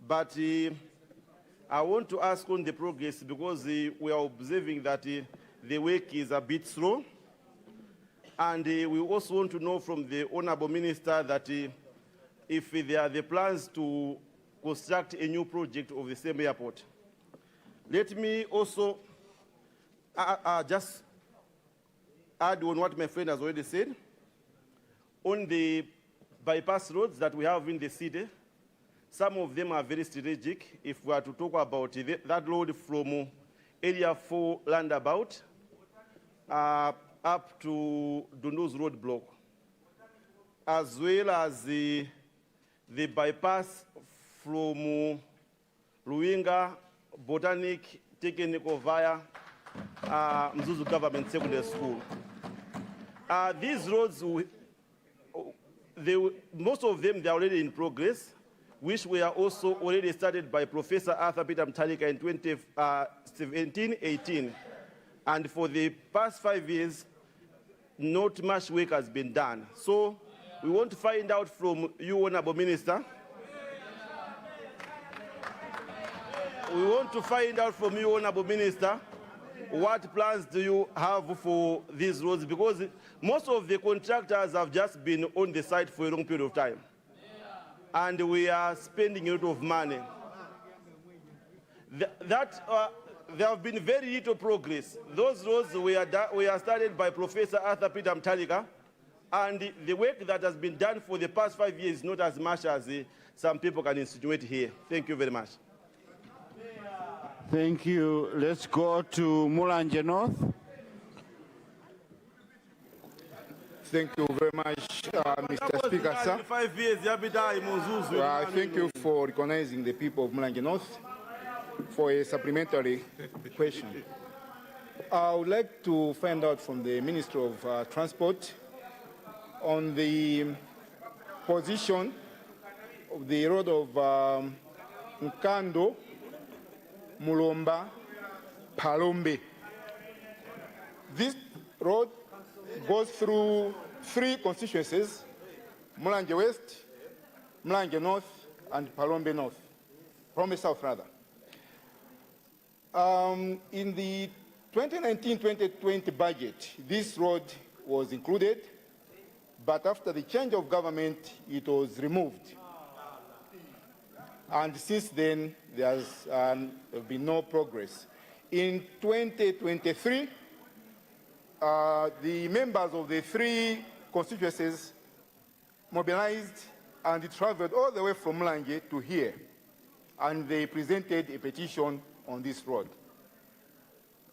but I want to ask on the progress because we are observing that the work is a bit slow. And we also want to know from the Honorable Minister that if there are the plans to construct a new project of the same airport. Let me also just add on what my friend has already said. On the bypass roads that we have in the city, some of them are very strategic. If we are to talk about that road from Area 4 roundabout up to Dundu's road block, as well as the bypass from Ruinga, Botanic, taken via Mzuzu Government Secondary School. These roads, most of them, they are already in progress, which were also already started by Professor Arthur Peter Mtalika in 2017-18. And for the past 5 years, not much work has been done. So we want to find out from you, Honorable Minister. We want to find out from you, Honorable Minister, what plans do you have for these roads? Because most of the contractors have just been on the site for a long period of time. And we are spending a lot of money. There have been very little progress. Those roads were started by Professor Arthur Peter Mtalika, and the work that has been done for the past 5 years is not as much as some people can insinuate here. Thank you very much. Thank you. Let's go to Mulanje North. Thank you very much, Mr. Speaker, sir. 5 years, thank you for recognizing the people of Mulanje North. For a supplementary question, I would like to find out from the Minister of Transport on the position of the road of Nkando, Mulomba, Palombe. This road goes through 3 constituencies, Mulanje West, Mulanje North, and Palombe North, Palombe South rather. In the 2019-2020 budget, this road was included, but after the change of government, it was removed. And since then, there has been no progress. In 2023, the members of the 3 constituencies mobilized and traveled all the way from Mulanje to here, and they presented a petition on this road.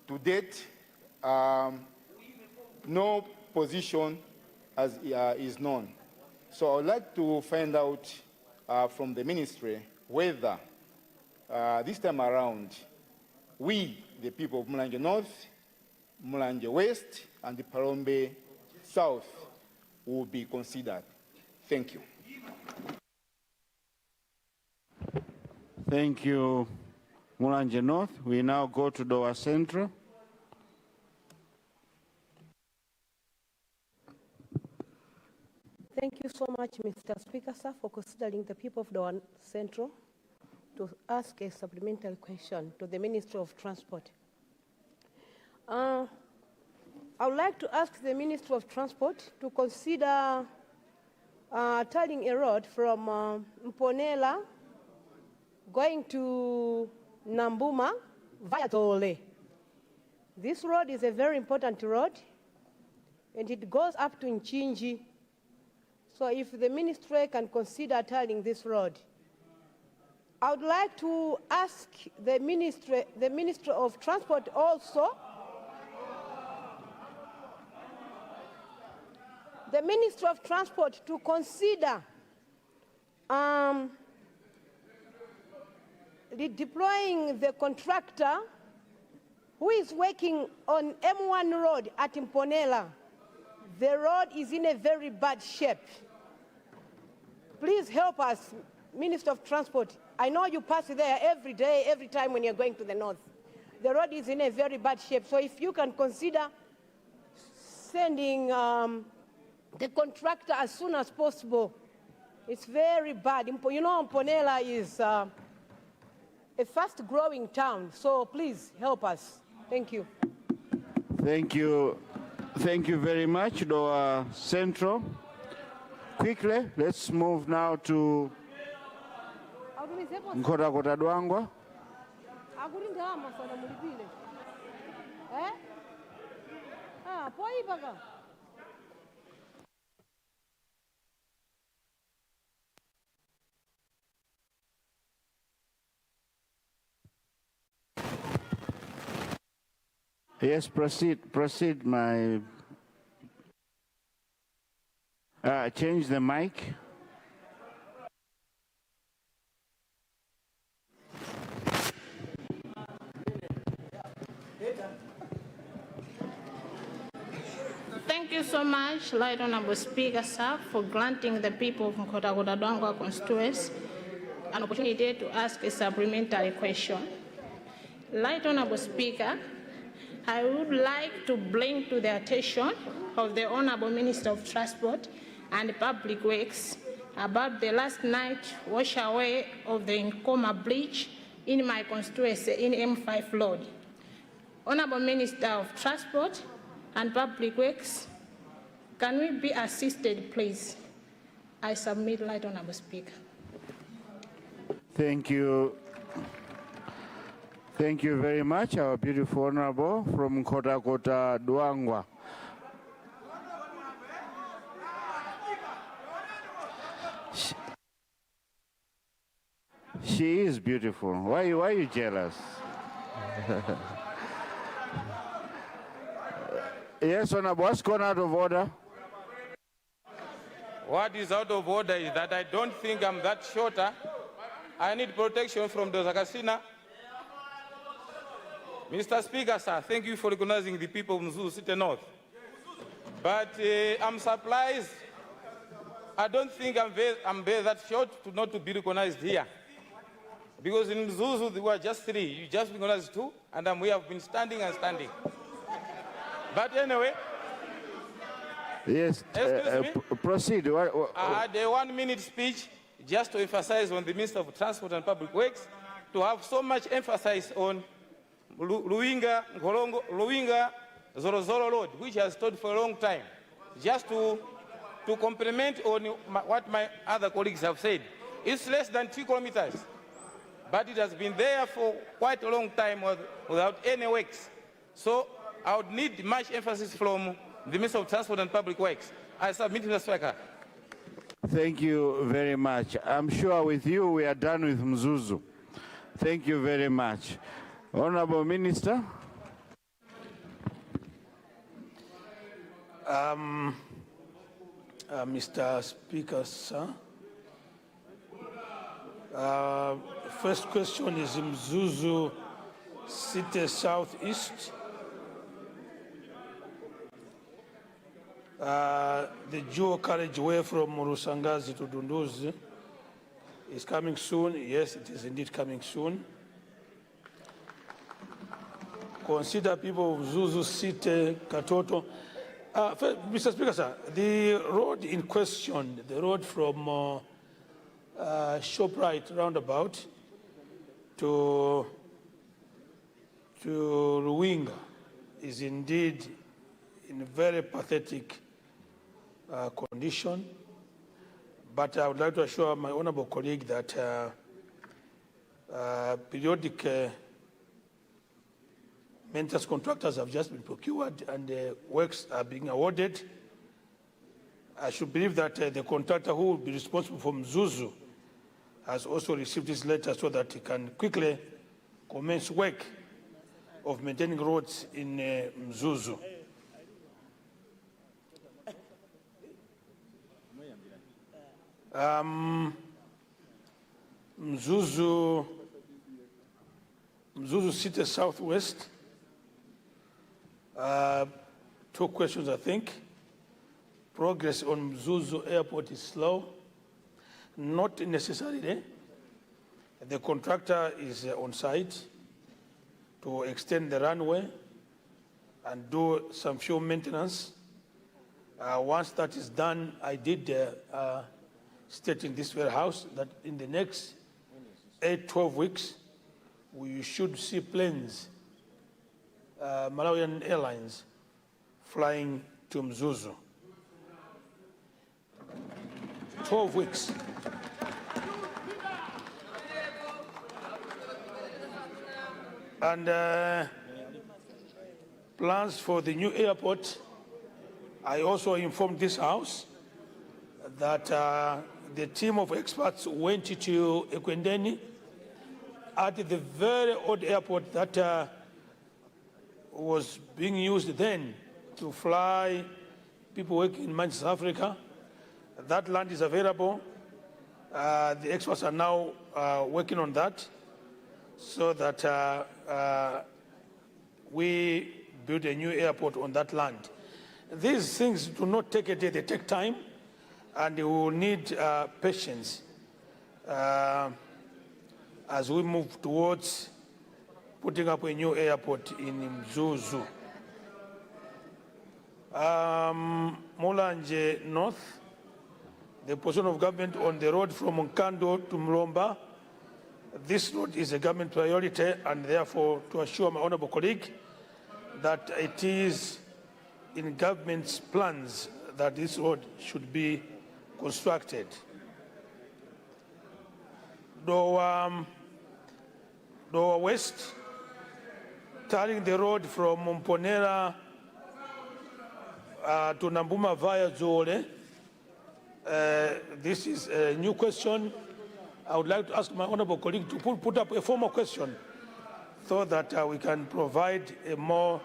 To date, no position is known. So I'd like to find out from the ministry whether this time around, we, the people of Mulanje North, Mulanje West, and the Palombe South will be considered. Thank you. Thank you, Mulanje North. We now go to Dowa Central. Thank you so much, Mr. Speaker, sir, for considering the people of Dowa Central to ask a supplementary question to the Minister of Transport. I would like to ask the Minister of Transport to consider turning a road from Mponela going to Nambuma via Tole. This road is a very important road, and it goes up to Nchinji. So if the ministry can consider turning this road, I would like to ask the Minister of Transport also the Ministry of Transport to consider deploying the contractor who is working on M1 road at Mponela. The road is in a very bad shape. Please help us, Minister of Transport. I know you pass there every day, every time when you're going to the north. The road is in a very bad shape. So if you can consider sending the contractor as soon as possible. It's very bad. You know, Mponela is a fast-growing town. So please help us. Thank you. Thank you. Thank you very much, Doa Central. Quickly, let's move now to Nkhotakota Dwangwa. Yes, proceed, my... change the mic. Thank you so much, Right Honourable Speaker, sir, for granting the people of Nkhotakota Dwangwa constituency an opportunity to ask a supplementary question. Right Honourable Speaker, I would like to bring to the attention of the Honourable Minister of Transport and Public Works about the last night wash away of the Nkoma Bridge in my constituency in M5 Road. Honourable Minister of Transport and Public Works, can we be assisted, please? I submit, Right Honourable Speaker. Thank you. Thank you very much, our beautiful Honourable from Nkhotakota Dwangwa. She is beautiful. Why are you jealous? Yes, Honourable, what's gone out of order? What is out of order is that I don't think I'm that shorter. I need protection from those Akasina. Mr. Speaker, sir, thank you for recognizing the people of Mzuzu City North. But I'm surprised. I don't think I'm very that short to not to be recognized here. Because in Mzuzu, there were just 3. You just recognized 2, and we have been standing and standing. But anyway. Yes, proceed. I had a 1-minute speech just to emphasize on the Minister of Transport and Public Works, to have so much emphasis on Luinga Zorozoro Road, which has stood for a long time. Just to complement on what my other colleagues have said. It's less than 2 kilometers, but it has been there for quite a long time without any works. So I would need much emphasis from the Minister of Transport and Public Works. I submit to the Speaker. Thank you very much. I'm sure with you we are done with Mzuzu. Thank you very much. Honourable Minister. Mr. Speaker, sir. First question is Mzuzu City Southeast. The dual carriageway from Rusangazi to Dunduzi is coming soon. Yes, it is indeed coming soon. Consider people of Zuzu City, Katoto. Mr. Speaker, sir, the road in question, the road from ShopRite roundabout to Ruinga is indeed in very pathetic condition. But I would like to assure my honorable colleague that periodic maintenance contractors have just been procured and works are being awarded. I should believe that the contractor who will be responsible for Mzuzu has also received this letter so that he can quickly commence work of maintaining roads in Mzuzu. Mzuzu City Southwest. 2 questions, I think. Progress on Mzuzu Airport is slow. Not necessarily. The contractor is on site to extend the runway and do some few maintenance. Once that is done, I did state in this warehouse that in the next 8-12 weeks, we should see planes, Malawian Airlines, flying to Mzuzu. 12 weeks. And plans for the new airport, I also informed this House that the team of experts went to Ekwendeni at the very old airport that was being used then to fly people working in Manchester, Africa. That land is available. The experts are now working on that so that we build a new airport on that land. These things do not take a day, they take time, and we will need patience as we move towards putting up a new airport in Mzuzu. Mulanje North, the position of government on the road from Nkando to Mlomba. This road is a government priority, and therefore to assure my honorable colleague that it is in government's plans that this road should be constructed. Dowa West, turning the road from Mponera to Nambuma via Zole. This is a new question. I would like to ask my honorable colleague to put up a formal question so that we can provide a more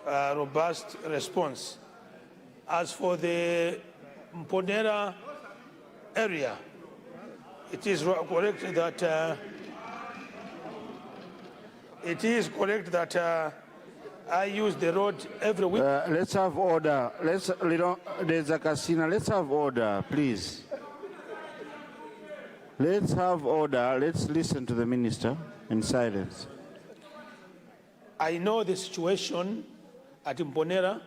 robust response. As for the Mponera area, it is correct that I use the road every week. Let's have order. There's a casino. Let's have order, please. Let's have order. Let's listen to the minister in silence. I know the situation at Mponera.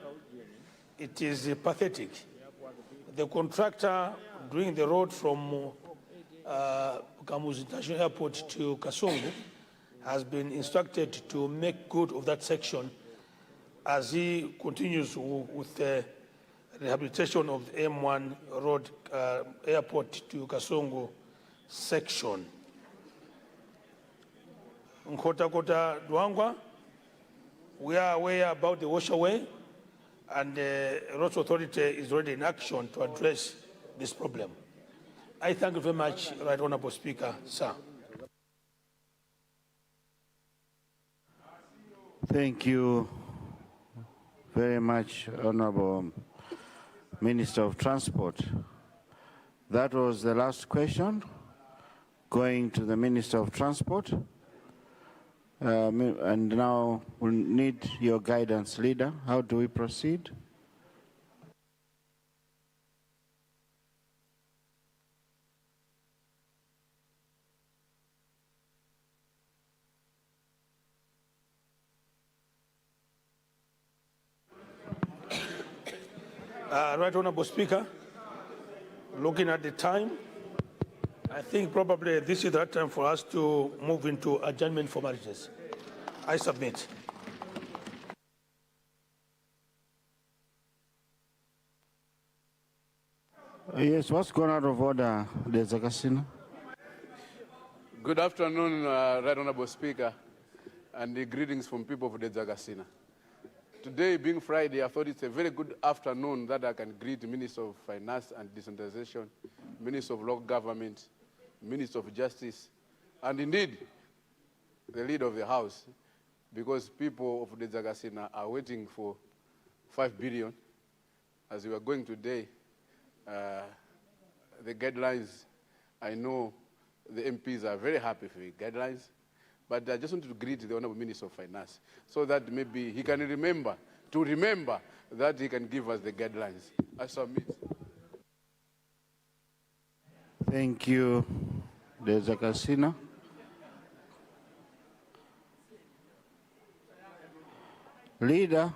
It is pathetic. The contractor doing the road from Kamuzu International Airport to Kasongo has been instructed to make good of that section as he continues with the rehabilitation of the M1 road airport to Kasongo section. Nkota Kota Dwangwa, we are aware about the washaway, and the Roads Authority is already in action to address this problem. I thank you very much, Right Honorable Speaker, sir. Thank you very much, Honorable Minister of Transport. That was the last question going to the Minister of Transport. And now we need your guidance, leader. How do we proceed? Right Honorable Speaker, looking at the time, I think probably this is the time for us to move into adjournment formalities. I submit. Yes, what's gone out of order, Zakasina? Good afternoon, Right Honorable Speaker, and greetings from people of the Zagasina. Today being Friday, I thought it's a very good afternoon that I can greet the Minister of Finance and Decentralization, Minister of Local Government, Minister of Justice, and indeed the leader of the House, because people of the Zagasina are waiting for 5 billion. As we are going today, the guidelines, I know the MPs are very happy for the guidelines, but I just want to greet the Honorable Minister of Finance so that maybe he can remember that he can give us the guidelines. I submit. Thank you, Zakasina. Leader.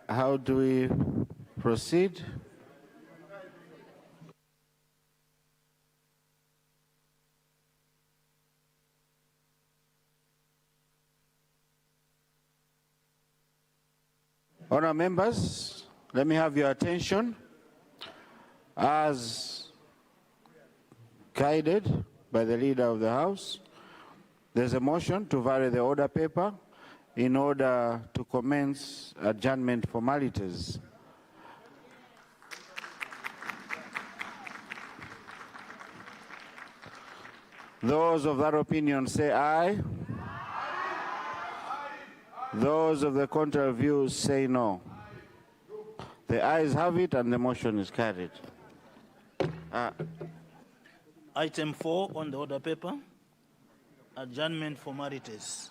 How do we proceed? Honourable members, let me have your attention. As guided by the Leader of the House, there's a motion to vary the order paper in order to commence adjournment formalities. Those of that opinion say aye. Those of the contrary view say no. The ayes have it and the motion is carried. Item 4 on the order paper, adjournment formalities.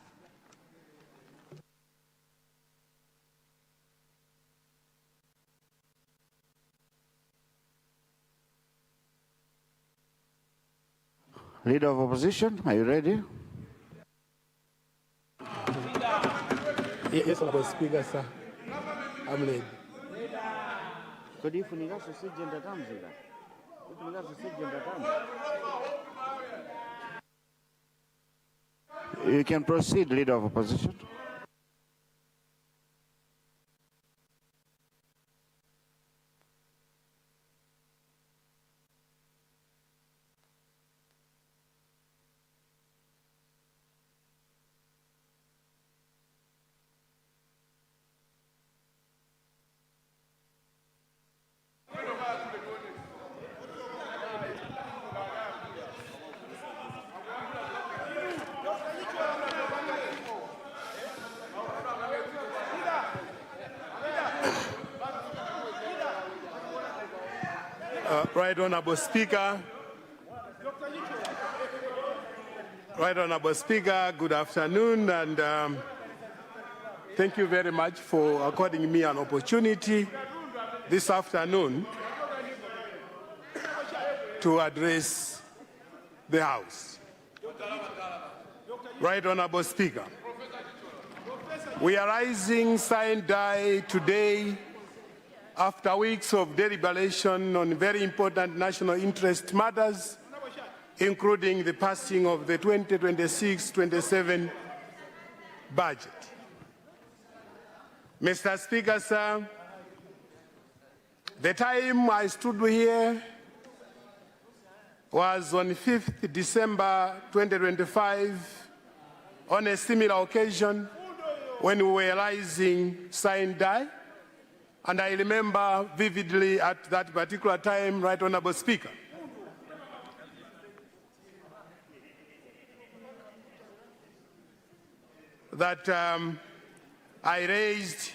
Leader of Opposition, are you ready? Yes, Mr. Speaker, sir. I'm ready. You can proceed, Leader of Opposition. Right Honourable Speaker. Right Honourable Speaker, good afternoon, and thank you very much for according me an opportunity this afternoon to address the House. Right Honourable Speaker, we are rising sine die today after weeks of deliberation on very important national interest matters, including the passing of the 2026-27 budget. Mr. Speaker, sir, the time I stood here was on 5th December 2025 on a similar occasion when we were rising sine die. And I remember vividly at that particular time, Right Honourable Speaker, that I raised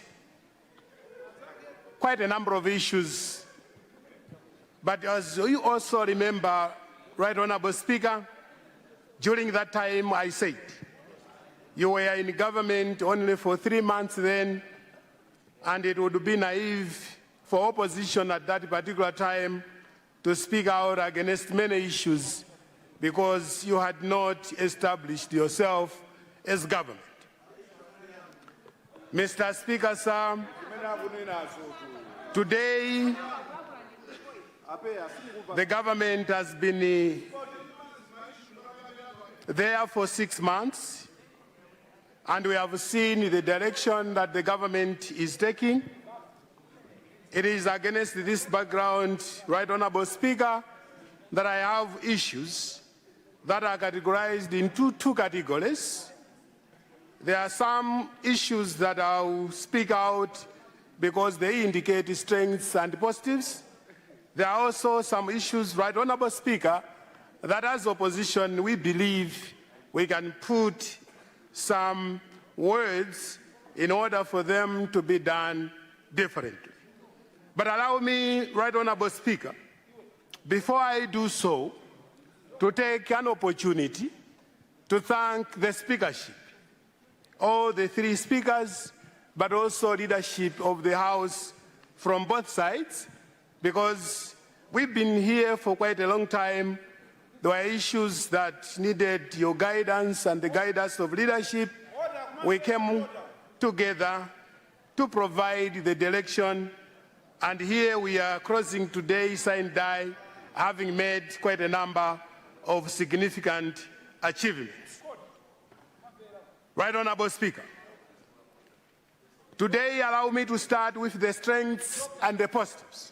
quite a number of issues. But as you also remember, Right Honourable Speaker, during that time I said, you were in government only for 3 months then, and it would be naive for opposition at that particular time to speak out against many issues because you had not established yourself as government. Mr. Speaker, sir, today the government has been there for 6 months. And we have seen the direction that the government is taking. It is against this background, Right Honourable Speaker, that I have issues that are categorized in two categories. There are some issues that I'll speak out because they indicate strengths and positives. There are also some issues, Right Honourable Speaker, that as opposition we believe we can put some words in order for them to be done differently. But allow me, Right Honorable Speaker, before I do so, to take an opportunity to thank the speakership, all the three speakers, but also leadership of the House from both sides, because we've been here for quite a long time. There were issues that needed your guidance and the guidance of leadership. We came together to provide the direction, and here we are crossing today, Sandai, having made quite a number of significant achievements. Right Honorable Speaker, today allow me to start with the strengths and the positives.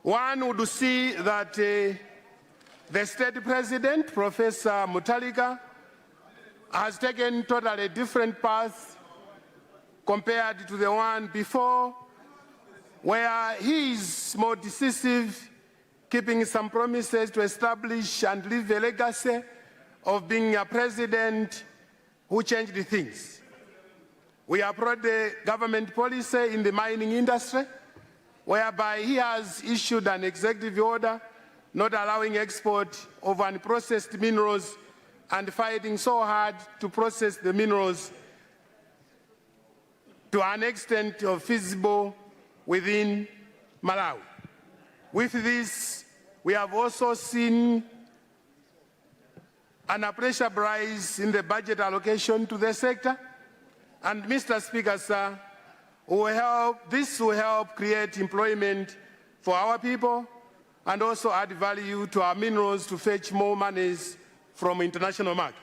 One would see that the state president, Professor Mutharika, has taken totally different path compared to the one before, where he is more decisive, keeping some promises to establish and leave a legacy of being a president who changed things. We applaud the government policy in the mining industry, whereby he has issued an executive order not allowing export of unprocessed minerals and fighting so hard to process the minerals to an extent of feasible within Malawi. With this, we have also seen an appreciable rise in the budget allocation to the sector. And Mr. Speaker, sir, this will help create employment for our people and also add value to our minerals to fetch more monies from international market.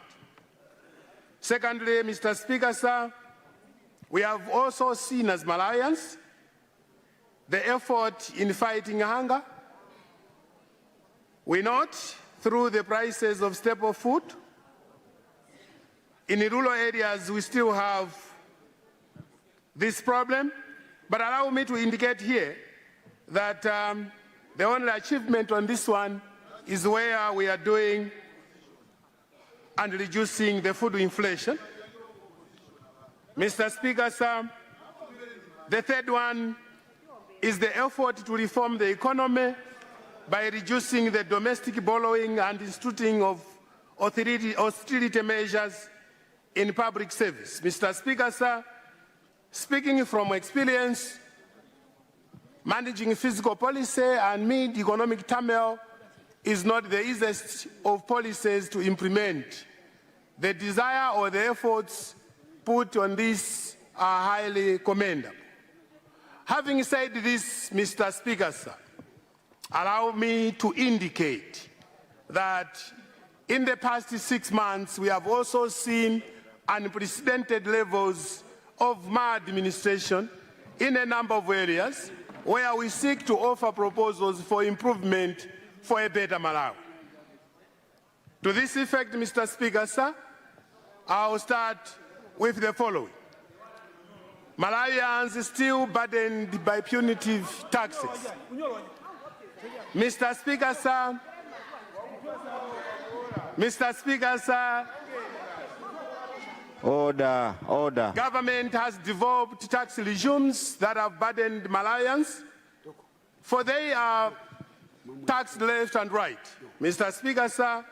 Secondly, Mr. Speaker, sir, we have also seen as Malawians the effort in fighting hunger. We note through the prices of staple food, in the rural areas we still have this problem, but allow me to indicate here that the only achievement on this one is where we are doing and reducing the food inflation. Mr. Speaker, sir, the third one is the effort to reform the economy by reducing the domestic borrowing and instituting of austerity measures in public service. Mr. Speaker, sir, speaking from experience, managing fiscal policy amid economic turmoil is not the easiest of policies to implement. The desire or the efforts put on this are highly commendable. Having said this, Mr. Speaker, sir, allow me to indicate that in the past 6 months, we have also seen unprecedented levels of maladministration in a number of areas where we seek to offer proposals for improvement for a better Malawi. To this effect, Mr. Speaker, sir, I'll start with the following. Malawians are still burdened by punitive taxes. Mr. Speaker, sir, Order, order. Government has developed tax regimes that have burdened Malawians, for they are taxed left and right. Mr. Speaker, sir,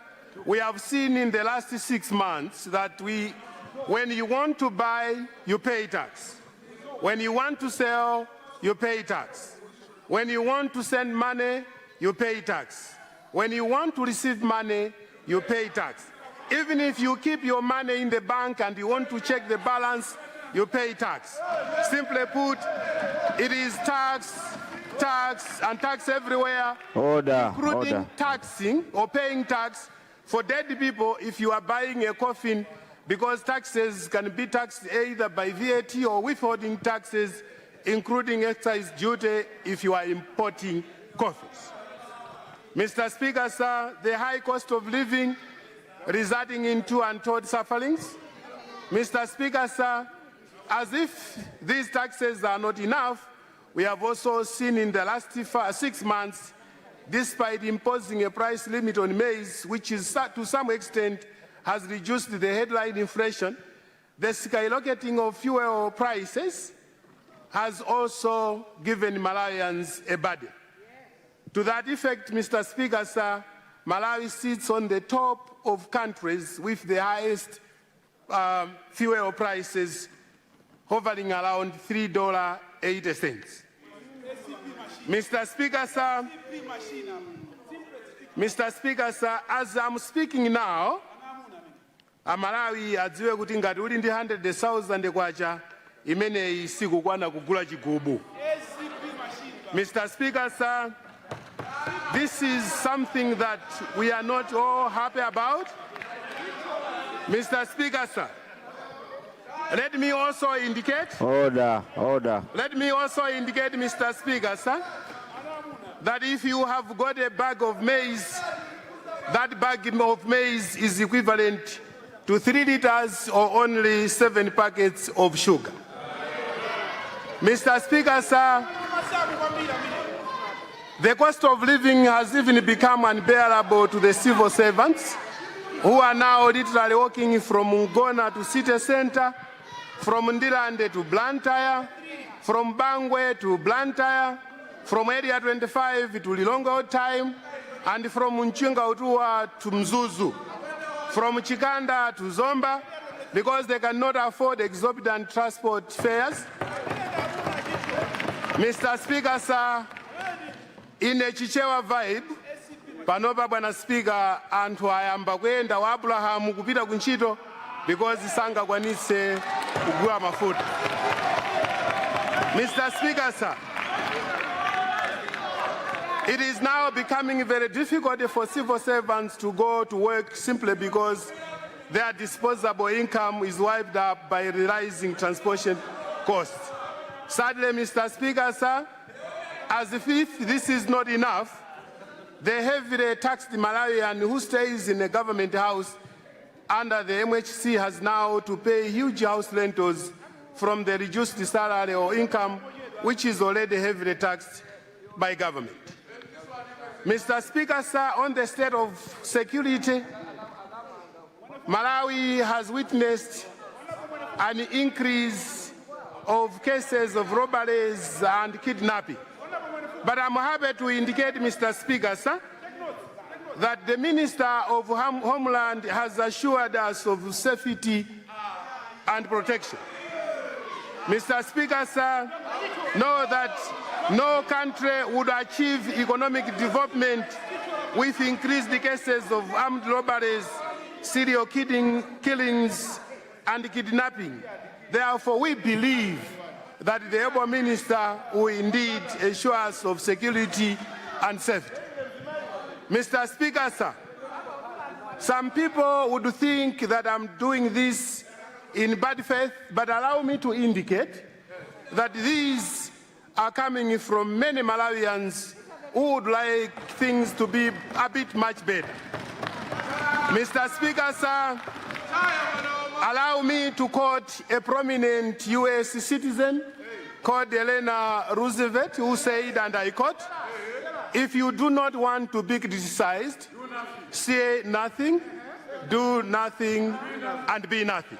we have seen in the last 6 months that when you want to buy, you pay tax. When you want to sell, you pay tax. When you want to send money, you pay tax. When you want to receive money, you pay tax. Even if you keep your money in the bank and you want to check the balance, you pay tax. Simply put, it is tax, and tax everywhere, including taxing or paying tax for dead people if you are buying a coffin, because taxes can be taxed either by VAT or withholding taxes, including excise duty if you are importing coffins. Mr. Speaker, sir, the high cost of living resulting in untold sufferings. Mr. Speaker, sir, as if these taxes are not enough, we have also seen in the last 6 months, despite imposing a price limit on maize, which is to some extent has reduced the headline inflation, the skyrocketing of fuel prices has also given Malawians a burden. To that effect, Mr. Speaker, sir, Malawi sits on the top of countries with the highest fuel prices, hovering around $3.80. Mr. Speaker, sir, as I'm speaking now, Malawi adziwe kuti ngati uli ndi 100,000 kwacha imene sikukwana kugula chigubu. Mr. Speaker, sir, this is something that we are not all happy about. Mr. Speaker, sir, let me also indicate. Order. Let me also indicate, Mr. Speaker, sir, that if you have got a bag of maize, that bag of maize is equivalent to 3 liters or only 7 packets of sugar. Mr. Speaker, sir, the cost of living has even become unbearable to the civil servants who are now literally walking from Ngona to city center, from Ndirande to Blantyre, from Bangwe to Blantyre, from Area 25 to Lilongwe Time, and from Mchinga Utua to Mzuzu, from Chikanda to Zomba, because they cannot afford exorbitant transport fares. Mr. Speaker, sir, in a Chichewa vibe, panopa bwana Speaker, anthu ayamba kwenda wa Abraham kupita kunchito because sangakwanise kugula mafuta. Mr. Speaker, sir, it is now becoming very difficult for civil servants to go to work simply because their disposable income is wiped up by rising transportation costs. Sadly, Mr. Speaker, sir, as if this is not enough, the heavily taxed Malawian who stays in a government house under the MHC has now to pay huge house rentals from the reduced salary or income, which is already heavily taxed by government. Mr. Speaker, sir, on the state of security, Malawi has witnessed an increase of cases of robberies and kidnapping. But I'm happy to indicate, Mr. Speaker, sir, that the Minister of Homeland has assured us of safety and protection. Mr. Speaker, sir, know that no country would achieve economic development with increased cases of armed robberies, serial killings, and kidnapping. Therefore, we believe that the able minister will indeed assure us of security and safety. Mr. Speaker, sir, some people would think that I'm doing this in bad faith, but allow me to indicate that these are coming from many Malawians who would like things to be a bit much better. Mr. Speaker, sir, allow me to quote a prominent US citizen called Eleanor Roosevelt, who said, and I quote, "If you do not want to be criticized, say nothing, do nothing, and be nothing."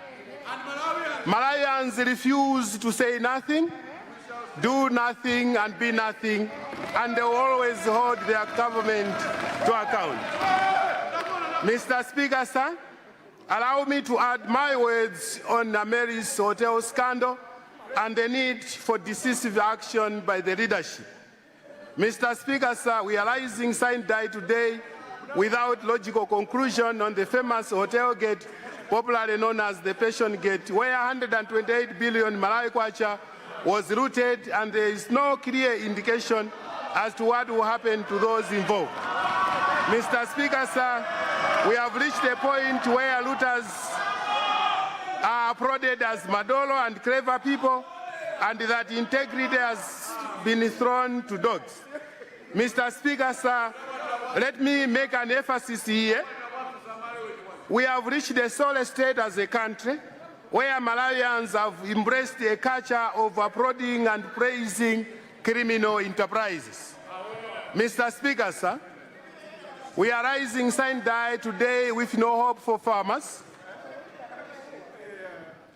Malawians refuse to say nothing, do nothing, and be nothing, and they always hold their government to account. Mr. Speaker, sir, allow me to add my words on Mary's hotel scandal and the need for decisive action by the leadership. Mr. Speaker, sir, we are raising sign die today without logical conclusion on the famous hotel gate, popularly known as the Passion Gate, where 128 billion Malawi kwacha was looted, and there is no clear indication as to what will happen to those involved. Mr. Speaker, sir, we have reached a point where looters are applauded as Madolo and clever people, and that integrity has been thrown to dogs. Mr. Speaker, sir, let me make an emphasis here. We have reached a sole state as a country where Malawians have embraced a culture of applauding and praising criminal enterprises. Mr. Speaker, sir, we are raising sign die today with no hope for farmers.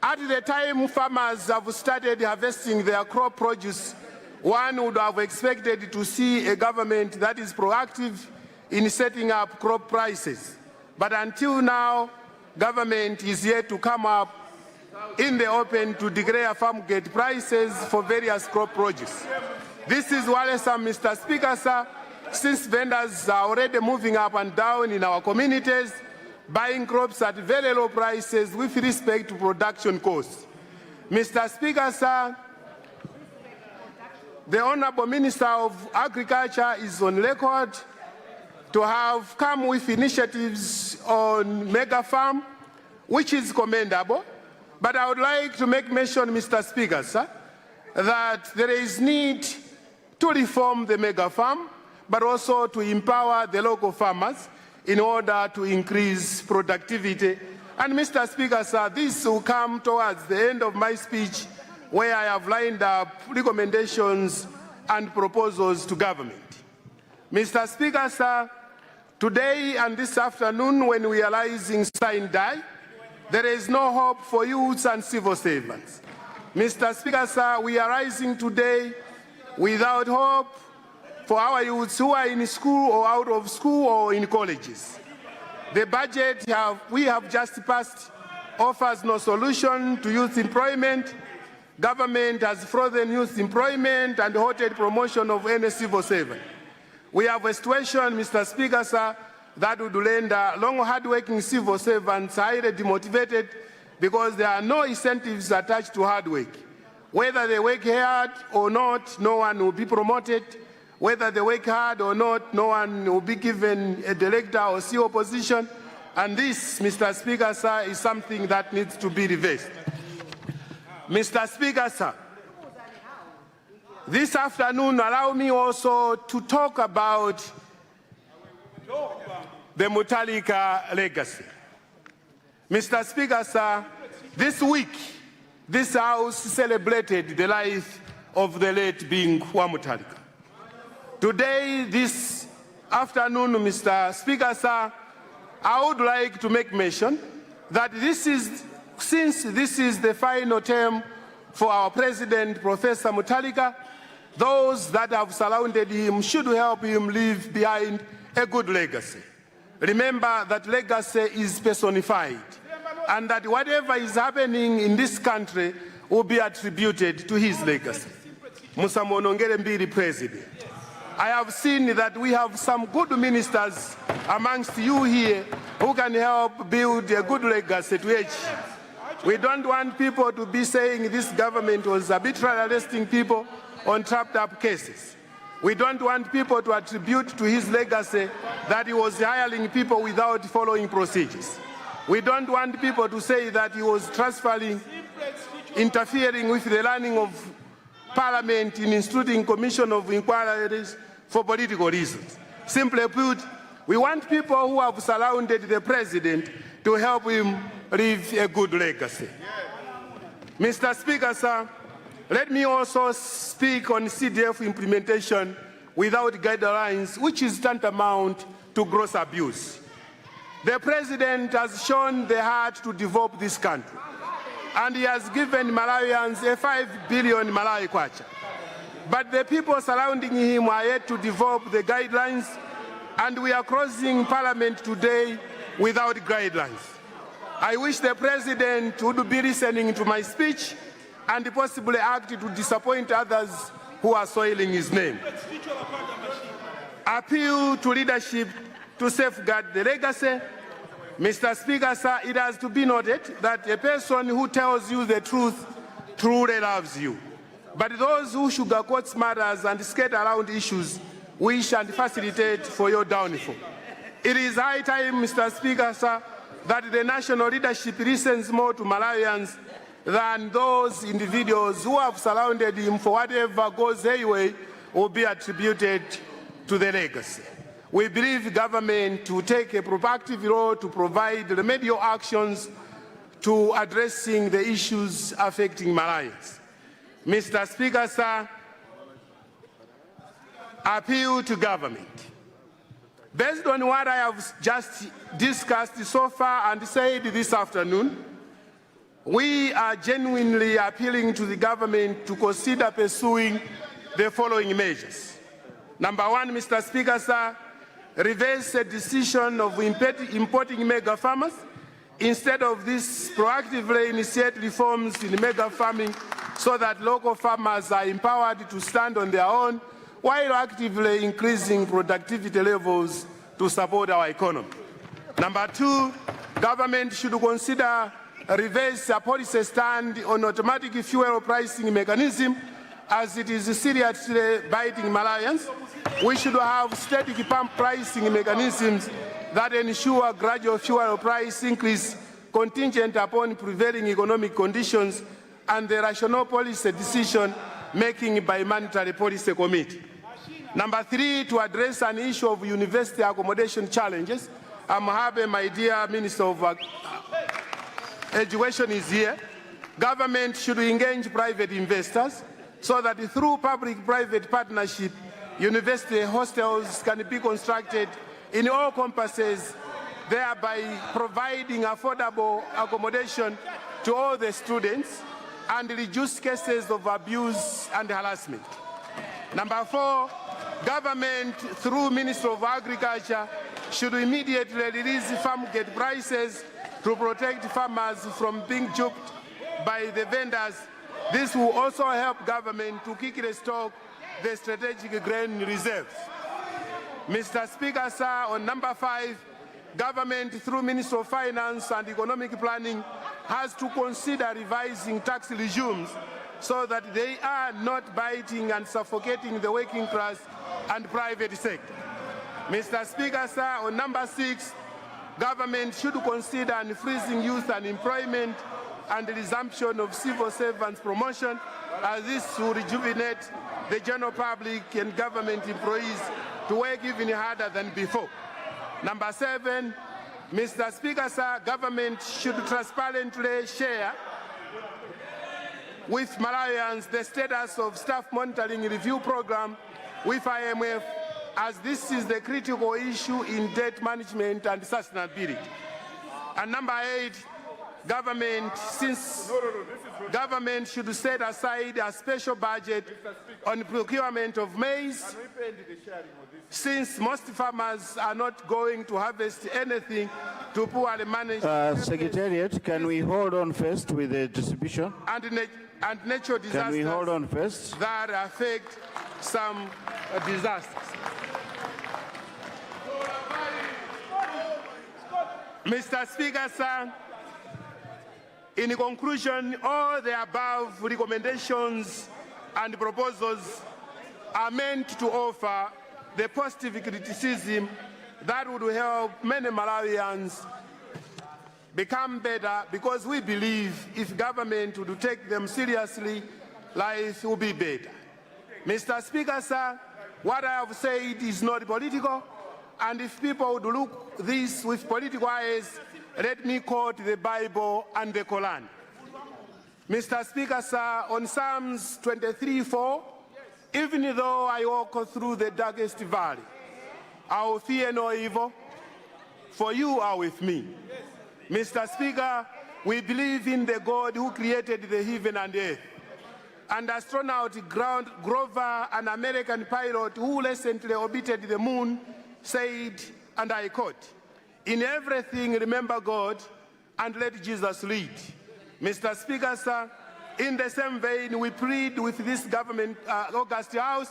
At the time farmers have started harvesting their crop produce, one would have expected to see a government that is proactive in setting up crop prices. But until now, government is yet to come up in the open to declare farm gate prices for various crop produce. This is worrisome, Mr. Speaker, sir, since vendors are already moving up and down in our communities, buying crops at very low prices with respect to production costs. Mr. Speaker, sir, the Honourable Minister of Agriculture is on record to have come with initiatives on mega farm, which is commendable. But I would like to make mention, Mr. Speaker, sir, that there is need to reform the mega farm, but also to empower the local farmers in order to increase productivity. And Mr. Speaker, sir, this will come towards the end of my speech, where I have lined up recommendations and proposals to government. Mr. Speaker, sir, today and this afternoon, when we are rising Sunday, there is no hope for youths and civil servants. Mr. Speaker, sir, we are rising today without hope for our youths who are in school or out of school or in colleges. The budget we have just passed offers no solution to youth employment. Government has frozen youth employment and halted promotion of any civil servant. We have a situation, Mr. Speaker, sir, that would render long, hard-working civil servants highly demotivated because there are no incentives attached to hard work. Whether they work hard or not, no one will be promoted. Whether they work hard or not, no one will be given a director or CEO position. And this, Mr. Speaker, sir, is something that needs to be reversed. Mr. Speaker, sir, this afternoon, allow me also to talk about the Mutharika legacy. Mr. Speaker, sir, this week, this House celebrated the life of the late Bing wa Mutharika. Today, this afternoon, Mr. Speaker, sir, I would like to make mention that since this is the final term for our President, Professor Mutharika, those that have surrounded him should help him leave behind a good legacy. Remember that legacy is personified, and that whatever is happening in this country will be attributed to his legacy. Musa Monongere Mbiri President. I have seen that we have some good ministers amongst you here who can help build a good legacy to which we don't want people to be saying this government was arbitrarily arresting people on trapped-up cases. We don't want people to attribute to his legacy that he was hiring people without following procedures. We don't want people to say that he was interfering with the running of Parliament in instituting commission of inquiries for political reasons. Simply put, we want people who have surrounded the President to help him leave a good legacy. Mr. Speaker, sir, let me also speak on CDF implementation without guidelines, which is tantamount to gross abuse. The President has shown the heart to develop this country, and he has given Malawians a 5 billion Malawi kwacha. But the people surrounding him are yet to develop the guidelines, and we are crossing Parliament today without guidelines. I wish the President would be listening to my speech and possibly act to disappoint others who are soiling his name. Appeal to leadership to safeguard the legacy. Mr. Speaker, sir, it has to be noted that a person who tells you the truth truly loves you. But those who sugarcoat matters and skate around issues wish and facilitate for your downfall. It is high time, Mr. Speaker, sir, that the national leadership listens more to Malawians than those individuals who have surrounded him for whatever goes their way will be attributed to the legacy. We believe government to take a proactive role to provide remedial actions to addressing the issues affecting Malawians. Mr. Speaker, sir, appeal to government. Based on what I have just discussed so far and said this afternoon, we are genuinely appealing to the government to consider pursuing the following measures. Number one, Mr. Speaker, sir, reverse the decision of importing mega farmers. Instead of this, proactively initiate reforms in mega farming so that local farmers are empowered to stand on their own while actively increasing productivity levels to support our economy. Number two, government should consider reverse a policy stand on automatic fuel pricing mechanism as it is seriously biting Malawians. We should have static pump pricing mechanisms that ensure gradual fuel price increase contingent upon prevailing economic conditions and the rational policy decision making by Monetary Policy Committee. Number three, to address an issue of university accommodation challenges. I'm happy my dear Minister of Education is here. Government should engage private investors so that through public-private partnership, university hostels can be constructed in all campuses, thereby providing affordable accommodation to all the students and reduce cases of abuse and harassment. Number four, government through Ministry of Agriculture should immediately release farm gate prices to protect farmers from being duped by the vendors. This will also help government to quickly stock the strategic grain reserves. Mr. Speaker, sir, on number five, government through Ministry of Finance and Economic Planning has to consider revising tax regimes so that they are not biting and suffocating the working class and private sector. Mr. Speaker, sir, on number six, government should consider unfreezing youth unemployment and the resumption of civil servants promotion, as this will rejuvenate the general public and government employees to work even harder than before. Number seven, Mr. Speaker, sir, government should transparently share with Malawians the status of staff monitoring review program with IMF, as this is the critical issue in debt management and sustainability. And number eight, government should set aside a special budget on procurement of maize, since most farmers are not going to harvest anything to poorly manage. Secretariat, can we hold on first with the distribution? And natural disasters. Can we hold on first? That affect some disasters. Mr. Speaker, sir, in conclusion, all the above recommendations and proposals are meant to offer the positive criticism that would help many Malawians become better, because we believe if government would take them seriously, life will be better. Mr. Speaker, sir, what I have said is not political, and if people would look this with political eyes, let me quote the Bible and the Quran. Mr. Speaker, sir, on Psalms 23:4, even though I walk through the darkest valley, I will fear no evil, for you are with me. Mr. Speaker, we believe in the God who created the heaven and earth. And astronaut Grover, an American pilot who recently orbited the moon, said, and I quote, "In everything remember God and let Jesus lead." Mr. Speaker, sir, in the same vein, we plead with this government, August House,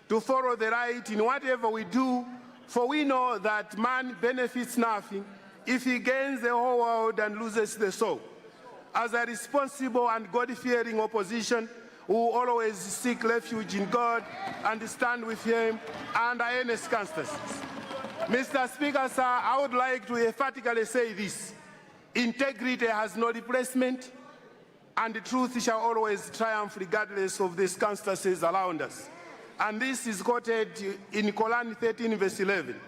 to follow the right in whatever we do, for we know that man benefits nothing if he gains the whole world and loses the soul. As a responsible and God-fearing opposition, we will always seek refuge in God and stand with him under any circumstances. Mr. Speaker, sir, I would like to emphatically say this: integrity has no replacement, and the truth shall always triumph regardless of the circumstances around us. And this is quoted in Quran 13, verse 11.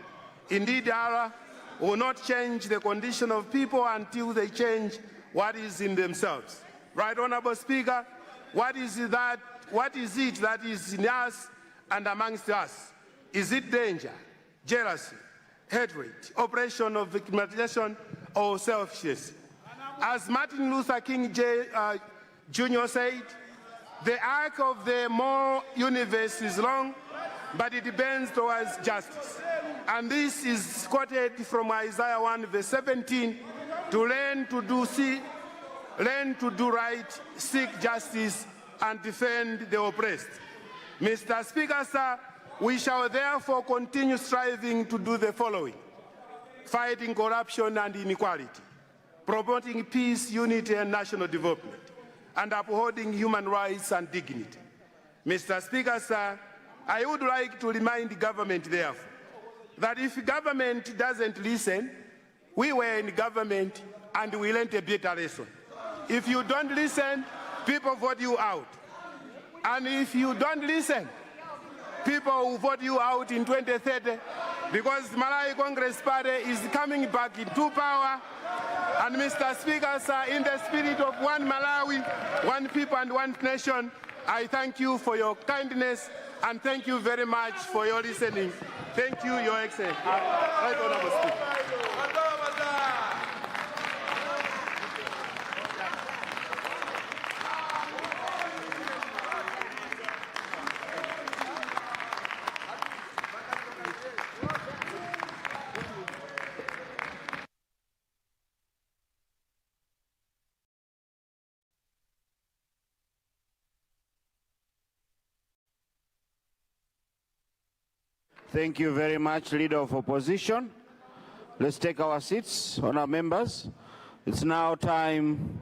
Indeed, Allah will not change the condition of people until they change what is in themselves. Right, Honorable Speaker, what is it that is in us and amongst us? Is it danger, jealousy, hatred, oppression of victimization, or selfishness? As Martin Luther King Jr. said, the arc of the moral universe is long, but it bends towards justice. And this is quoted from Isaiah 1 verse 17, to learn to do right, seek justice, and defend the oppressed. Mr. Speaker, sir, we shall therefore continue striving to do the following: fighting corruption and inequality, promoting peace, unity, and national development, and upholding human rights and dignity. Mr. Speaker, sir, I would like to remind the government, therefore, that if government doesn't listen, we were in government and we learned a better lesson. If you don't listen, people vote you out. And if you don't listen, people will vote you out in 2030, because the Malawi Congress Party is coming back into power. And Mr. Speaker, sir, in the spirit of one Malawi, one people and one nation, I thank you for your kindness and thank you very much for your listening. Thank you, Your Excellency. Right Honorable Speaker. Thank you very much, Leader of Opposition. Let's take our seats, honourable members. It's now time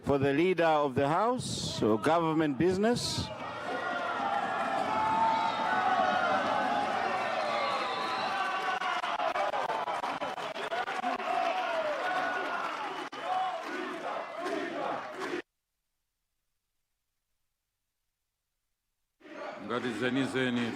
for the Leader of the House, so government business. Zeni.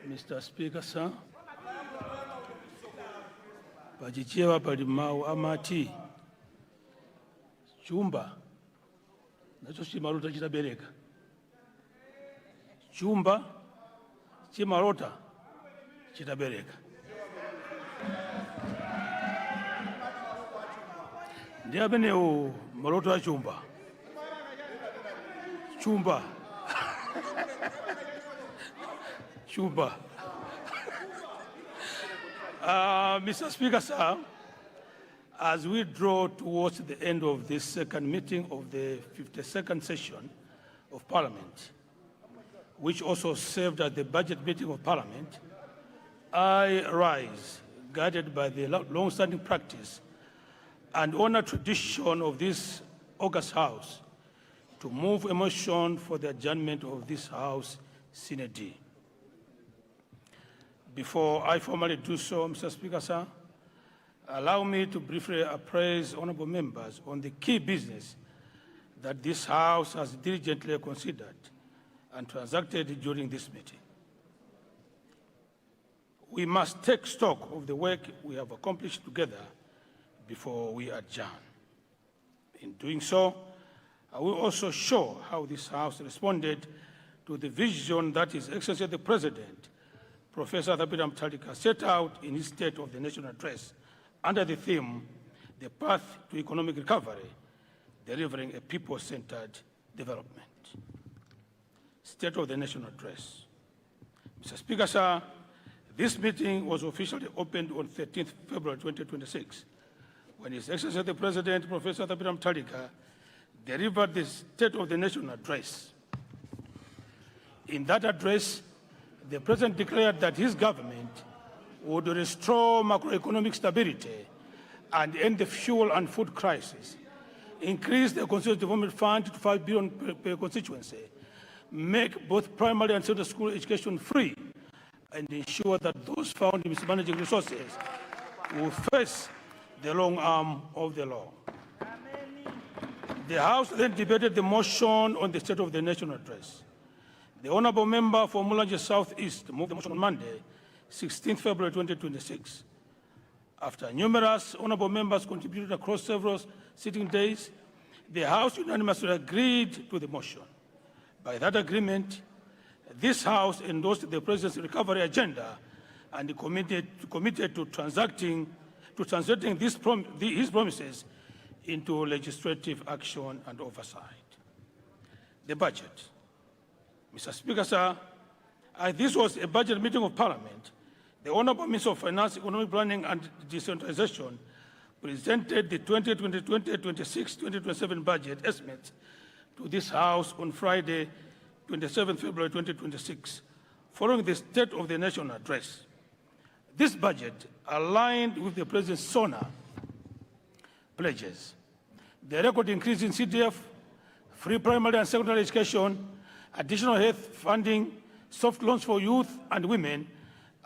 Mr. Speaker, sir, pachichewa pali mawu amati chumba nacho chimalota chitabereka, chumba chimalota chitabereka. Ndi amenewo maloto a chumba chumba Mr. Speaker, sir, as we draw towards the end of this second meeting of the 52nd session of Parliament, which also served as the budget meeting of Parliament, I rise, guided by the long-standing practice and honor tradition of this august House, to move a motion for the adjournment of this House Synod. Before I formally do so, Mr. Speaker, sir, allow me to briefly appraise honourable members on the key business that this House has diligently considered and transacted during this meeting. We must take stock of the work we have accomplished together before we adjourn. In doing so, I will also show how this House responded to the vision that His Excellency the President, Professor Thabita Mutharika, set out in his State of the Nation address under the theme, The Path to Economic Recovery, Delivering a People-Centered Development. State of the Nation address. Mr. Speaker, sir, this meeting was officially opened on 13th February 2026, when His Excellency the President, Professor Thabita Mutharika, delivered the State of the Nation address. In that address, the President declared that his government would restore macroeconomic stability and end the fuel and food crisis, increase the constituency development fund to 5 billion per constituency, make both primary and secondary school education free, and ensure that those found mismanaging resources will face the long arm of the law. The House then debated the motion on the State of the Nation address. The honourable member for Mulanje South East moved the motion on Monday, 16th February 2026. After numerous honourable members contributed across several sitting days, the House unanimously agreed to the motion. By that agreement, this House endorsed the President's recovery agenda and committed to translating his promises into legislative action and oversight. The budget. Mr. Speaker, sir, as this was a budget meeting of Parliament, the Honourable Minister of Finance, Economic Planning and Decentralization presented the 2026-2027 budget estimates to this House on Friday, 27 February 2026, following the State of the Nation address. This budget aligned with the President's SONA pledges. The record increase in CDF, free primary and secondary education, additional health funding, soft loans for youth and women,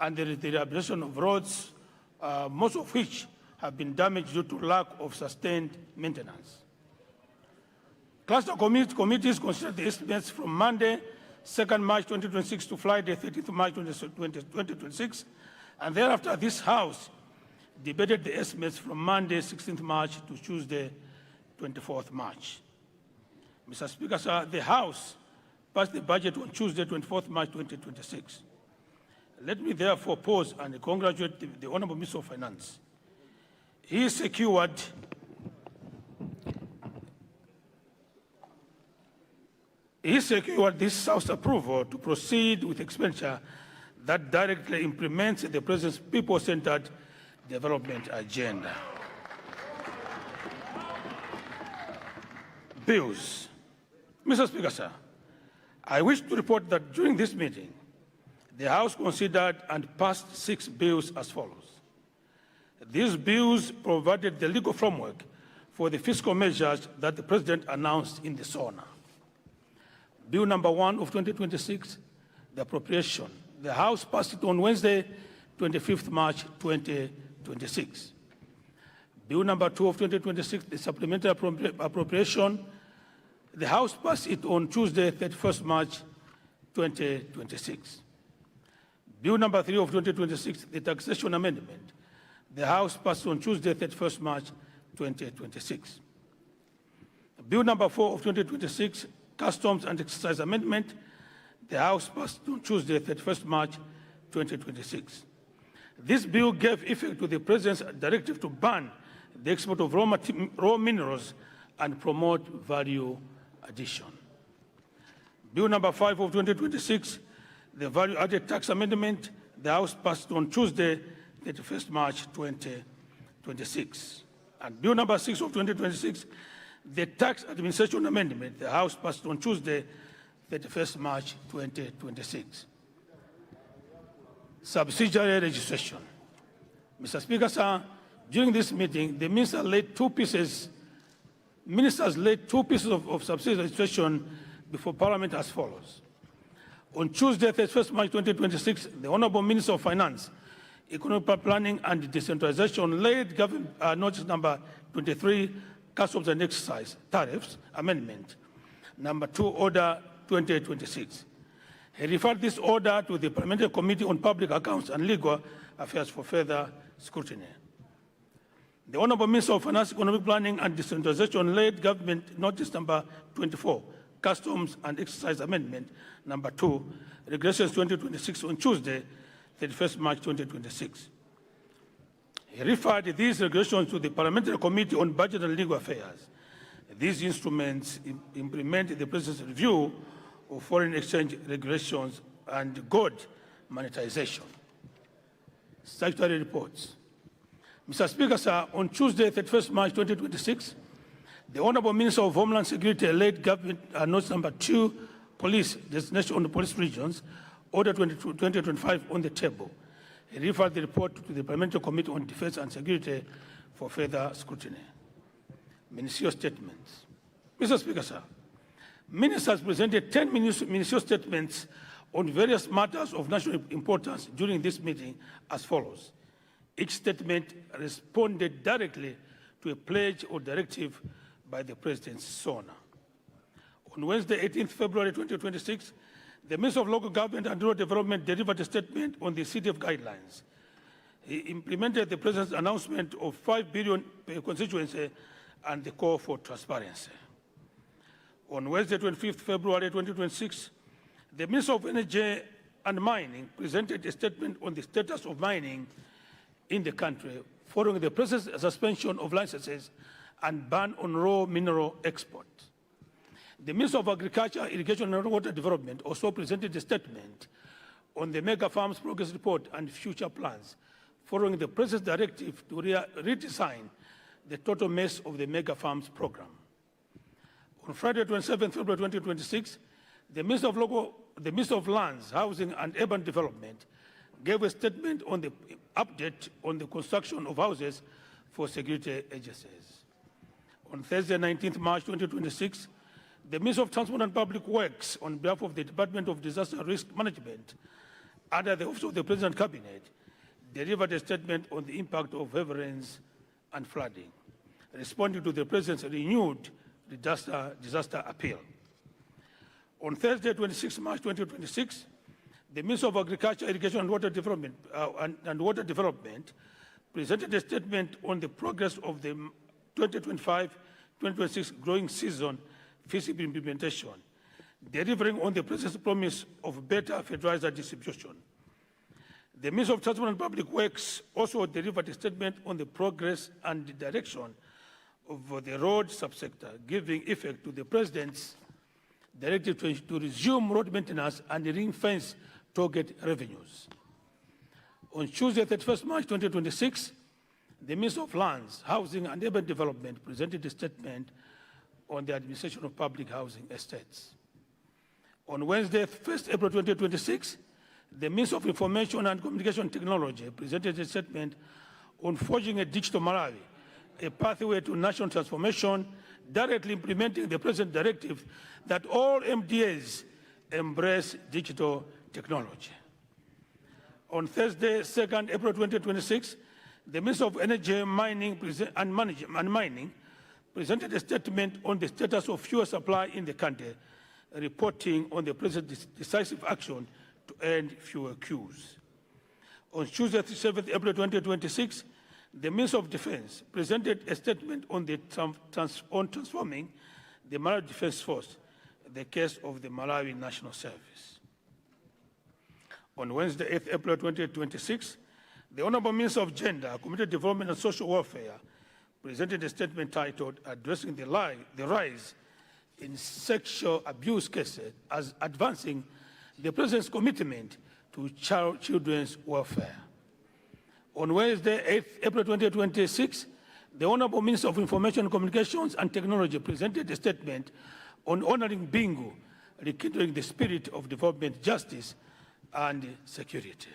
and the rehabilitation of roads, most of which have been damaged due to lack of sustained maintenance. Cluster committees considered the estimates from Monday, 2nd March 2026 to Friday, 30th March 2026, and thereafter this House debated the estimates from Monday, 16th March to Tuesday, 24th March. Mr. Speaker, sir, the House passed the budget on Tuesday, 24th March 2026. Let me therefore pause and congratulate the Honourable Minister of Finance. He secured this House approval to proceed with expenditure that directly implements the President's people-centered development agenda. Bills. Mr. Speaker, sir, I wish to report that during this meeting, the House considered and passed 6 bills as follows. These bills provided the legal framework for the fiscal measures that the President announced in the SONA. Bill number 1 of 2026, the appropriation. The House passed it on Wednesday, 25th March 2026. Bill number 2 of 2026, the supplementary appropriation. The House passed it on Tuesday, 31st March 2026. Bill number 3 of 2026, the taxation amendment. The House passed on Tuesday, 31st March 2026. Bill number 4 of 2026, customs and exercise amendment. The House passed on Tuesday, 31st March 2026. This bill gave effect to the President's directive to ban the export of raw minerals and promote value addition. Bill number 5 of 2026, the value-added tax amendment. The House passed on Tuesday, 31st March 2026. And Bill number 6 of 2026, the tax administration amendment. The House passed on Tuesday, 31st March 2026. Subsidiary legislation. Mr. Speaker, sir, during this meeting, the ministers laid two pieces of subsidiary legislation before Parliament as follows. On Tuesday, 31st March 2026, the Honourable Minister of Finance, Economic Planning and Decentralization laid notice number 23, Customs and Excise Tariffs Amendment, number 2, Order 2026. He referred this order to the Parliamentary Committee on Public Accounts and Legal Affairs for further scrutiny. The Honourable Minister of Finance, Economic Planning and Decentralization laid Government Notice number 24, Customs and Excise Amendment, number 2, Regulations 2026 on Tuesday, 31st March 2026. He referred these regulations to the Parliamentary Committee on Budget and Legal Affairs. These instruments implement the President's review of foreign exchange regulations and gold monetization. Statutory reports. Mr. Speaker, sir, on Tuesday, 31st March 2026, the Honourable Minister of Homeland Security laid Government Notice number 2, Police, Destination on the Police Regions, Order 2025 on the table. refer the report to the Parliamentary Committee on Defense and Security for further scrutiny. Ministerial statements. Mr. Speaker, sir, ministers presented 10 ministerial statements on various matters of national importance during this meeting as follows. Each statement responded directly to a pledge or directive by the President's SONA. On Wednesday, 18th February 2026, the Minister of Local Government and Rural Development delivered a statement on the CDF guidelines. He implemented the President's announcement of 5 billion per constituency and the call for transparency. On Wednesday, 25th February 2026, the Minister of Energy and Mining presented a statement on the status of mining in the country following the President's suspension of licenses and ban on raw mineral export. The Minister of Agriculture, Irrigation and Water Development also presented a statement on the Mega Farms Progress Report and future plans following the President's directive to redesign the total mess of the Mega Farms program. On Friday, 27 February 2026, the Minister of Lands, Housing and Urban Development gave a statement on the update on the construction of houses for security agencies. On Thursday, 19th March 2026, the Minister of Transport and Public Works, on behalf of the Department of Disaster Risk Management, under the Office of the President Cabinet, delivered a statement on the impact of heavy rains and flooding, responding to the President's renewed disaster appeal. On Thursday, 26 March 2026, the Minister of Agriculture, Irrigation and Water Development, presented a statement on the progress of the 2025-2026 growing season feasibility implementation, delivering on the President's promise of better fertilizer distribution. The Minister of Transport and Public Works also delivered a statement on the progress and the direction of the road subsector, giving effect to the President's directive to resume road maintenance and ring-fence toll-gate revenues. On Tuesday, 31st March 2026, the Minister of Lands, Housing and Urban Development presented a statement on the administration of public housing estates. On Wednesday, 1st April 2026, the Minister of Information and Communication Technology presented a statement on forging a digital Malawi, a pathway to national transformation, directly implementing the President's directive that all MDAs embrace digital technology. On Thursday, 2nd April 2026, the Minister of Energy, Mining and Mining presented a statement on the status of fuel supply in the country, reporting on the President's decisive action to end fuel queues. On Tuesday, 7th April 2026, the Minister of Defense presented a statement on transforming the Malawi Defense Force, the case of the Malawi National Service. On Wednesday, 8th April 2026, the Honorable Minister of Gender, Community Development and Social Welfare presented a statement titled Addressing the Rise in Sexual Abuse Cases as Advancing the President's Commitment to Children's Welfare. On Wednesday, 8th April 2026, the Honorable Minister of Information, Communications and Technology presented a statement on honoring Bingu, rekindling the spirit of development, justice, and security.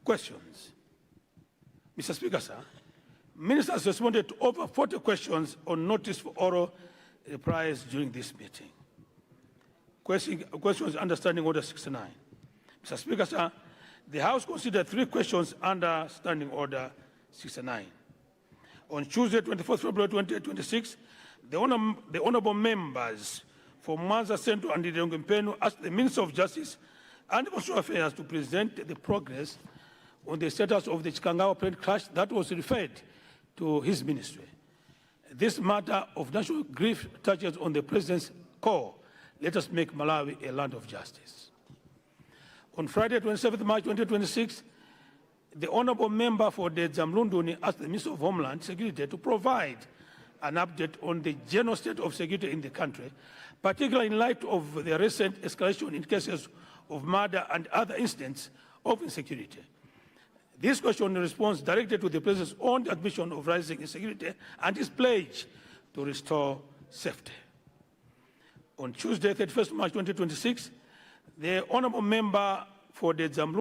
Questions? Mr. Speaker, sir, ministers responded to over 40 questions on notice for oral replies during this meeting. Questions understanding order 69. Mr. Speaker, sir, the House considered 3 questions under standing order 69. On Tuesday, 24th February 2026, the honorable members for Mwanza Central and Mpenu asked the Minister of Justice and Social Affairs to present the progress on the status of the Chikangawa plane crash that was referred to his ministry. This matter of national grief touches on the President's call. Let us make Malawi a land of justice. On Friday, 27th March 2026, the honorable member for the Zamlunduni asked the Minister of Homeland Security to provide an update on the general state of security in the country, particularly in light of the recent escalation in cases of murder and other incidents of insecurity. This question responds directly to the President's own admission of rising insecurity and his pledge to restore safety. On Tuesday, 31st March 2026, the honorable member for the Zamlunduni